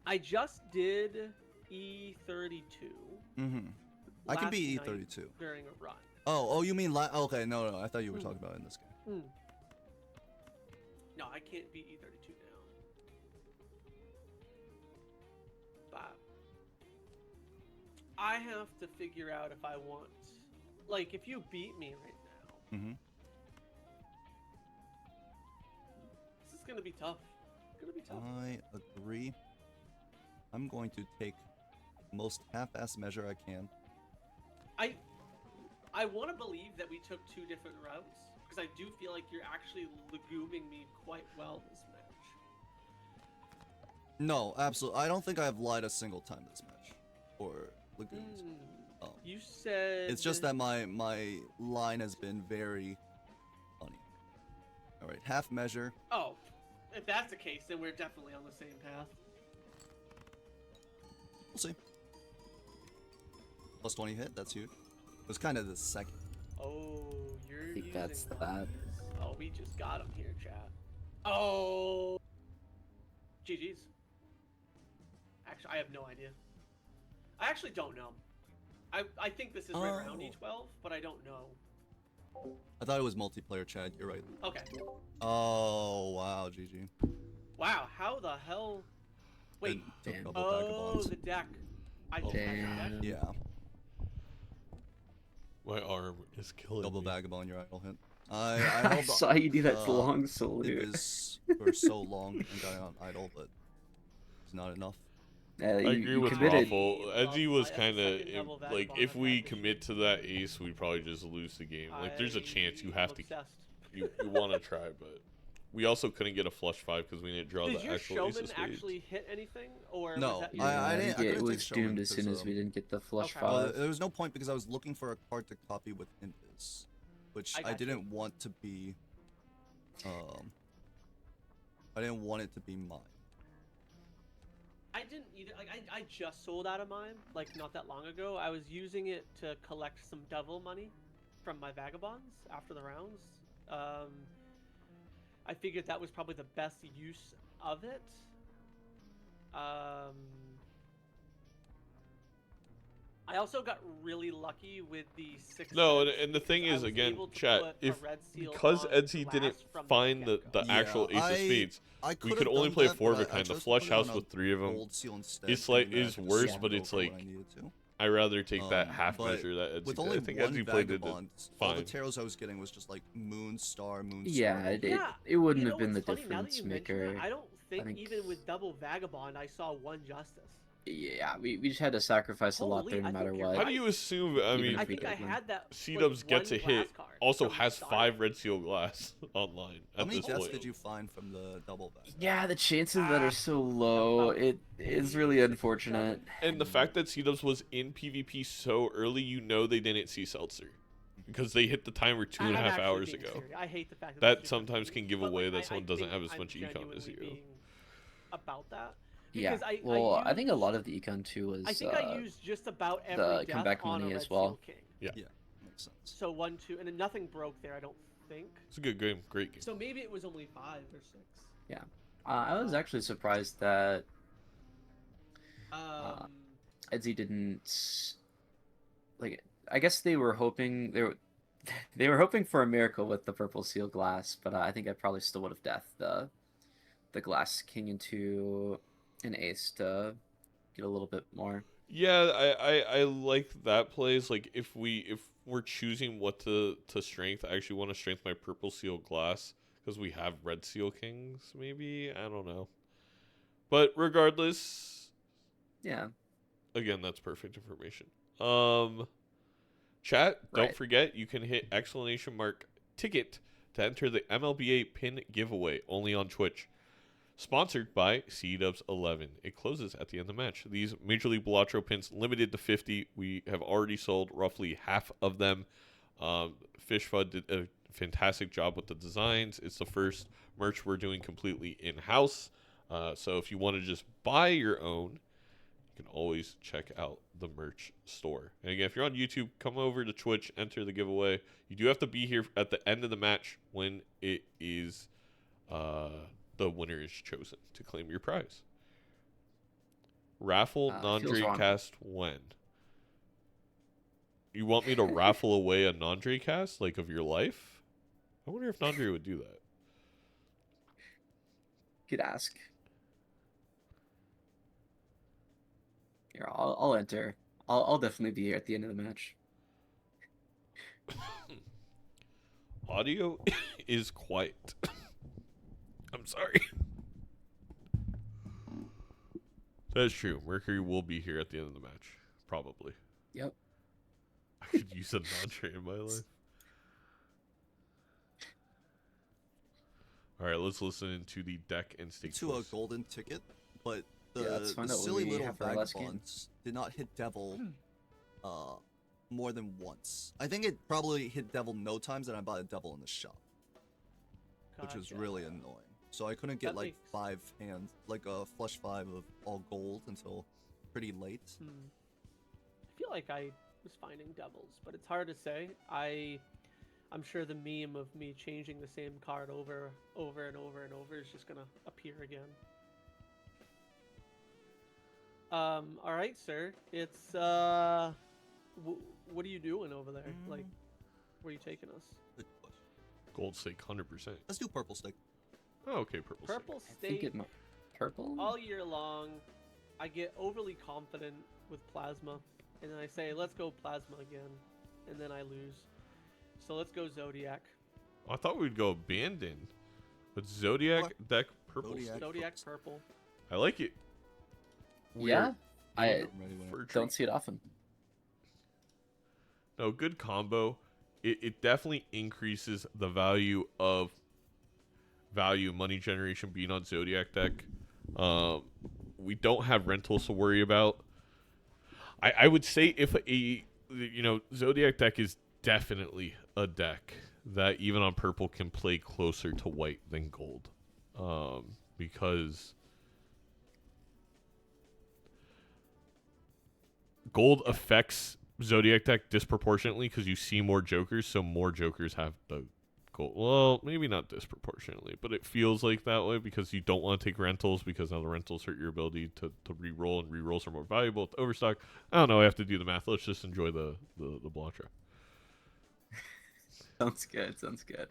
I just did E32. I can last be night E32. during a run. Oh, you mean okay? No. I thought you were talking about it in this game. No, I can't beat E32 now. But I have to figure out if I want, like, if you beat me right now, this is gonna be tough. It's gonna be tough. I agree. I'm going to take the most half-assed measure I can. I want to believe that we took two different routes, because I do feel like you're actually leguming me quite well this match. No, absolutely. I don't think I've lied a single time this match. Or legumes. You said... It's just that my line has been very funny. Alright, half measure. Oh, if that's the case, then we're definitely on the same path. We'll see. Plus 20 hit, that's huge. It was kind of the second. Oh, you're I think using that's one. that. Oh, we just got him here, chat. Oh, GG's. Actually, I have no idea. I actually don't know. I think this is right around E12, but I don't know. I thought it was multiplayer, Chad. You're right. Okay. Oh, wow, GG. Wow, how the hell? Wait. Took Damn. double Oh, Vagabonds. the deck. I just had the deck. Damn. Yeah. My arm is killing Double me. Vagabond, your idle hit. I I held saw you do that uh, long salute. It was for so long and got it on idle, but it's not enough. I you agree with committed. Waffle. Edzy was That's the kind of second double like, Vagabond if we I've had commit to that ace, we'd probably just lose the game. Like, there's a chance you have I'm to, obsessed. you want to try, but we also couldn't get a flush 5 because we didn't draw Did the your actual ace showman of spades. actually hit anything, or No, was that Yeah, your- I didn't- I couldn't it take was Showman doomed as soon because, as we didn't get the flush Okay. five. There was no point because I was looking for a card to copy with Invis, which I I got you. didn't want to be. I didn't want it to be mine. I didn't either. Like, I just sold out of mine, like, not that long ago. I was using it to collect some devil money from my Vagabonds after the rounds. I figured that was probably the best use of it. I also got really lucky with the 6. No, and the thing I is, was again, able to chat, put a if red seal because on Edzy glass didn't from find the get-go. actual ace of spades, I we could've could only done play that, 4 of but a kind. The chose to flush put it house on with a 3 of them, gold seal instead, it's like thinking that I is could worse, swap but it it's over when like I needed to. I rather take that half But measure that Edzy with did. only I think one Edzy played it Vagabond, all the fine. taros I was getting was just like moon star, moon Yeah, star. it wouldn't You have know been the what's funny? Now that difference you mention maker. that, I don't think even with double Vagabond, I saw one Justice. Yeah, we just had to sacrifice a lot Holy, there no I matter think you're what. How do you assume? I Even mean, if I we think I did win. had that. Seadubbs like, gets a one hit. glass card Also from has Starlight. 5 red seal glass online How at many this deaths point. did you find from the double back? Yeah, the chances that are so low, it is really unfortunate. And the fact that Seadubbs was in PvP so early, you know they didn't see Seltzer. Because they hit the timer 2.5 actually hours being ago. serious. I hate the fact that That that's sometimes can give but, away like, that I someone doesn't think have as I'm much econ as genuinely you. being about that. Yeah, Because well, I think a used- lot of the econ too was I think I used just about every the death comeback on money a as Red well. Seal King. Yeah. Yeah, makes sense. So 1, 2, and then nothing broke there. I don't think. It's a good game. Great game. So maybe it was only 5 or 6. Yeah, I was actually surprised that Um, Edzy didn't like. I guess they were hoping they were hoping for a miracle with the purple seal glass, but I think I probably still would have deathed the glass king into an ace to get a little bit more. Yeah, I like that plays. Like if we're choosing what to strength, I actually want to strength my purple seal glass because we have red seal kings. Maybe I don't know, but regardless, Yeah, again, that's perfect information. Chat, don't Right. forget you can hit !ticket to enter the MLBA pin giveaway only on Twitch. Sponsored by Seadubbs 11. It closes at the end of the match. These Major League Balatro pins limited to 50. We have already sold roughly half of them. Fish Fud did a fantastic job with the designs. It's the first merch we're doing completely in-house. So if you want to just buy your own, you can always check out the merch store. And again, if you're on YouTube, come over to Twitch, enter the giveaway. You do have to be here at the end of the match when it is the winner is chosen to claim your prize. Raffle feels wrong. non-Draycast when? You want me to raffle away a non-Draycast, like of your life? I wonder if Nandre would do that. could ask. Here, I'll enter. I'll definitely be here at the end of the match. Audio is quiet. I'm sorry. That's true. Mercury will be here at the end of the match. Probably. Yep. I could use a non-tray in my life. Alright, let's listen to the deck and stake To a choice. golden ticket, but Yeah, let's the find out what silly we little have for our last game. vagabonds did not hit devil more than once. I think it probably hit devil no times, and I bought a devil in the shop, which was gotcha. really annoying. So I couldn't get That like makes- 5 hands, like a flush 5 of all gold until pretty late. I feel like I was finding doubles, but it's hard to say. I'm sure the meme of me changing the same card over and over is just gonna appear again. All right, sir. It's what are you doing over there? Like, where are you taking us? Good question. Gold stake 100%. Let's do purple stick. Oh, okay, purple stake. Purple I think state. it might purple. All year long, I get overly confident with plasma, and then I say, let's go plasma again, and then I lose. So let's go Zodiac. I thought we'd go abandon. But Zodiac What? deck purple Zodiac. stake. Zodiac purple. I like it. Yeah, I I'm ready when For a don't treat. see it often. No, good combo. It definitely increases the value money generation being on Zodiac deck. We don't have rentals to worry about. I would say if Zodiac deck is definitely a deck that even on purple can play closer to white than gold. Because gold affects Zodiac deck disproportionately because you see more jokers, so more jokers have the gold. Well, maybe not disproportionately, but it feels like that way because you don't want to take rentals because now the rentals hurt your ability to re-roll, and re-rolls are more valuable with overstock. I don't know. I have to do the math. Let's just enjoy the Balatro. Sounds good. Sounds good.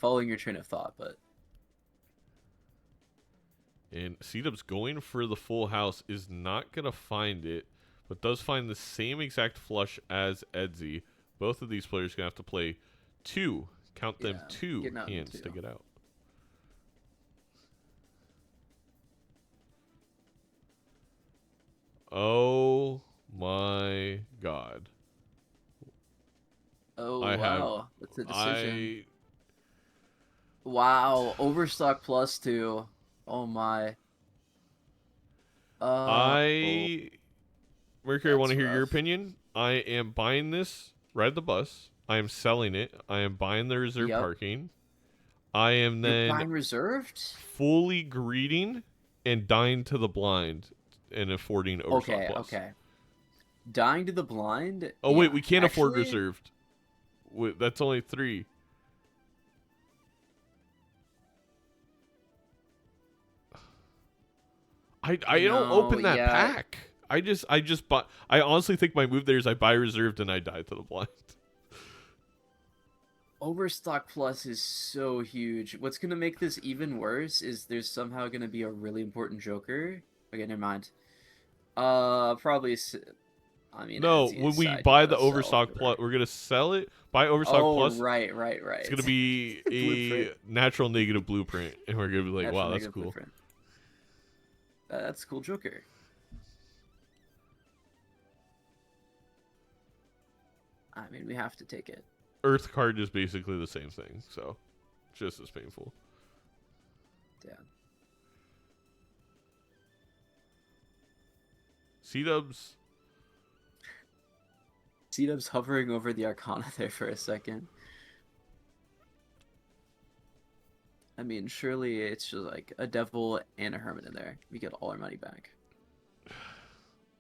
Following your train of thought, but And Seadubbs going for the full house is not going to find it, but does find the same exact flush as Edzy. Both of these players going to have to play two, 2 getting out in hands to two. get out. Oh my god. Oh I have wow, that's a decision. I Wow, Overstock plus 2. Oh my. Oh, I Mercury, I want to that's hear your rough. opinion. I am buying this, ride the bus. I am selling it. I am buying the reserve Yep. parking. I am You're then buying reserved? fully greeting and dying to the blind and affording Overstock Okay, Plus. okay. Dying to the blind? Oh wait, Yeah. we can't afford Actually, reserved. That's only 3. I don't no, open that yeah. pack. I just buy. I honestly think my move there is I buy reserved and I die to the blind. Overstock plus is so huge. What's gonna make this even worse is there's somehow gonna be a really important Joker. Okay, never mind. Probably. I mean, No, Edzy's when we side, you buy the gotta sell Overstock for. Plus, we're gonna sell it. Buy Overstock Oh, Plus. right, right, It's right. gonna be Blueprint. a natural negative blueprint, and we're gonna be like, Natural wow, that's negative cool. blueprint. That's a cool Joker. I mean, we have to take it. Earth card is basically the same thing, so just as painful. Yeah. Seadubbs. Seadubbs hovering over the Arcana there for a second. I mean, surely it's just like a devil and a hermit in there. We get all our money back.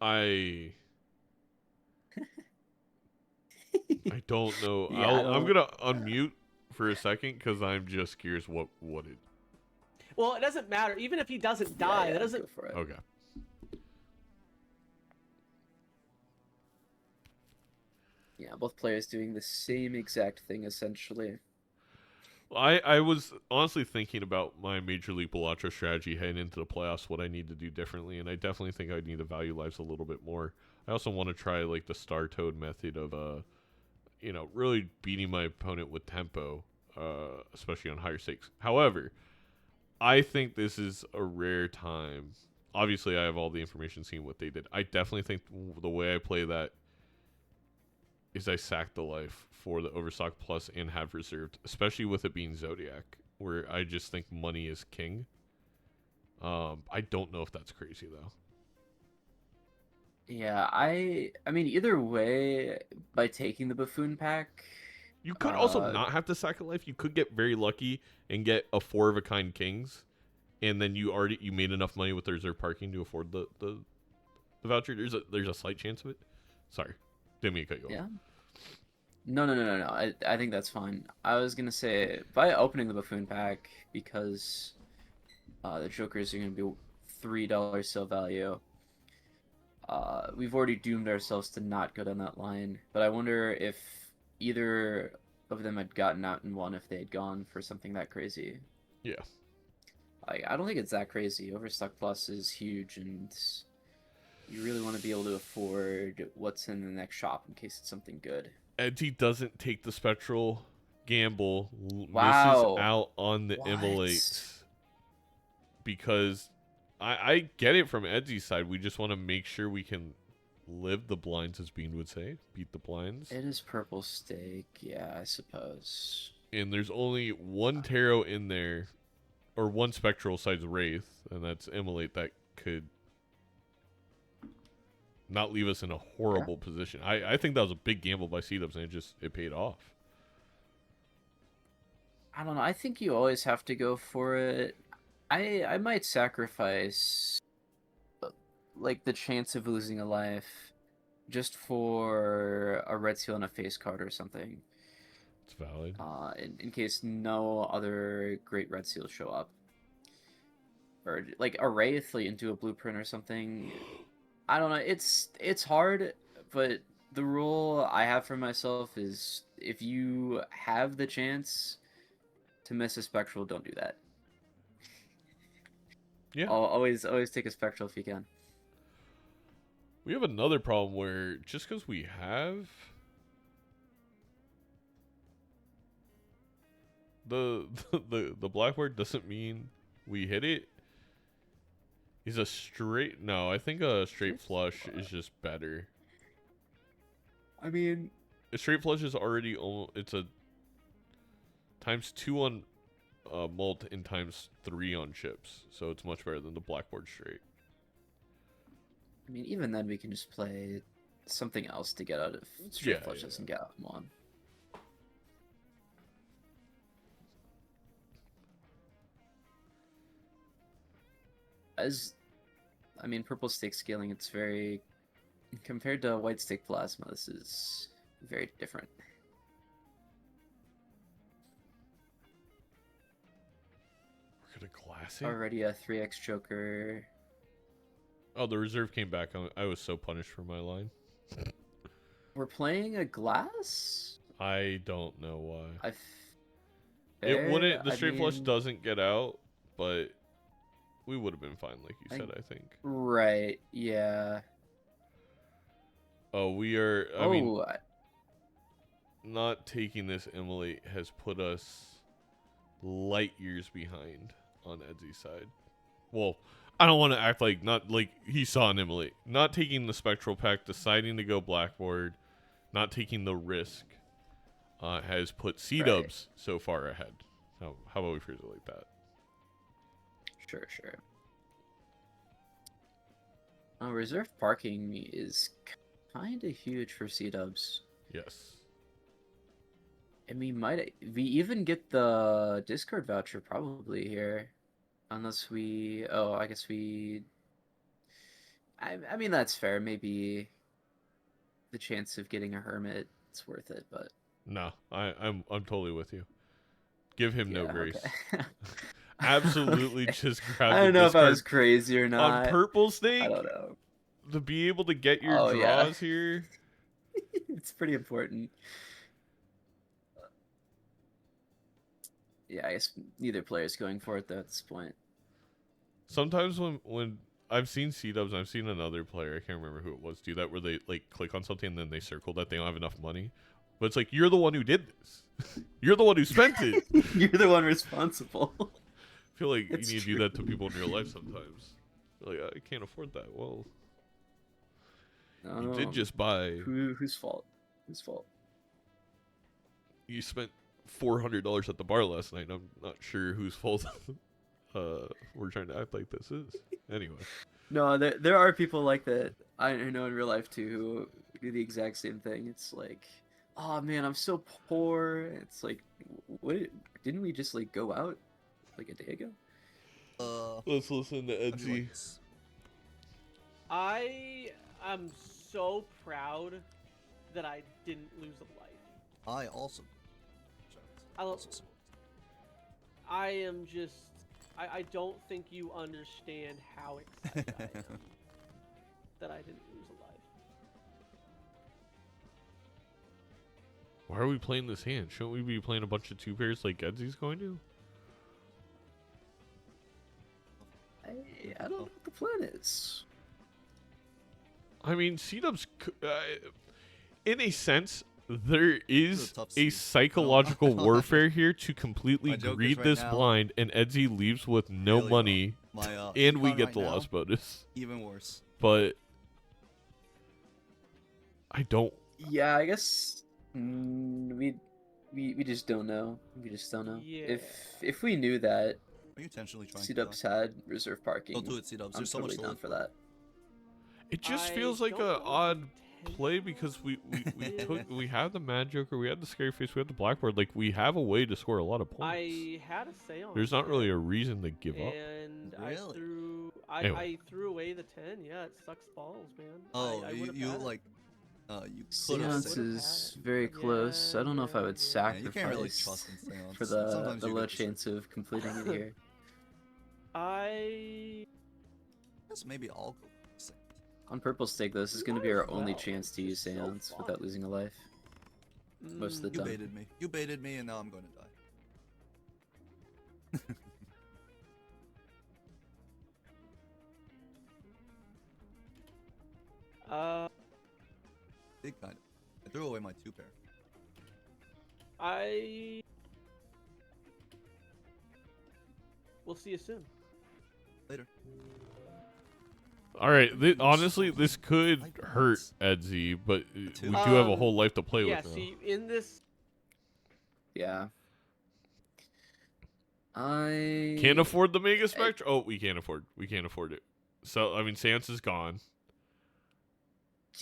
I don't know. Yeah, I I'm don't. gonna unmute for a second because I'm just curious what it. Well, it doesn't matter. Even if he doesn't Yeah, die, yeah, that doesn't. go for it. Okay. Yeah, both players doing the same exact thing essentially. I was honestly thinking about my Major League Balatro strategy heading into the playoffs, what I need to do differently, and I definitely think I need to value lives a little bit more. I also want to try like the Star Toad method of really beating my opponent with tempo, especially on higher stakes. However, I think this is a rare time. Obviously, I have all the information seeing what they did. I definitely think the way I play that is I sack the life for the Overstock Plus and have reserved, especially with it being Zodiac, where I just think money is king. I don't know if that's crazy though. Yeah, I mean either way, by taking the buffoon pack, You could also not have to sack a life. You could get very lucky and get a 4 of a kind kings, and then you made enough money with the reserve parking to afford the voucher. There's a slight chance of it. Sorry, didn't mean to cut you off. yeah. No. I think that's fine. I was gonna say by opening the buffoon pack because the Jokers are gonna be $3 sale value. We've already doomed ourselves to not go down that line. But I wonder if either of them had gotten out and won if they had gone for something that crazy. Yeah. I don't think it's that crazy. Overstock Plus is huge, and you really want to be able to afford what's in the next shop in case it's something good. Edzy doesn't take the spectral gamble, misses Wow. out on the What? immolates because I get it from Edzy's side. We just want to make sure we can live the blinds, as Bean would say, beat the blinds. It is purple stake, yeah, I suppose. And there's only one tarot in there, or one spectral besides Wraith, and that's immolate that could not leave us in a horrible position. I think that was a big gamble by Seadubbs, and it paid off. I don't know. I think you always have to go for it. I might sacrifice like the chance of losing a life just for a red seal and a face card or something. It's valid. In case no other great red seals show up. Or like a wraith like, into a blueprint or something. I don't know. It's hard, but the rule I have for myself is if you have the chance to miss a spectral, don't do that. Yeah. Always take a spectral if you can. We have another problem where just because we have the blackboard doesn't mean we hit it. He's a straight. No, I think a straight Straight flush flush. is just better. I mean, A straight flush is already it's a ×2 on mult and ×3 on chips, so it's much better than the blackboard straight. even then we can just play something else to get out of straight Yeah, flush yeah. doesn't get out of one. As purple stick scaling, it's very compared to white stick plasma. This is very different. We're gonna classic. Already a 3x choker. Oh, the reserve came back. I was so punished for my line. We're playing a glass. I don't know why. Fair, It wouldn't. The I straight flush mean, doesn't get out, but we would have been fine, like you said. I think. Right. Yeah. Oh, we are. I Oh, mean, not taking this Emily has put us light years behind on Edzy's side. Well, I don't want to act like not like he saw an Emily. Not taking the spectral pack, deciding to go blackboard, not taking the risk, has put Seadubbs so far ahead. How about we phrase it like that? sure. Reserve parking is kind of huge for Seadubbs. Yes. And we even get the Discord voucher probably here. Unless we, I guess we, I mean, that's fair. Maybe the chance of getting a hermit, it's worth it, but. No, I'm totally with you. Give him no Yeah, grace. okay. Absolutely, Okay. just grab I the don't know if I Discord was crazy or on not. purple snake I don't know. to be able to get your Oh, yeah. draws here. It's pretty important. Yeah, I guess neither player's going for it though at this point. Sometimes when I've seen Seadubbs, I've seen another player, I can't remember who it was, do that where they like click on something and then they circle that they don't have enough money. But it's like, you're the one who did this. You're the one who spent it. You're the one responsible. I feel like It's you need to do that to people in real life sometimes. Like, I can't afford that. Well, you did just buy. Whose fault? Whose fault? You spent $400 at the bar last night. I'm not sure whose fault we're trying to act like this is. Anyway. No, there are people like that I know in real life too who do the exact same thing. It's like, oh man, I'm so poor. It's like, what? Didn't we just like go out like a day ago? Let's listen to How'd you like Edzy. this? I am so proud that I didn't lose a life. I also. I also support. I am just. I don't think you understand how excited I am that I didn't lose a life. Why are we playing this hand? Shouldn't we be playing a bunch of two pairs like Edzy's going to? I don't know what the plan is. I mean, Seadubbs, in a sense, there is tough a seed. psychological warfare here to completely My joke is greed right this now- blind, and Edzy leaves with no Really money, My and we econ get right the now, loss bonus. Even worse. But I don't. Yeah, I guess we just don't know. We just don't know. Yeah. If we knew that Are you intentionally trying Seadubbs to? had reserve parking, Don't do it, Seadubbs. I'm There's so much totally to down live for that. It just I feels like don't a know if odd intention- play because we Yeah. we have the Mad Joker, we had the Scary Face, we had the Blackboard. Like, we have a way to score a lot of points. I had a seance. There's not really there, a reason to give up. And Really? Anyway. I threw away the 10. Yeah, it sucks balls, man. Oh, I you would've had it. like, you could have Seance Would've is had it. very close. I don't know if I would Yeah, Yeah, you sacrifice can't really trust in Seance. for Sometimes the you low get this- chance of completing it here. I Guess maybe I'll go with Seance. On purple stake, this is going to Might be our as only well, chance to use it's just so Seance fun. without losing a life. Most of the You time. baited me. You baited me, and now I'm going to die. Big kind of. I threw away my 2 pair. We'll see you soon. Later. All right. Honestly, this could hurt Edzy, but we do have a whole life to play yeah, with. Now. see, in this... Yeah. I Can't afford the Mega Spectrum. Oh, we can't afford. We can't afford it. So I mean, Sans is gone.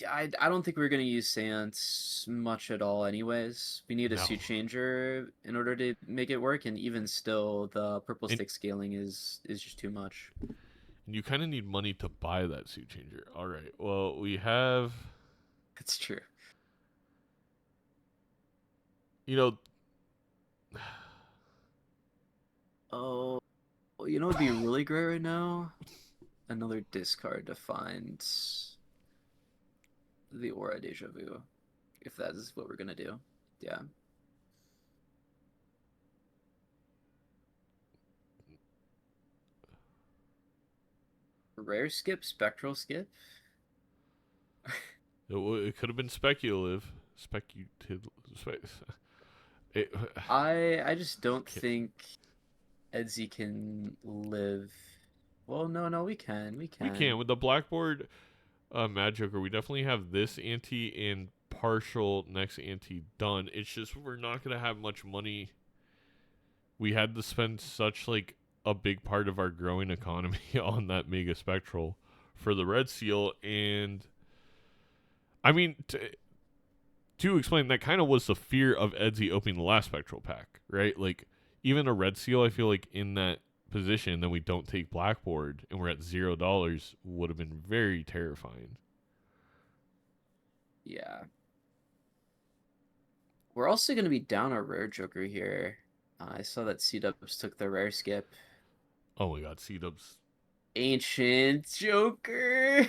I don't think we're gonna use Sans much at all. Anyways, we need a No. suit changer in order to make it work, and even still, the purple And- stick scaling is just too much. And you kind of need money to buy that suit changer. All right. Well, we have. It's true. You know. Oh, you know what'd be really great right now? Another discard to find the Aura Deja Vu, if that is what we're gonna do. Yeah. Rare skip, spectral skip. It could have been speculative. It, I just don't Okay. think Edzy can live. Well, no, we can. we can with the blackboard Mad Joker. We definitely have this ante and partial next ante done. It's just we're not gonna have much money. We had to spend such like a big part of our growing economy on that Mega Spectral for the Red Seal, and I mean to explain, that kind of was the fear of Edzy opening the last Spectral pack, right? Like even a Red Seal, I feel like in that position, then we don't take blackboard and we're at $0 would have been very terrifying. Yeah. We're also going to be down a rare Joker here. I saw that Seadubbs took the rare skip. Oh my god, Seadubbs. Ancient Joker.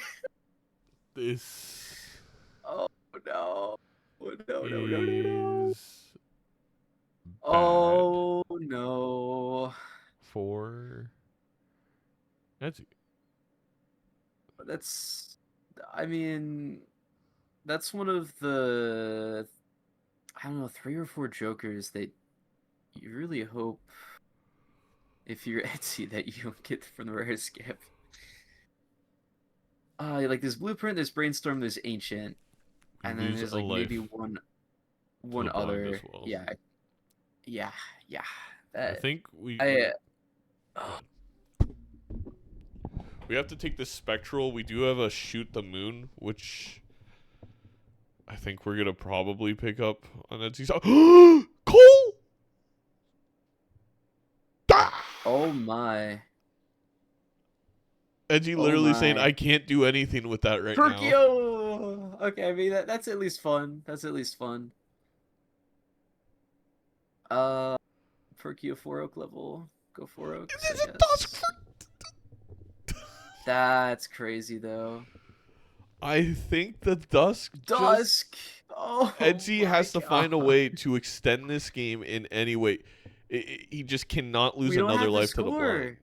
This Oh no. Oh, no. is bad Oh no. for Edzy. I mean, that's one of the, I don't know, 3 or 4 Jokers that you really hope, if you're Edzy, that you don't get from the rare skip. Like there's Blueprint, there's Brainstorm, there's Ancient, We and then lose there's a like maybe life one the blind other. as well. Yeah. I That, think we have to take this Spectral. We do have a Shoot the Moon, which I think we're gonna probably pick up on Edzy's. Cole! oh my. Edgy Oh literally saying, my. I can't do anything with that right now. Perkio! Okay, I mean that's at least fun. That's at least fun. Perkio 4 Oak level. Go 4 Oak. This is a Dusk. That's crazy though. I think the Dusk. Dusk. Oh. Edzy my has to find a God. way to extend this game in any way. He just cannot lose We don't another have the life to the score. blind.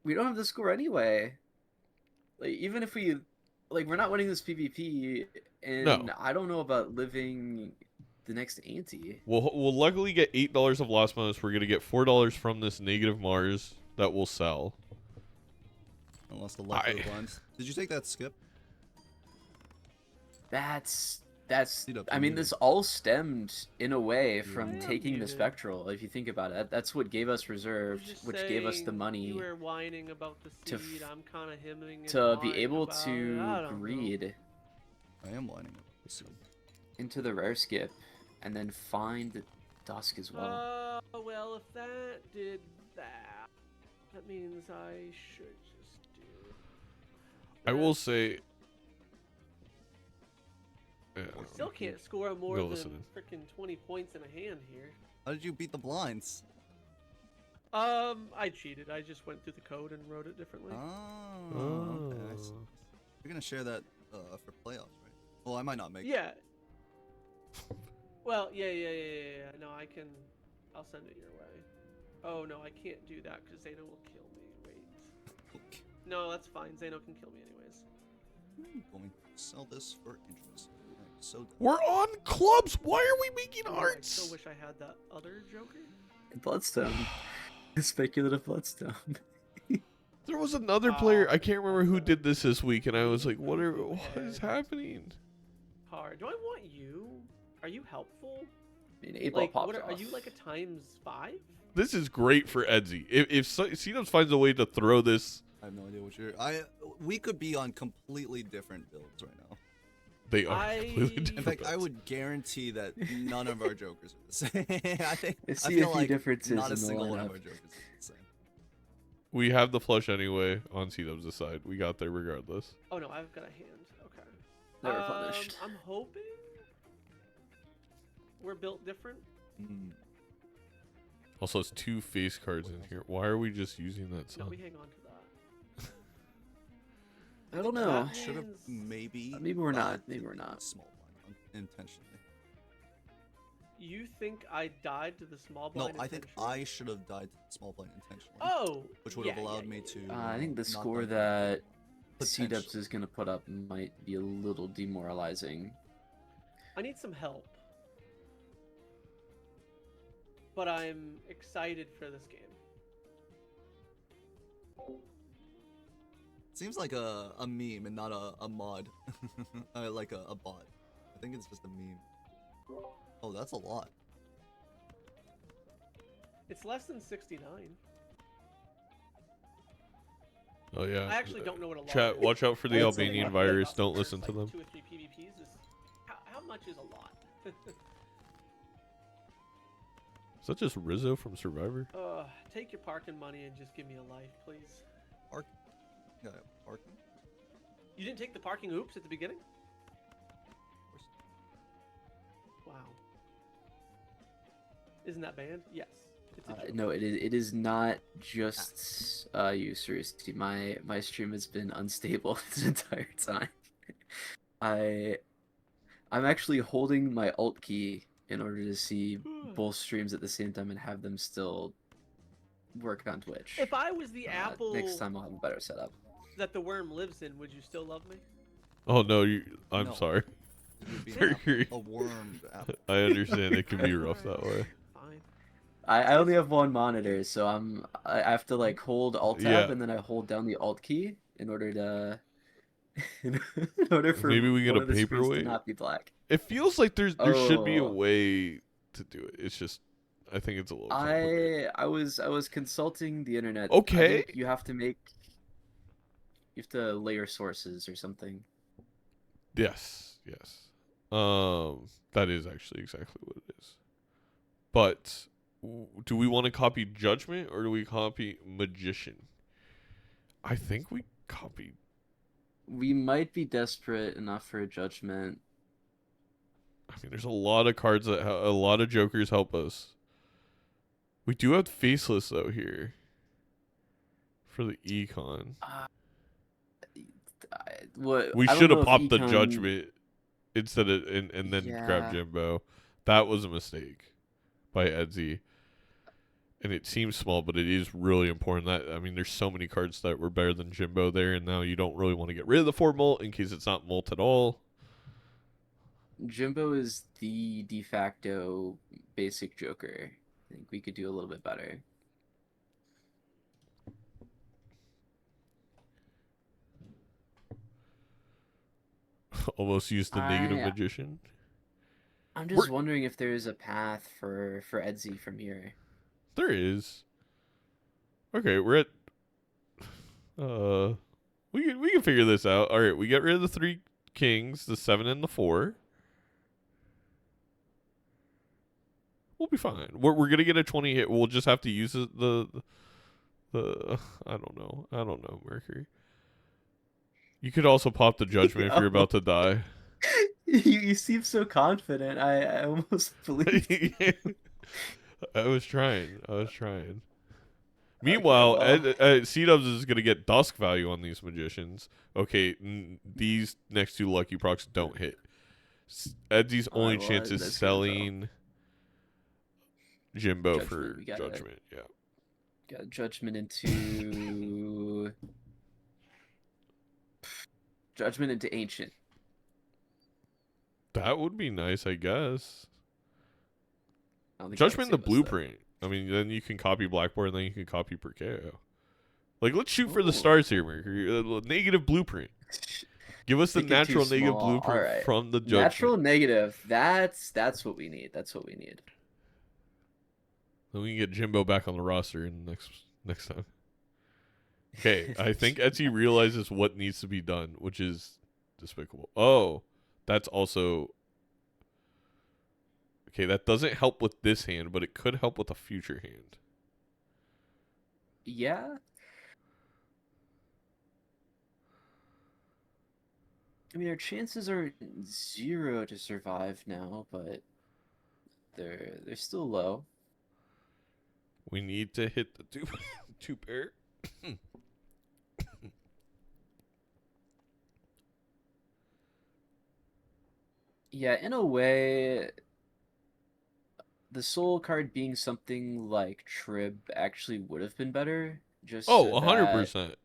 We don't have the score anyway. Like even if we, like we're not winning this PvP, and No. I don't know about living the next ante. We'll luckily get $8 of lost bonus. We're gonna get $4 from this negative Mars that we'll sell. Unless the luck of the blinds. Did you take that skip? That's. Seadubbs, I you mean, muted. this all stemmed in a way from Yeah. taking the Muted. spectral. If you think about it, that's what gave us reserved, Just which gave us the saying, money You were whining about the to seed. I'm kind of hemming and to be hawing able about it. I to don't know. greed I am lining up the seed. into the rare skip, and then find Dusk as well. Well, if that did that, that means I should just do. I will say. Yeah, Still can't score more Go than listening. freaking 20 points in a hand here. How did you beat the blinds? I cheated. I just went through the code and wrote it differently. Oh, okay. I see. You're gonna share that for playoffs, right? Well, I might not make it. Yeah. Well, yeah. No, I can. I'll send it your way. Oh no, I can't do that because Zeno will kill me. Wait. Okay. No, that's fine. Zeno can kill me anyways. I'm going to sell this for interest. I'm so done. We're on clubs. Why are we making Oh, I arts? still wish I had that other Joker. Bloodstone. Speculative Bloodstone. There was another player. I can't remember who did this week, and I was like, what is happening? Card. Do I want you? Are you helpful? I mean, 8 ball Like, popped what are off. you like a ×5? This is great for Edzy. If Seadubbs finds a way to throw this, I have no idea what you're. We could be on completely different builds right now. they are I- completely different. In fact, I builds. would guarantee that none of our jokers are the same. I see a feel few like differences not in a the single one of lineup. our jokers is the same. We have the flush anyway on Seadubbs' side. We got there regardless. Oh no, I've got a hand. Okay. Never punished. I'm hoping we're built different. Mm. Also, it's 2 face cards in here. Why are we just using that No, sun? we hang on to that. I don't know. That Should have means maybe. Maybe we're not. Maybe we're not. Small blind intentionally. You think I died to the small No, blind? I think intentionally? I should have died to the small blind intentionally. Oh. Which would have yeah, allowed yeah, me yeah, to. yeah. I think the not score die. that Potentially. Seadubbs is going to put up might be a little demoralizing. I need some help. But I'm excited for this game. Seems like a meme and not a mod. Like a bot. I think it's just a meme. Oh, that's a lot. It's less than 69. Oh yeah. I actually don't know what a lot Chat, is. watch out for the That's a Albanian lot. virus. Like, Don't first, listen to like, them. 2 or 3 PvPs is how much is a lot? Is that just Rizzo from Survivor? Take your parking money and just give me a life, please. Yeah, parking. You didn't take the parking oops at the beginning? Of course. Wow. Isn't that banned? Yes. It's a joke. No, it is not just you, seriously. My stream has been unstable this entire time. I'm actually holding my alt key in order to see both streams at the same time and have them still work on Twitch. If I was the apple Next time I'll have a better setup. that the worm lives in, would you still love me? Oh no, I'm No. sorry. It would be an apple, a wormed apple. I understand it can be rough that way. Fine. I only have one monitor, so I have to like hold Alt tab Yeah. and then I hold down the Alt key in order to in order for Maybe we get one a of the screens to paperweight? not be black. It feels like there should be a Oh. way to do it. It's just I think it's a little complicated. I was consulting the internet. I Okay. think you have to layer sources or something. Yes. That is actually exactly what it is. But do we want to copy Judgment or do we copy Magician? I think we copy. We might be desperate enough for a Judgment. I mean, there's a lot of cards that a lot of jokers help us. We do have Faceless though here for the econ. We I don't should know have if popped the Econ- Judgment instead of and then Yeah. grabbed Jimbo. That was a mistake by Edzy. And it seems small, but it is really important. That I mean, there's so many cards that were better than Jimbo there, and now you don't really want to get rid of the 4 molt in case it's not molt at all. Jimbo is the de facto basic Joker. I think we could do a little bit better. Almost used the negative Magician. I'm just wondering if there is a path for Edzy from here. There is. Okay, we're at. We can figure this out. All right, we get rid of the 3 kings, the 7 and the 4. We'll be fine. We're gonna get a 20 hit. We'll just have to use the I don't know, Mercury. You could also pop the Judgment if you're about to die. You seem so confident. I almost believe. I was trying. Meanwhile, Seadubbs is going to get dusk value on these magicians. Okay, these next 2 lucky procs don't hit. Edzy's only well, chance is that's selling Jimbo Judgment, for we got Judgment. Yeah. Got Judgment into Judgment into Ancient. That would be nice, I guess. I don't think that would Judgment in the save us, though. blueprint. I mean, then you can copy Blackboard and then you can copy Perkeo. Like, let's shoot for the Ooh. stars here, Mercury. Negative blueprint. Give us the Think it too natural negative small. blueprint All right. from the judgment. Natural negative. That's what we need. That's what we need. Then we can get Jimbo back on the roster in next time. Okay, I think Edzy realizes what needs to be done, which is despicable. Oh, that's also... Okay, that doesn't help with this hand, but it could help with a future hand. Yeah. I mean, our chances are 0 to survive now, but they're still low. We need to hit the two pair. Yeah, in a way, the soul card being something like Trib actually would have been better. Just Oh, so 100%.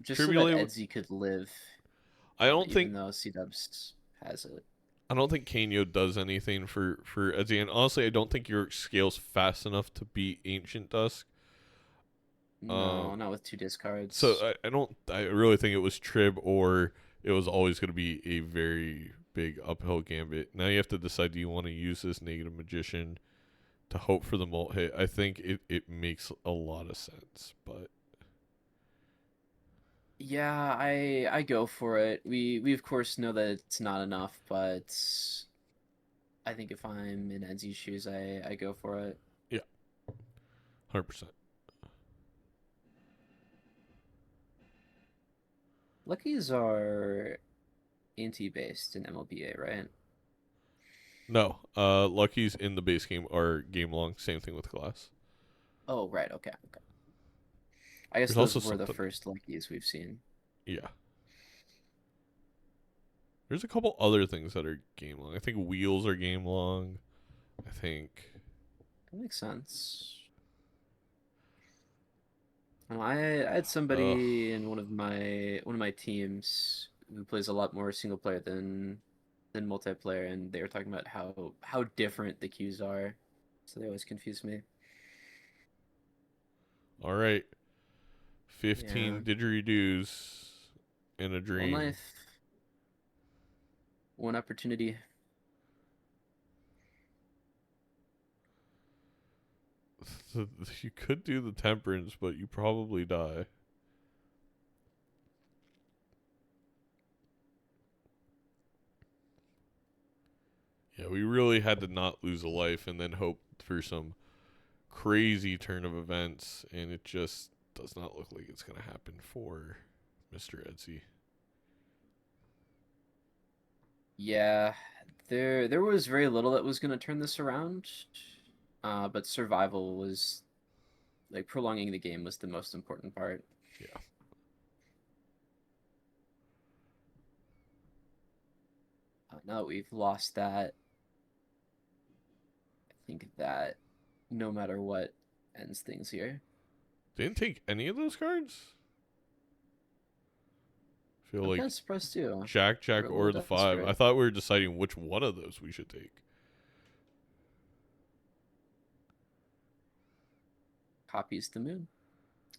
just so that Tribulate. Edzy could live. I don't even think though Seadubbs has it. I don't think Kanyo does anything for Edzy, and honestly, I don't think your scales fast enough to beat Ancient Dusk. No, not with 2 discards. So I really think it was Trib, or it was always going to be a very big uphill gambit. Now you have to decide, do you want to use this Negative Magician to hope for the mult hit? I think it makes a lot of sense, but yeah, I go for it. We of course know that it's not enough, but I think if I'm in Edzy's shoes, I go for it. yeah, 100%. Luckies are anti-based in MLBA, right? No, Luckies in the base game are game long. Same thing with Glass. Oh, right. Okay. I guess There's those also were the something- first Luckies we've seen. Yeah. There's a couple other things that are game long. I think wheels are game long. I think That makes sense. I had somebody in one of my teams who plays a lot more single player than multiplayer, and they were talking about how different the queues are. So they always confuse me. all right. 15 Yeah. didgeridoos in a dream. One life, one opportunity. You could do the temperance, but you probably die. Yeah, we really had to not lose a life and then hope for some crazy turn of events, and it just does not look like it's going to happen for Mr. Edzy. Yeah, there was very little that was going to turn this around, but survival was, like, prolonging the game was the most important part. Yeah. Now that we've lost that, I think that no matter what ends things here. Didn't take any of those cards? Feel I'm like kind of surprised too. Jack, We're a or little the 5. desperate. I thought we were deciding which one of those we should take. Copies the moon.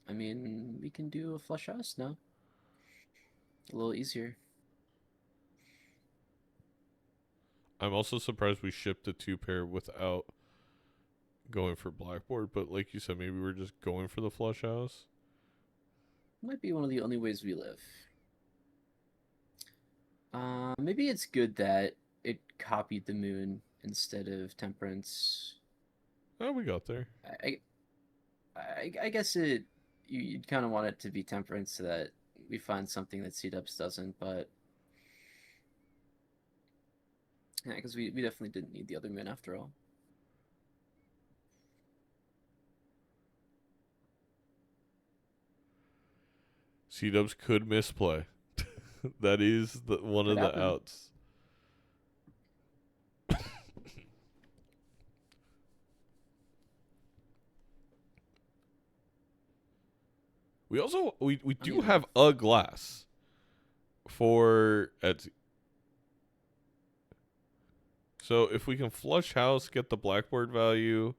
I mean, we can do a flush house now. A little easier. I'm also surprised we shipped a 2-pair without going for blackboard, but like you said, maybe we're just going for the flush house. Might be one of the only ways we live. Maybe it's good that it copied the moon instead of temperance. Oh, we got there. I guess you'd kind of want it to be temperance so that we find something that Seadubbs doesn't, but yeah, because we definitely didn't need the other moon after all. Seadubbs could misplay. That is one of Could the happen. outs. We also we do have a glass for Edzy. So if we can flush house, get the blackboard value,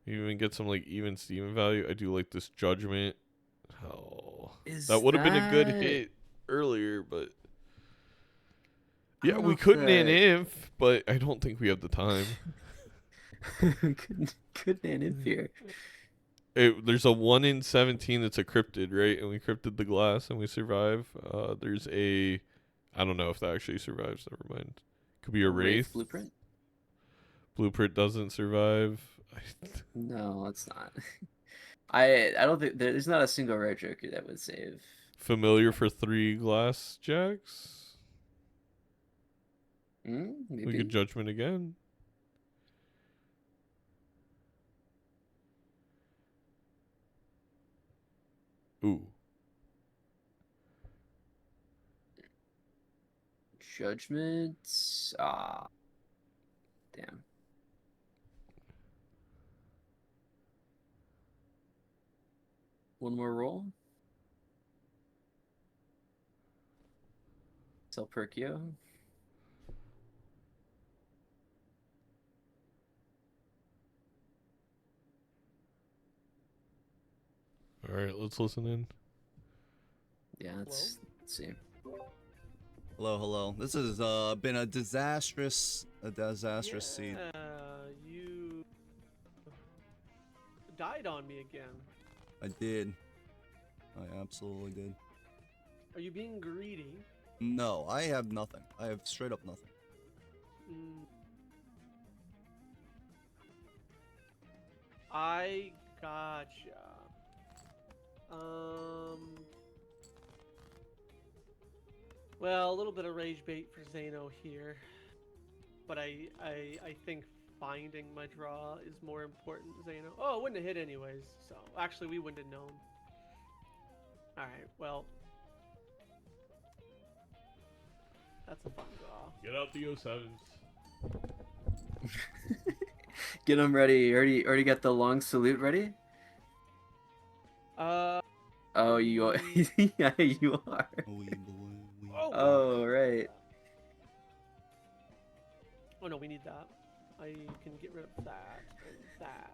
even get some like even Steven value. I do like this judgment. Oh, Is that would have been a good that- hit earlier, but I yeah, don't know we if couldn't that- inf, but I don't think we have the time. couldn't end here. There's a 1 in 17 that's a cryptid, right? And we cryptid the glass and we survive. There's a, I don't know if that actually survives. Never mind. Could be a wraith. Blueprint? Blueprint doesn't survive. No, it's not. I don't think there's not a single rare joker that would save. Familiar for 3 glass jacks. Maybe. We could judgment again. Ooh. Judgment. Ah, damn. One more roll. Sell Perkio. All right, let's listen in. Yeah, let's see. Hello, hello. This has been a disastrous seed. You died on me again. I did. I absolutely did. Are you being greedy? No, I have nothing. I have straight up nothing. I gotcha. Well, a little bit of rage bait for Zano here, but I think finding my draw is more important, Zano. Oh, it wouldn't have hit anyways, so actually we wouldn't have known. Alright, well, that's a fun draw. Get out the 07s. Get them ready. Already got the long salute ready? Oh, you are. Yeah, you are. Oh, right. Oh no, we need that. I can get rid of that and that.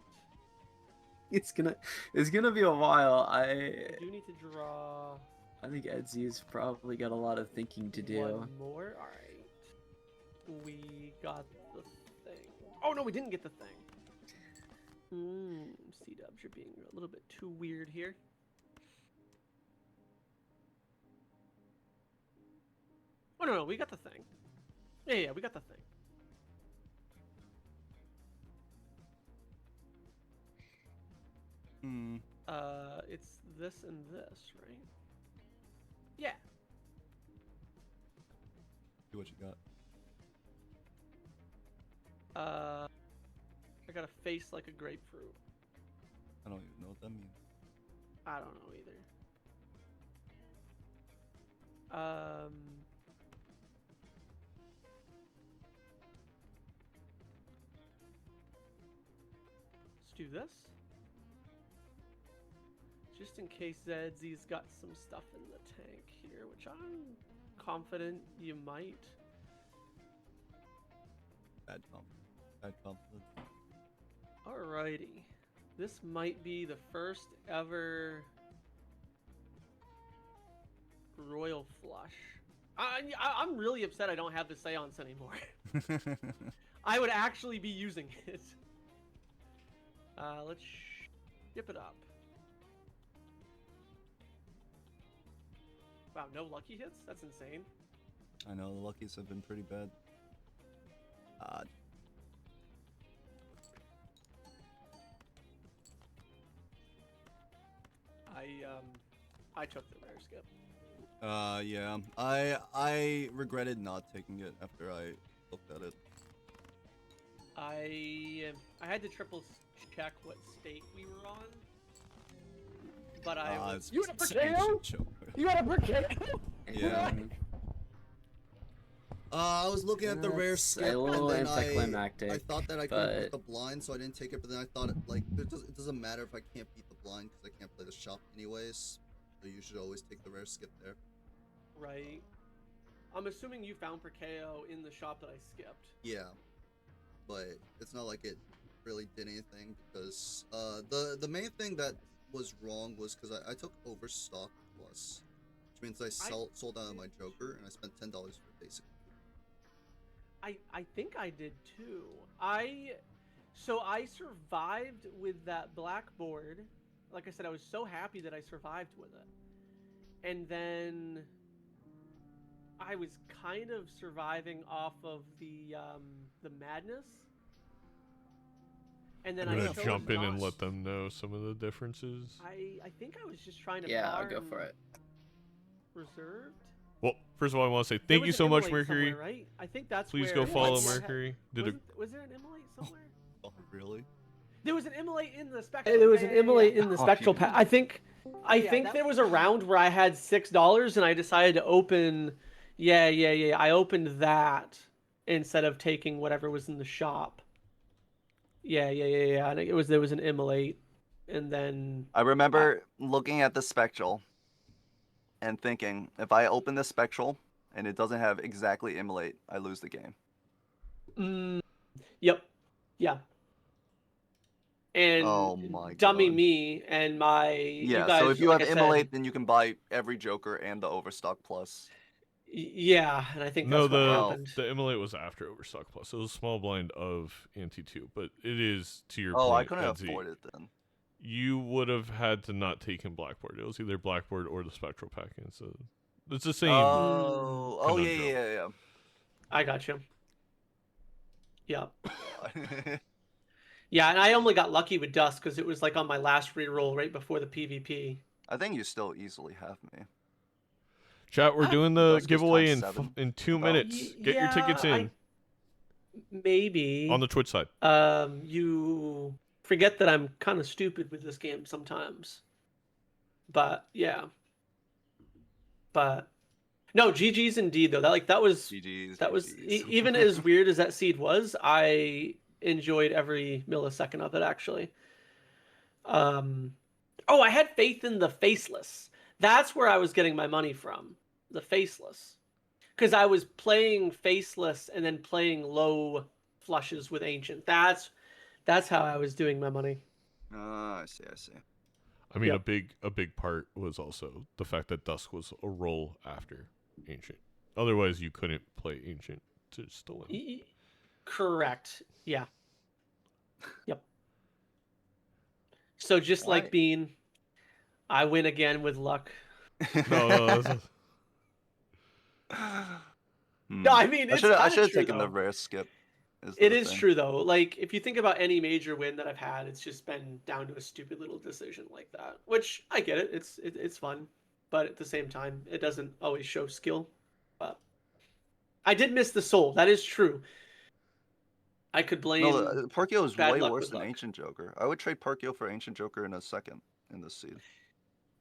It's gonna be a while. I do need to draw I think Edzy's probably got a lot of thinking to do. one more. Alright. We got the thing. Oh no, we didn't get the thing. Seadubbs, you're being a little bit too weird here. Oh no, we got the thing. Yeah, we got the thing. It's this and this, right? Yeah. See what you got. I got a face like a grapefruit. I don't even know what that means. I don't know either. Let's do this. Just in case Edzy's got some stuff in the tank here, which I'm confident you might. Bad confidence. Bad confidence. Alrighty. This might be the first ever Royal Flush. I'm really upset I don't have the Seance anymore. I would actually be using it. Let's skip it up. Wow, no lucky hits? That's insane. I know, the luckies have been pretty bad. I took the rare skip. Yeah. I regretted not taking it after I looked at it. I had to triple check what state we were on. But I was... You had a Perkeo? You had a Perkeo? Yeah. I was looking at the rare skip, a little and then anticlimactic, I thought that I couldn't but beat the blind, so I didn't take it. But then I thought, it doesn't matter if I can't beat the blind because I can't play the shop anyways. So you should always take the rare skip there. Right. I'm assuming you found Perkeo in the shop that I skipped. Yeah, but it's not like it really did anything because the main thing that was wrong was because I took Overstock Plus, which means I sold out of my Joker and I spent $10 for basic. I think I did too. So I survived with that blackboard. Like I said, I was so happy that I survived with it. And then I was kind of surviving off of the madness. And then I'm I gonna chose jump in and not- let them know some of the differences. I think I was just trying to Yeah, I'll go farm for it. reserved. Well, first of all, I want to say There thank was you an so much, immolate Mercury. somewhere, right? I think that's Please where go follow What? Mercury. Was there an immolate somewhere? Oh, really? There was an immolate in the spectral. There was an immolate in the spectral pack. I think there was a round where I had $6 and I decided to open. Yeah. I opened that instead of taking whatever was in the shop. Yeah. I think there was an immolate, and then I remember looking at the spectral and thinking, if I open the spectral and it doesn't have exactly immolate, I lose the game. Yep, yeah. And Oh my dummy God. me and my Yeah, you guys, so if you like have I said, immolate, then you can buy every Joker and the Overstock Plus. yeah, and I think No, that's what the happened. the immolate was after Overstock Plus. It was a small blind of Anti 2, but it is to your Oh, I point. couldn't Edzy, afford it then. you would have had to not take in Blackboard. It was either Blackboard or the Spectral pack-in, so it's the same. Oh, yeah, conundrum. yeah. I got you. Yeah. Yeah. Yeah, and I only got lucky with Dust because it was like on my last reroll right before the PvP. I think you still easily have me. Chat, we're doing the Dusk is giveaway times in 7, in 2 about. minutes. Get your tickets in Maybe. on the Twitch side. You forget that I'm kind of stupid with this game sometimes. But yeah. But no, GG's indeed though. That was GG's. that was GG's. even as weird as that seed was, I enjoyed every millisecond of it actually. Oh, I had faith in the faceless. That's where I was getting my money from. The faceless. Because I was playing faceless and then playing low flushes with ancient. That's how I was doing my money. I see. I mean, Yep. a big part was also the fact that Dusk was a roll after Ancient. Otherwise, you couldn't play Ancient to still win. Correct. Yeah. Yep. So just like Right. Bean, I win again with luck. No, that's No, I mean I it's should kind have of true taken the though. rare skip. It the is thing. true though. Like if you think about any major win that I've had, it's just been down to a stupid little decision like that. Which I get it. It's fun, but at the same time, it doesn't always show skill. But I did miss the soul. That is true. I could blame. No, Perkio is bad way luck worse with than luck. Ancient Joker. I would trade Perkio for Ancient Joker in a second in this seed.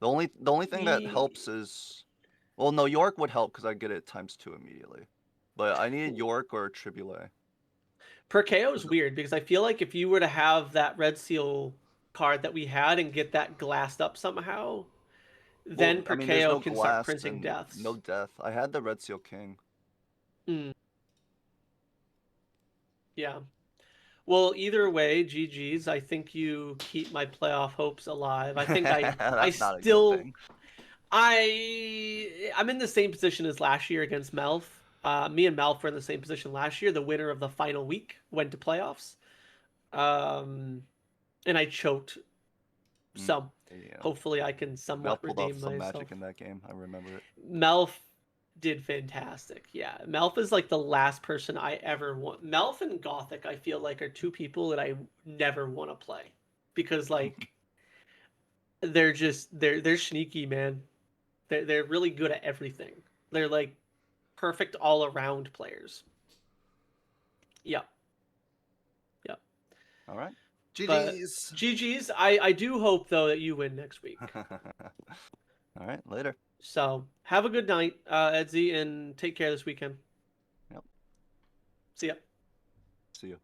The only thing that helps is, well, no, York would help because I get it ×2 immediately. But I needed York or Tribule. Perkeo is weird because I feel like if you were to have that red seal card that we had and get that glassed up somehow, then Well, I mean, there's Perkeo no can glass start printing and deaths. no death. I had the Red Seal King. Yeah. Well, either way, GG's. I think you keep my playoff hopes alive. I think I That's not a good still thing. I'm in the same position as last year against Melf. Me and Melf were in the same position last year. The winner of the final week went to playoffs. And I choked. So Yeah. hopefully I can Mel somewhat pulled off redeem some myself. magic in that game. I remember it. Melf did fantastic. Yeah, Melf is like the last person I ever want. Melf and Gothic, I feel like, are two people that I never want to play because like they're sneaky, man. They're really good at everything. They're like perfect all around players. Yep. All right. But GG's. GG's. I do hope though that you win next week. All right. Later. So have a good night, Edzy, and take care this weekend. Yep. See ya. See you.